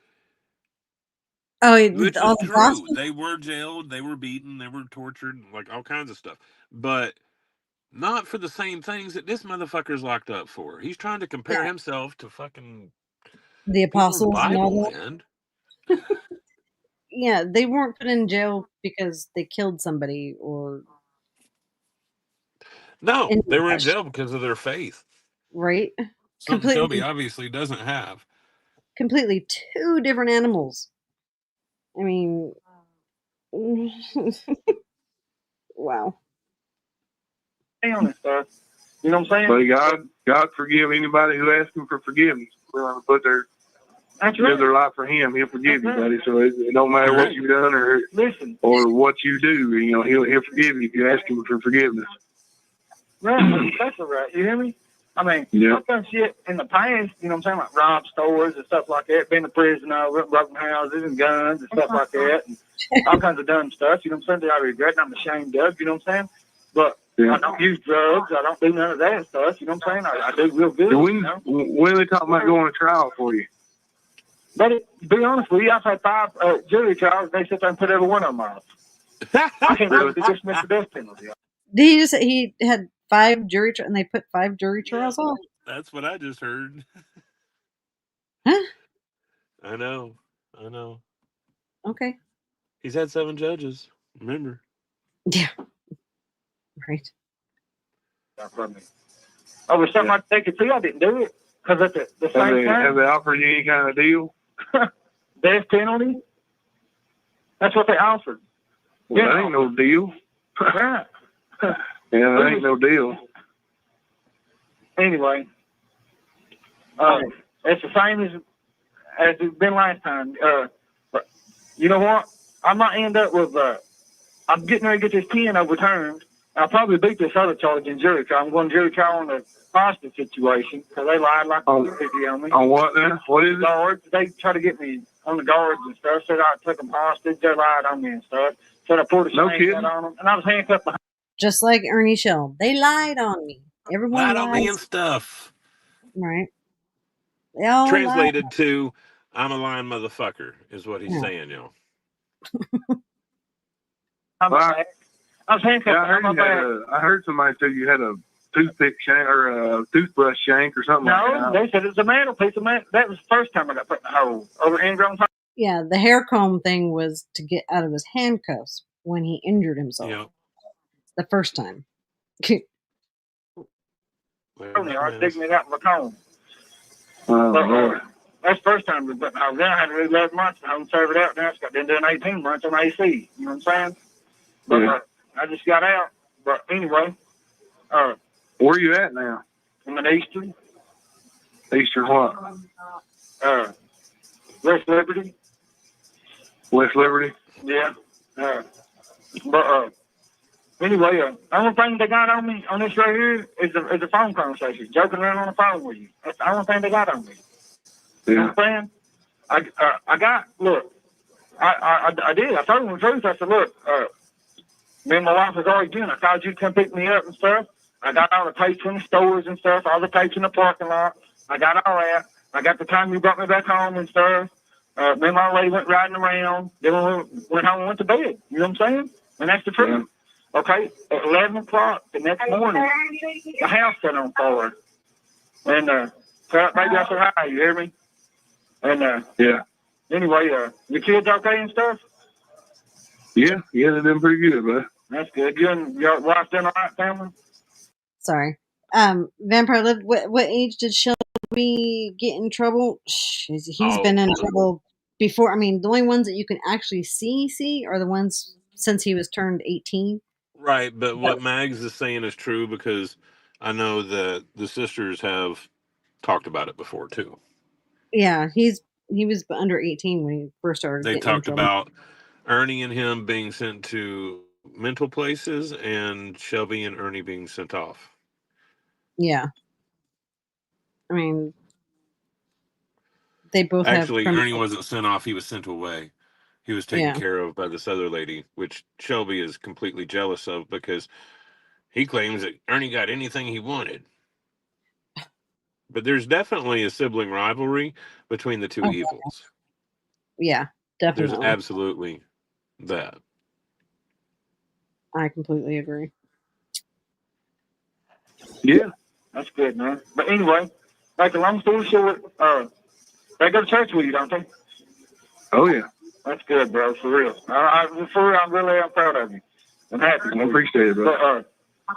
Oh, which all is the true. gospel? They were jailed, they were beaten, they were tortured, like all kinds of stuff. But not for the same things that this motherfucker's locked up for. He's trying to compare himself to fucking the apostles Bible, and all that. man. Yeah, they weren't put in jail because they killed somebody or... No, they were in jail because of their faith. Right? Something Shelby obviously doesn't have. Completely two different animals. I mean... Wow. And stuff. You know what I'm saying? But God forgive anybody who asks him for forgiveness. Willing to put live their life for him. He'll forgive you, buddy. So it don't matter what you've done or what you do. He'll forgive you if you ask him for forgiveness. Right, that's all right. You hear me? I mean, I've done shit in the past, you know what I'm saying, like robbed stores and stuff like that, been to prison over, broken houses and guns and stuff like that, and all kinds of dumb stuff, you know what I'm saying, that I regret and I'm ashamed of, you know what I'm saying? But I don't use drugs, I don't do none of that stuff, you know what I'm saying? I do real good. When are they talking about going to trial for you? But to be honest with you, I've had 5 jury trials, they sit there and put every one of them off. I can't really dismiss the death penalty. Did he just say he had 5 jury trials and they put 5 jury trials off? That's what I just heard. Huh? I know. Okay. He's had 7 judges, remember? Yeah. Right. Over something I could take it to, I didn't do it. Because at the same time, have they offered you any kind of deal? Death penalty. That's what they offered. Well, that ain't no deal. Right. Yeah, that ain't no deal. Anyway, it's the same as it's been last time. But you know what? I might end up with. I'm getting ready to get this 10 overturned. I'll probably beat this other charge in jury trial. I'm going to jury trial on the hostage situation because they lied like a 50 on me. On what now? What is it? Guards. They try to get me on the guards and stuff. Said I took them hostage. They lied on me and stuff. Said I poured a handcuff on them, and I was handcuffed behind. Just like Ernie Shell. They lied on me. Everyone lied on me and stuff. Right. They all translated lied. to I'm a lying motherfucker is what he's saying, y'all. I was handcuffed. Yeah, I heard somebody say you had a toothpick shank or a toothbrush shank or something like that. No, they said it's a mantelpiece of man. That was the first time I got put in the hole over ingrown. Yeah, the hair comb thing was to get out of his handcuffs when he injured himself. Yep. The first time. They are digging me out of my comb. That's the first time. But I was there, I had to do 11 months. I haven't served it out now. I've been doing 18 months on AC. You know what I'm saying? But I just got out. But anyway. Where are you at now? I'm in Eastern. Eastern what? West Liberty. West Liberty? Yeah. But anyway, the only thing they got on me on this right here is a phone conversation. Joking around on the phone with you. That's the only thing they got on me. You know what I'm saying? I got, look, I did. I told them the truth. I said, look, me and my wife was arguing. I called you to come pick me up and stuff. I got all the tapes in the stores and stuff, all the tapes in the parking lot. I got all that. I got the time you brought me back home and stuff. Me and my lady went riding around. Then we went home and went to bed. You know what I'm saying? And that's the truth. Yeah. Okay, at 11 o'clock the next morning, the house set on fire. And maybe I said, hi, you hear me? And anyway, your kids okay and stuff? Yeah, they're doing pretty good, bud. That's good. You and your wife doing all right, family? Sorry. Vampire Live, what age did Shelby get in trouble? He's been in trouble before. I mean, the only ones that you can actually see are the ones since he was turned 18. Right, but what Mags is saying is true because I know that the sisters have talked about it before too. Yeah, he was under 18 when he first started. They talked about Ernie and him being sent to mental places and Shelby and Ernie being sent off. Yeah. I mean, they both actually Ernie wasn't sent off, he was sent away. He was taken care of by this other lady, which Shelby is completely jealous of because he claims that Ernie got anything he wanted. But there's definitely a sibling rivalry between the two evils. Yeah, definitely. There's absolutely that. I completely agree. Yeah. That's good, man. But anyway, like a long story short, they go to church with you, don't they? Oh, yeah. That's good, bro, for real. I'm proud of you. I'm happy. I appreciate it, bro.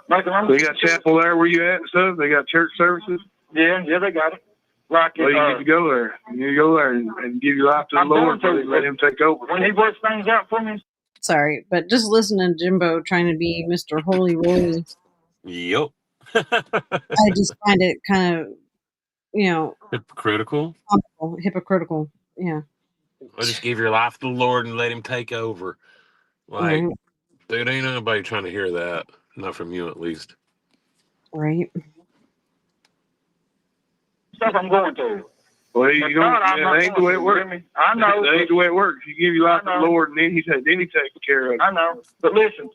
They got chapel there where you at and stuff? They got church services? Yeah, they got it. Like well, you need to go there. You need to go there and give your life to the Lord and let him take over. When he works things out for me. Sorry, but just listen to Jimbo trying to be Mr. Holy Roly. Yep. I just find it kind of, hypocritical. Hypocritical, yeah. Well, just give your life to the Lord and let him take over. Like, dude, ain't nobody trying to hear that. Not from you, at least. Right. Stuff I'm going to. Well, you don't. That ain't the way it works. I know. That ain't the way it works. You give your life to the Lord, and then he takes care of it. I know. But listen,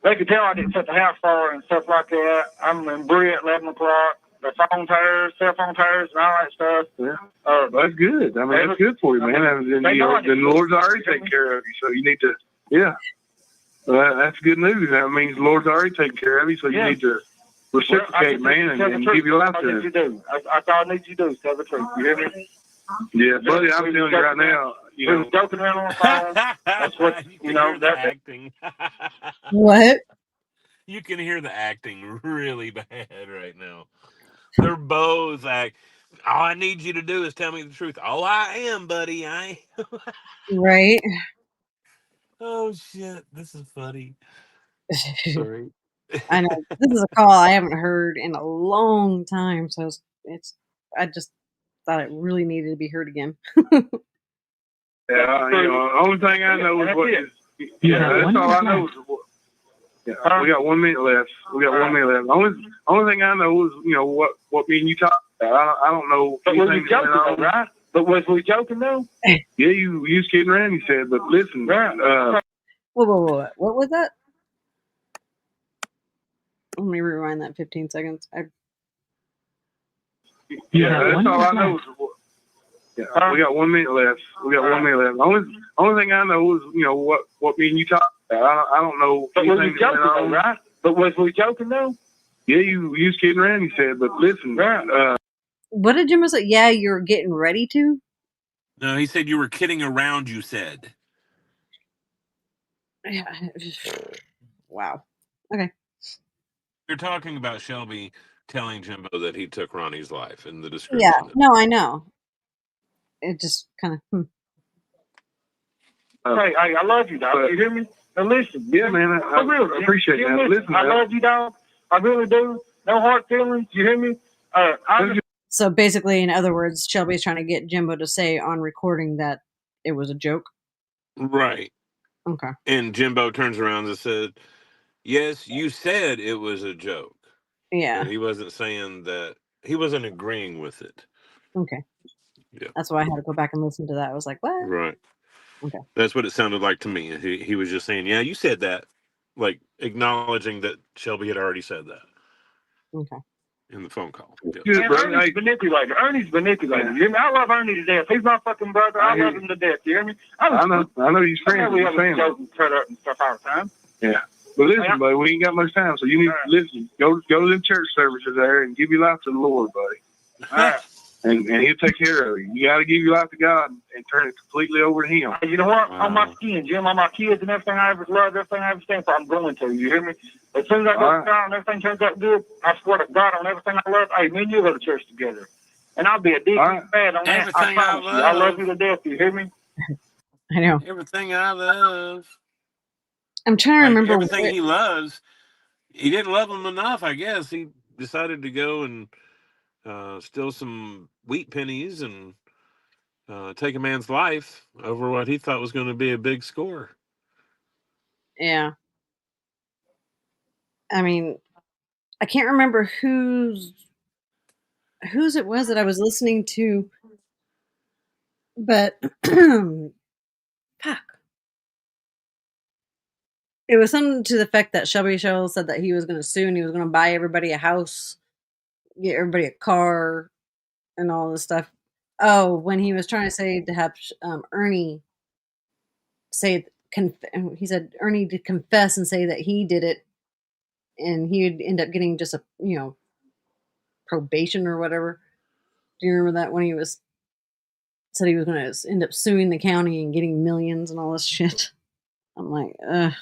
they could tell I didn't set the house fire and stuff like that. I'm in Brie at 11 o'clock. The phone tires, cell phone tires, and all that stuff. Yeah. That's good. I mean, that's good for you, man. Then the Lord's already taking care of you, so you need to, that's good news. That means the Lord's already taking care of you, so you need to reciprocate, man, and give your life to him. That's all I need you to do is tell the truth. You hear me? Yeah, buddy, I'm telling you right now. We was joking around on the phone. That's what, that's acting. What? You can hear the acting really bad right now. They're both like, all I need you to do is tell me the truth. Oh, I am, buddy. I am. Right. Oh shit, this is funny. Sorry. I know this is a call I haven't heard in a long time, so I just thought it really needed to be heard again. Yeah, the only thing I know is what. That's all I know. Yeah, we got 1 minute left. Only thing I know is what me and you talked about. I don't know. But was we joking though, right? But was we joking though? Yeah, you was kidding around. You said, but listen. Whoa. What was that? Let me rewind that 15 seconds. That's all I know. Yeah, we got 1 minute left. Only thing I know is what me and you talked about. I don't know. But was we joking though, right? But was we joking though? Yeah, you was kidding around. You said, but listen. What did Jimbo say? Yeah, you're getting ready to. No, he said you were kidding around. You said. Yeah. Wow. Okay. You're talking about Shelby telling Jimbo that he took Ronnie's life in the description. Yeah. No, I know. It just kind of. Hey, I love you, dog. You hear me? Now listen. Yeah, man. I really appreciate that. Listen, I love you, dog. I really do. No hard feelings. You hear me? So basically, in other words, Shelby's trying to get Jimbo to say on recording that it was a joke. Right. Okay. And Jimbo turns around and said, yes, you said it was a joke. Yeah. But he wasn't saying that. He wasn't agreeing with it. Okay. Yeah. That's why I had to go back and listen to that. I was like, what? Right. Okay. That's what it sounded like to me. He was just saying, yeah, you said that. Like acknowledging that Shelby had already said that. Okay. In the phone call. Yeah. Ernie's manipulator. Yeah. You hear me? I love Ernie to death. He's my fucking brother. I love him to death. You hear me? I know he's friends. We have a joke and cut up and stuff all the time. Yeah. But listen, buddy, we ain't got much time, so you need to listen. Go to them church services there and give your life to the Lord, buddy. All right. And he'll take care of you. You got to give your life to God and turn it completely over to Him. You know what? On my skin, Jim, on my kids and everything I ever loved, everything I ever stand for, I'm going to. You hear me? As soon as I go to God and everything turns out good, I swear to God on everything I love, hey, me and you go to church together. And I'll be a deep fan on that. I promise you. I love you to death. You hear me? I know. Everything I love. I'm trying to remember. Everything he loves. He didn't love him enough, I guess. He decided to go and steal some wheat pennies and take a man's life over what he thought was going to be a big score. Yeah. I mean, I can't remember whose it was that I was listening to, but fuck. It was something to the effect that Shelby Shell said that he was going to sue and he was going to buy everybody a house, get everybody a car, and all this stuff. Oh, when he was trying to say to have Ernie say, he said Ernie to confess and say that he did it, and he'd end up getting just a probation or whatever. Do you remember that when he said he was going to end up suing the county and getting millions and all this shit? I'm like, ugh.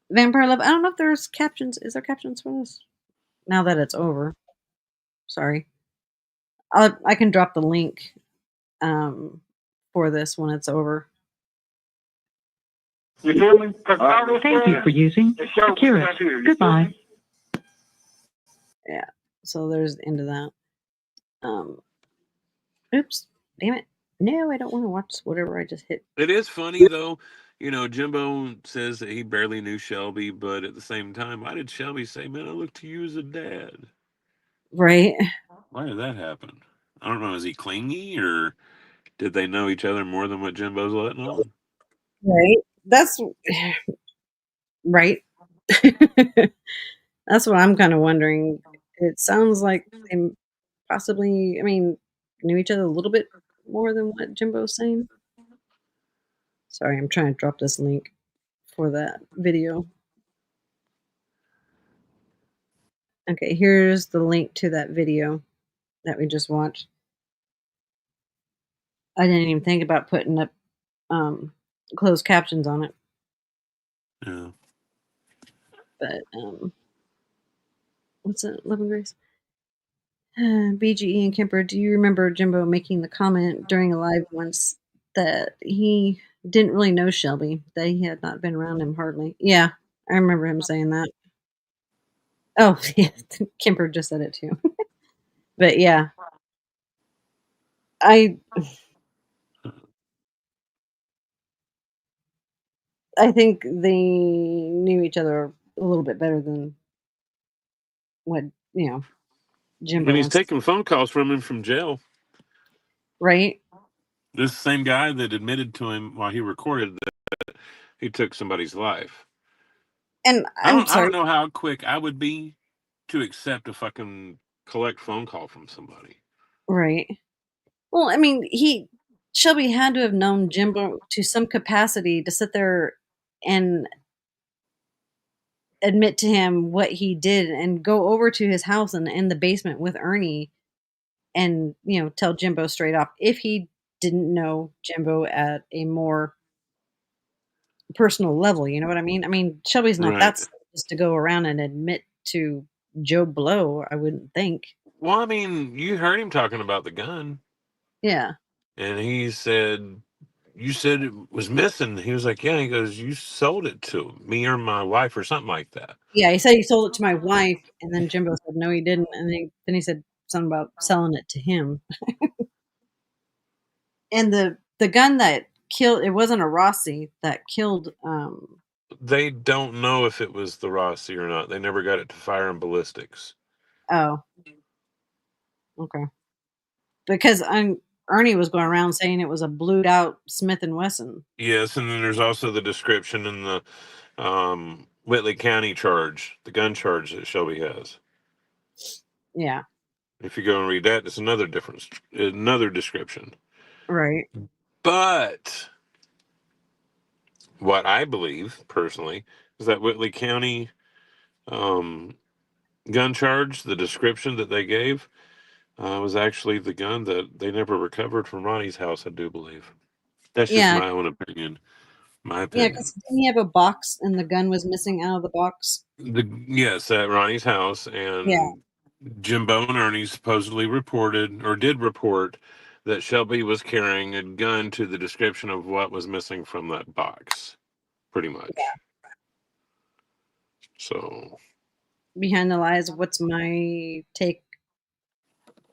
Vampire Love. I don't know if there's captions. Is there captions for this? Now that it's over. Sorry. I can drop the link for this when it's over. You feel me? Thank you for using Securus. Goodbye. Yeah. So there's the end of that. Oops. Damn it. No, I don't want to watch whatever I just hit. It is funny, though. Jimbo says that he barely knew Shelby, but at the same time, why did Shelby say, man, I look to you as a dad? Right. Why did that happen? I don't know. Is he clingy, or did they know each other more than what Jimbo's letting on? Right. That's right. That's what I'm kind of wondering. It sounds like they possibly, knew each other a little bit more than what Jimbo's saying. Sorry, I'm trying to drop this link for that video. Okay, here's the link to that video that we just watched. I didn't even think about putting up closed captions on it. Yeah. But what's it? Loving Grace. BGE and Kemper, do you remember Jimbo making the comment during a live once that he didn't really know Shelby, that he had not been around him hardly? Yeah, I remember him saying that. Oh, yeah, Kemper just said it too. But yeah, I think they knew each other a little bit better than what, Jimbo And he's wants. taking phone calls from him from jail. Right? This same guy that admitted to him while he recorded that he took somebody's life. And I I'm don't sorry. know how quick I would be to accept a fucking collect phone call from somebody. Right. Well, I mean, Shelby had to have known Jimbo to some capacity to sit there and admit to him what he did and go over to his house and in the basement with Ernie and, tell Jimbo straight off if he didn't know Jimbo at a more personal level, you know what I mean? I mean, Shelby's not Right. that slow just to go around and admit to Joe Blow, I wouldn't think. Well, I mean, you heard him talking about the gun. Yeah. And he said, you said it was missing. He was like, yeah. He goes, you sold it to me or my wife or something like that. Yeah, he said he sold it to my wife, and then Jimbo said no, he didn't, and then he said something about selling it to him. And the gun that killed, it wasn't a Rossi that killed. They don't know if it was the Rossi or not. They never got it to fire in ballistics. Oh, okay. Because Ernie was going around saying it was a blued out Smith and Wesson. Yes, and then there's also the description in the Whitley County charge, the gun charge that Shelby has. Yeah. If you go and read that, it's another description. Right. But what I believe personally is that Whitley County gun charge, the description that they gave, was actually the gun that they never recovered from Ronnie's house, I do believe. That's just Yeah. my own opinion. Yeah, because didn't he have a box and the gun was missing out of the box? Yes, at Ronnie's house, and Jimbo and Ernie supposedly did report that Shelby was carrying a gun to the description of what was missing from that box, pretty much. Yeah. So, Behind the Lies, what's my take?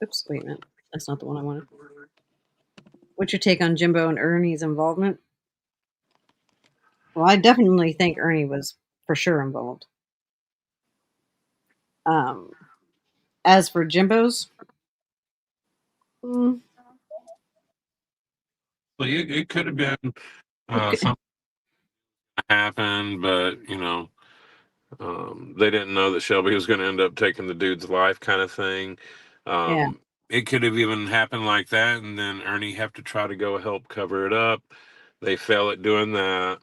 Oops, wait a minute. That's not the one I wanted. What's your take on Jimbo and Ernie's involvement? Well, I definitely think Ernie was for sure involved. As for Jimbo's, well, it could have been something happened, but they didn't know that Shelby was going to end up taking the dude's life, kind of thing. yeah. It could have even happened like that, and then Ernie have to try to go help cover it up. They fail at doing that.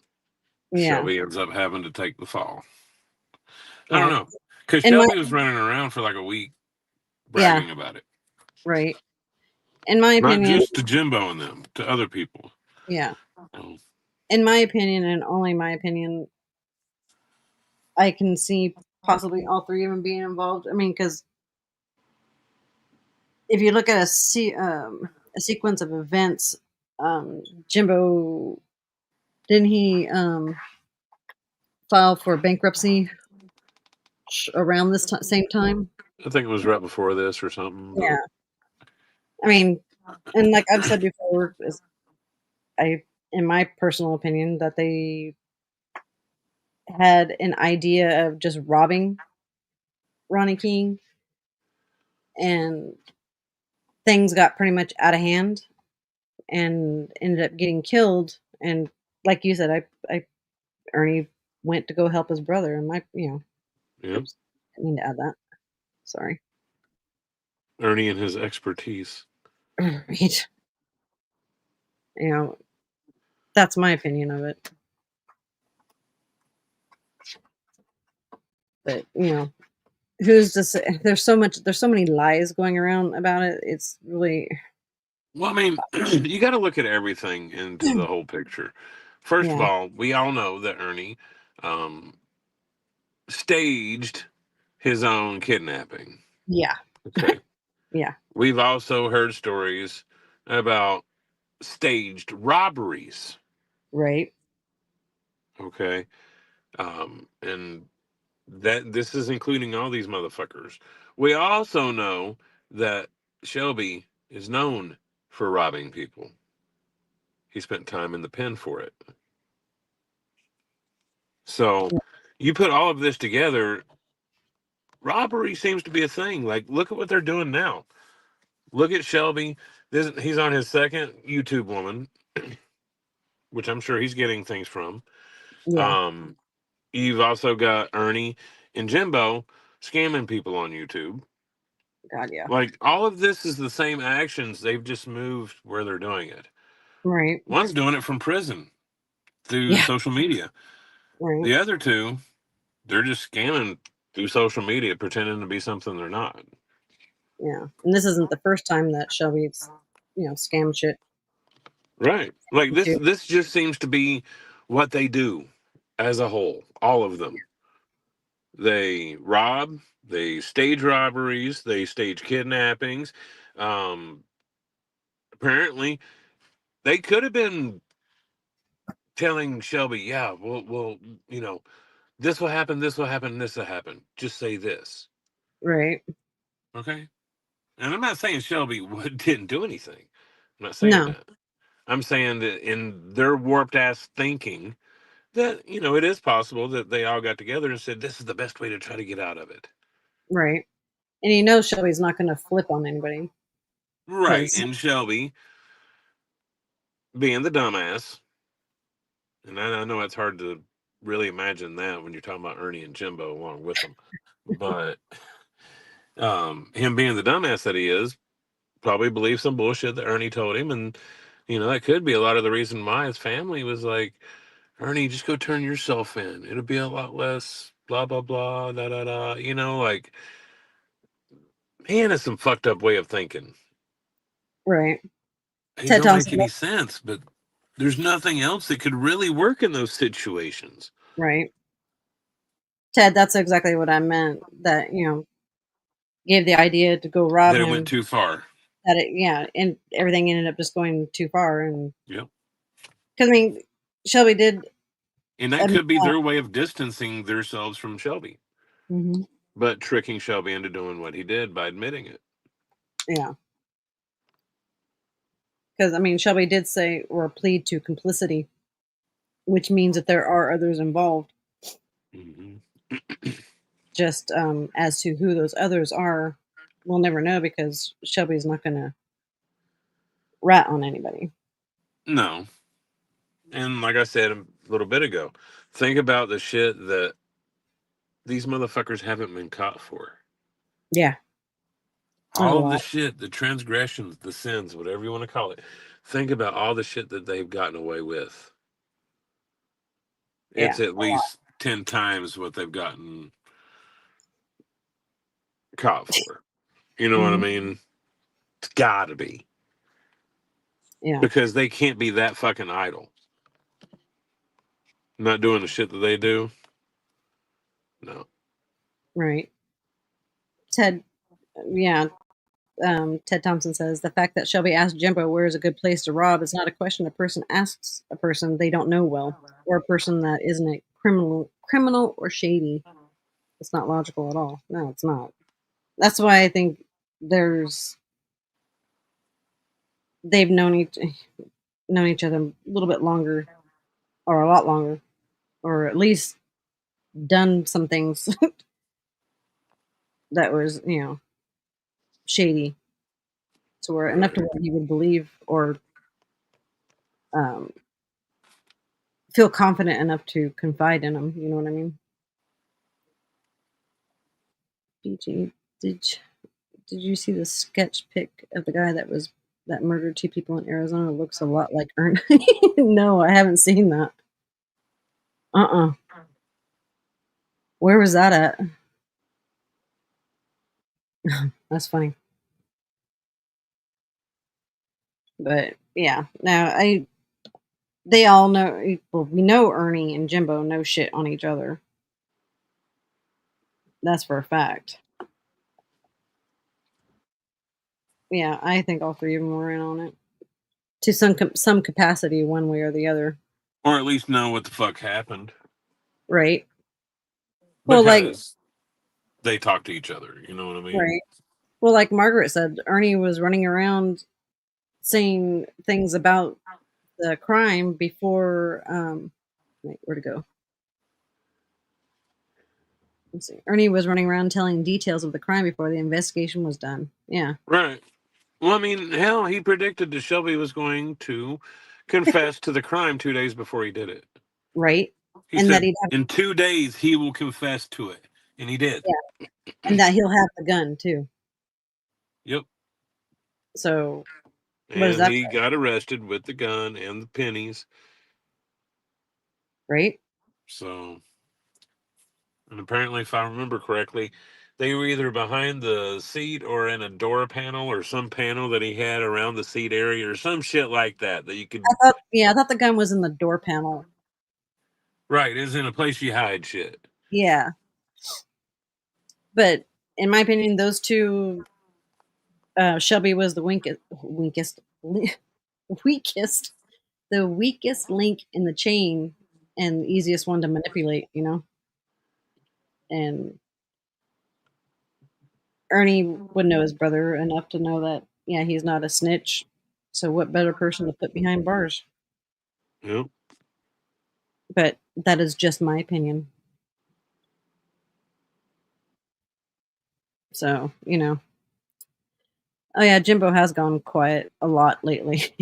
Yeah. Shelby ends up having to take the fall. Yeah. I don't know, because Shelby was running around for like a week bragging about it. Right. In my opinion, not just to Jimbo and them, to other people. Yeah. In my opinion, and only my opinion, I can see possibly all three of them being involved. I mean, because if you look at a sequence of events, Jimbo, didn't he file for bankruptcy around this same time? I think it was right before this or something. Yeah. I mean, and like I've said before, in my personal opinion, that they had an idea of just robbing Ronnie King, and things got pretty much out of hand and ended up getting killed. And like you said, Ernie went to go help his brother, and oops, I didn't mean to add that. Sorry. Ernie and his expertise. Right. That's my opinion of it. But who's to say? There's so many lies going around about it. It's really. Well, I mean, you got to look at everything into the whole picture. First of all, we all know that Ernie staged his own kidnapping. Yeah. Okay. Yeah. We've also heard stories about staged robberies. Right. Okay. And that this is including all these motherfuckers. We also know that Shelby is known for robbing people. He spent time in the pen for it. So you put all of this together, robbery seems to be a thing. Like, look at what they're doing now. Look at Shelby. He's on his second YouTube woman, which I'm sure he's getting things from. Yeah. You've also got Ernie and Jimbo scamming people on YouTube. God, yeah. Like, all of this is the same actions. They've just moved where they're doing it. Right. One's doing it from prison through social media. Right. The other two, they're just scamming through social media, pretending to be something they're not. Yeah. And this isn't the first time that Shelby's, scam shit. Right. Like, this just seems to be what they do as a whole. All of them. They rob, they stage robberies, they stage kidnappings. Apparently, they could have been telling Shelby, yeah, well, this will happen, this will happen, this will happen. Just say this. Right. Okay? And I'm not saying Shelby didn't do anything. I'm not saying that. I'm saying that in their warped ass thinking that, it is possible that they all got together and said, this is the best way to try to get out of it. Right. And he knows Shelby's not going to flip on anybody. Right. And Shelby, being the dumbass, and I know it's hard to really imagine that when you're talking about Ernie and Jimbo along with them, but him being the dumbass that he is, probably believed some bullshit that Ernie told him, and that could be a lot of the reason why his family was like, Ernie, just go turn yourself in. It'll be a lot less blah blah blah da da da. Like, man, it's some fucked up way of thinking. Right. It don't make any sense, but there's nothing else that could really work in those situations. Right. Ted, that's exactly what I meant. That, gave the idea to go rob him. That it went too far. And everything ended up just going too far. And yep. Because Shelby did, and that could be their way of distancing themselves from Shelby, but tricking Shelby into doing what he did by admitting it. Yeah. Because Shelby did say or plead to complicity, which means that there are others involved. Just as to who those others are, we'll never know because Shelby's not going to rat on anybody. No. And like I said a little bit ago, think about the shit that these motherfuckers haven't been caught for. Yeah. All of the shit, the transgressions, the sins, whatever you want to call it. Think about all the shit that they've gotten away with. It's at least 10 times what they've gotten caught for. You know what I mean? It's gotta be. Yeah. Because they can't be that fucking idle. Not doing the shit that they do. No. Right. Ted, yeah. Ted Thompson says the fact that Shelby asked Jimbo where is a good place to rob is not a question a person asks a person they don't know well, or a person that isn't a criminal or shady. It's not logical at all. No, it's not. That's why I think they've known each other a little bit longer, or a lot longer, or at least done some things that was shady, to where enough to where he would believe or feel confident enough to confide in him. You know what I mean? BG, did you see the sketch pic of the guy that murdered 2 people in Arizona? Looks a lot like Ernie. No, I haven't seen that. Where was that at? That's funny. But yeah, no, they all know. Well, we know Ernie and Jimbo know shit on each other. That's for a fact. Yeah, I think all three of them were in on it to some capacity, one way or the other. Or at least know what the fuck happened. Right. Well, because they talk to each other, you know what I mean? Right. Well, like Margaret said, Ernie was running around saying things about the crime before. Wait, where'd it go? Let's see. Ernie was running around telling details of the crime before the investigation was done. Yeah. Right. Well, I mean, hell, he predicted that Shelby was going to confess to the crime 2 days before he did it. Right. He and said that in 2 days he will confess to it, and he did. Yeah. And that he'll have the gun too. Yep. So, and he got arrested with the gun and the pennies. Right. So, and apparently, if I remember correctly, they were either behind the seat or in a door panel or some panel that he had around the seat area or some shit like that you could. I thought the gun was in the door panel. Right, it's in a place you hide shit. Yeah. But in my opinion, those two, Shelby was the weakest, the weakest link in the chain and the easiest one to manipulate, you know? And Ernie would know his brother enough to know that, yeah, he's not a snitch. So what better person to put behind bars? Yep. But that is just my opinion. So, you know. Oh yeah, Jimbo has gone quiet a lot lately.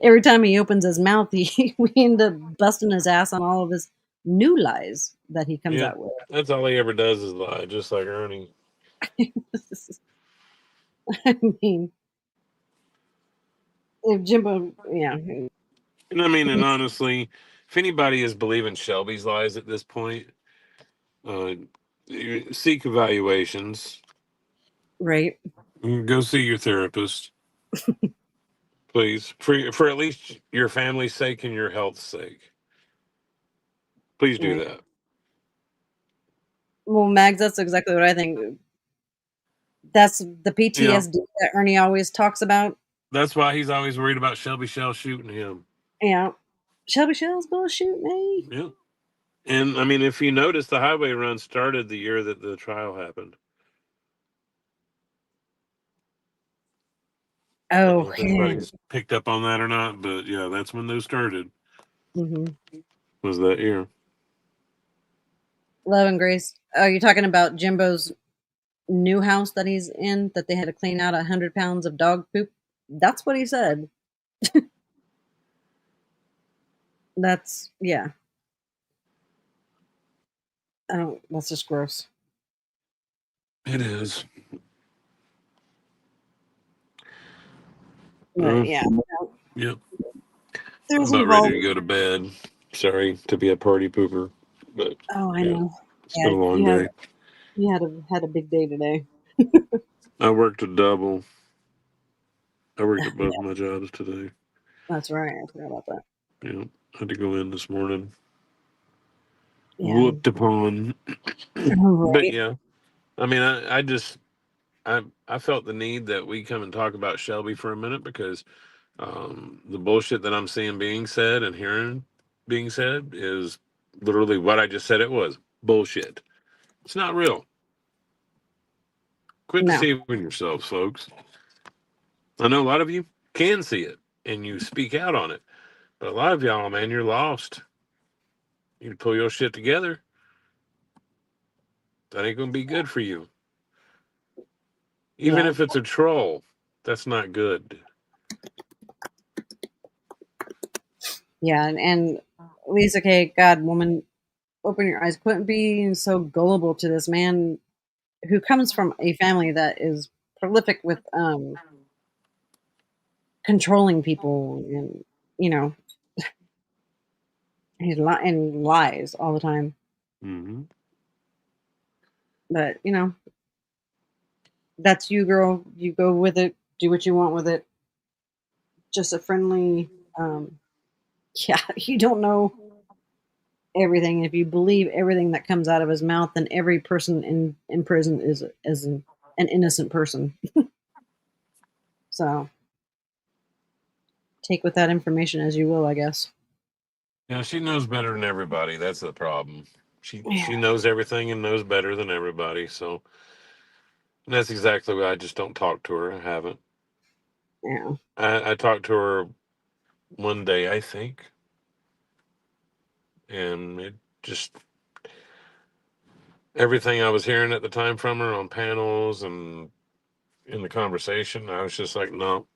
Every time he opens his mouth, we end up busting his ass on all of his new lies that he comes out with. That's all he ever does is lie, just like Ernie. I mean, if Jimbo, yeah. And I mean, and honestly, if anybody is believing Shelby's lies at this point, seek evaluations. Right. Go see your therapist. Please. For at least your family's sake and your health's sake. Please do that. Well, Mags, that's exactly what I think. That's the PTSD that Ernie always talks about. That's why he's always worried about Shelby Shell shooting him. Yeah. Shelby Shell's gonna shoot me. Yeah. And I mean, if you notice, the highway run started the year that the trial happened. Oh, I don't know if anybody's picked up on that or not, but yeah, that's when those started. Mm-hmm. Was that year? Love and Grace. Oh, you're talking about Jimbo's new house that he's in, that they had to clean out 100 pounds of dog poop? That's what he said. That's, yeah. That's just gross. It is. Yeah. Yep. There's I'm about ready to go to bed. Sorry to be a party pooper, but oh, I know. It's been a long day. You had a big day today. I worked a double. I worked at both my jobs today. That's right. I forgot about that. Yeah, I had to go in this morning. Yeah. Whooped upon. Right. But yeah, I mean, I felt the need that we come and talk about Shelby for a minute because the bullshit that I'm seeing being said and hearing being said is literally what I just said it was. Bullshit. It's not real. Quit deceiving yourselves, folks. I know a lot of you can see it and you speak out on it. But a lot of y'all, man, you're lost. You pull your shit together. That ain't going to be good for you. Even if it's a troll, that's not good. Yeah, and Lisa K, God, woman, open your eyes. Quit being so gullible to this man who comes from a family that is prolific with controlling people and, you know, and lies all the time. Mm-hmm. But, you know, that's you, girl. You go with it. Do what you want with it. Just a friendly, yeah, you don't know everything. If you believe everything that comes out of his mouth, then every person in prison is an innocent person. So take with that information as you will, I guess. Yeah, she knows better than everybody. That's the problem. She knows everything and knows better than everybody. So and that's exactly why I just don't talk to her. I haven't. Yeah. I talked to her one day, I think, and it just everything I was hearing at the time from her on panels and in the conversation, I was just like, no,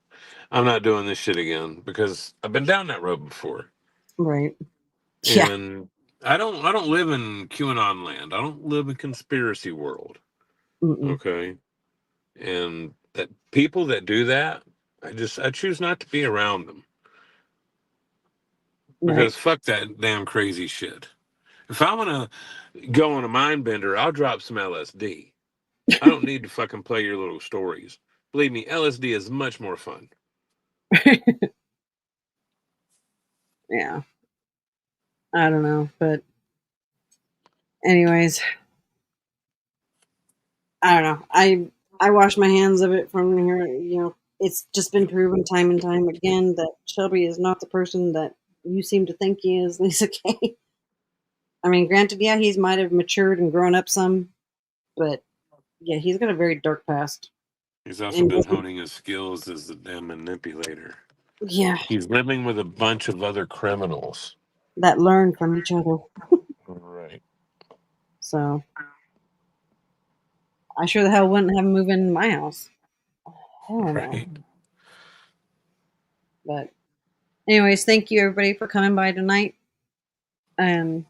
I'm not doing this shit again because I've been down that road before. Right. Yeah. And I don't live in QAnon land. I don't live in conspiracy world. Mm-mm. Okay. And that people that do that, I choose not to be around them. Because fuck that damn crazy shit. If I want to go on a mind bender, I'll drop some LSD. I don't need to fucking play your little stories. Believe me, LSD is much more fun. Yeah. I don't know, but anyways, I don't know. I wash my hands of it from here. You know, it's just been proven time and time again that Shelby is not the person that you seem to think he is, Lisa Kay. I mean, granted, yeah, he's might have matured and grown up some, but yeah, he's got a very dark past. He's also been honing his skills as a damn manipulator. Yeah. He's living with a bunch of other criminals That learn from each other. Right. So I sure the hell wouldn't have him move in my house. Hell no. Right. But anyways, thank you everybody for coming by tonight and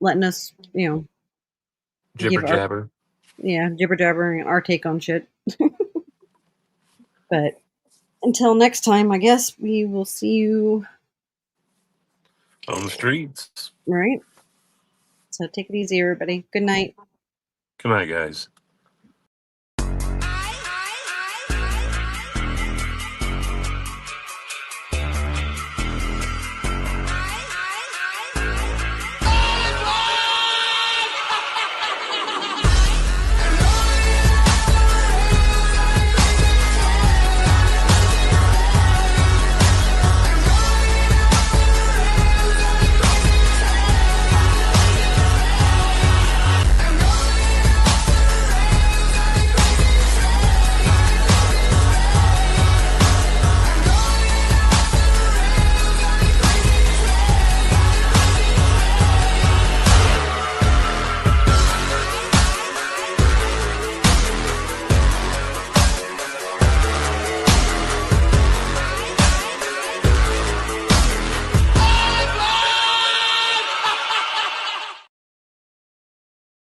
letting us, you know, Jibber jabber. Jibber jabbering our take on shit. But until next time, I guess we will see you on the streets. Right. So take it easy, everybody. Good night. Good night, guys.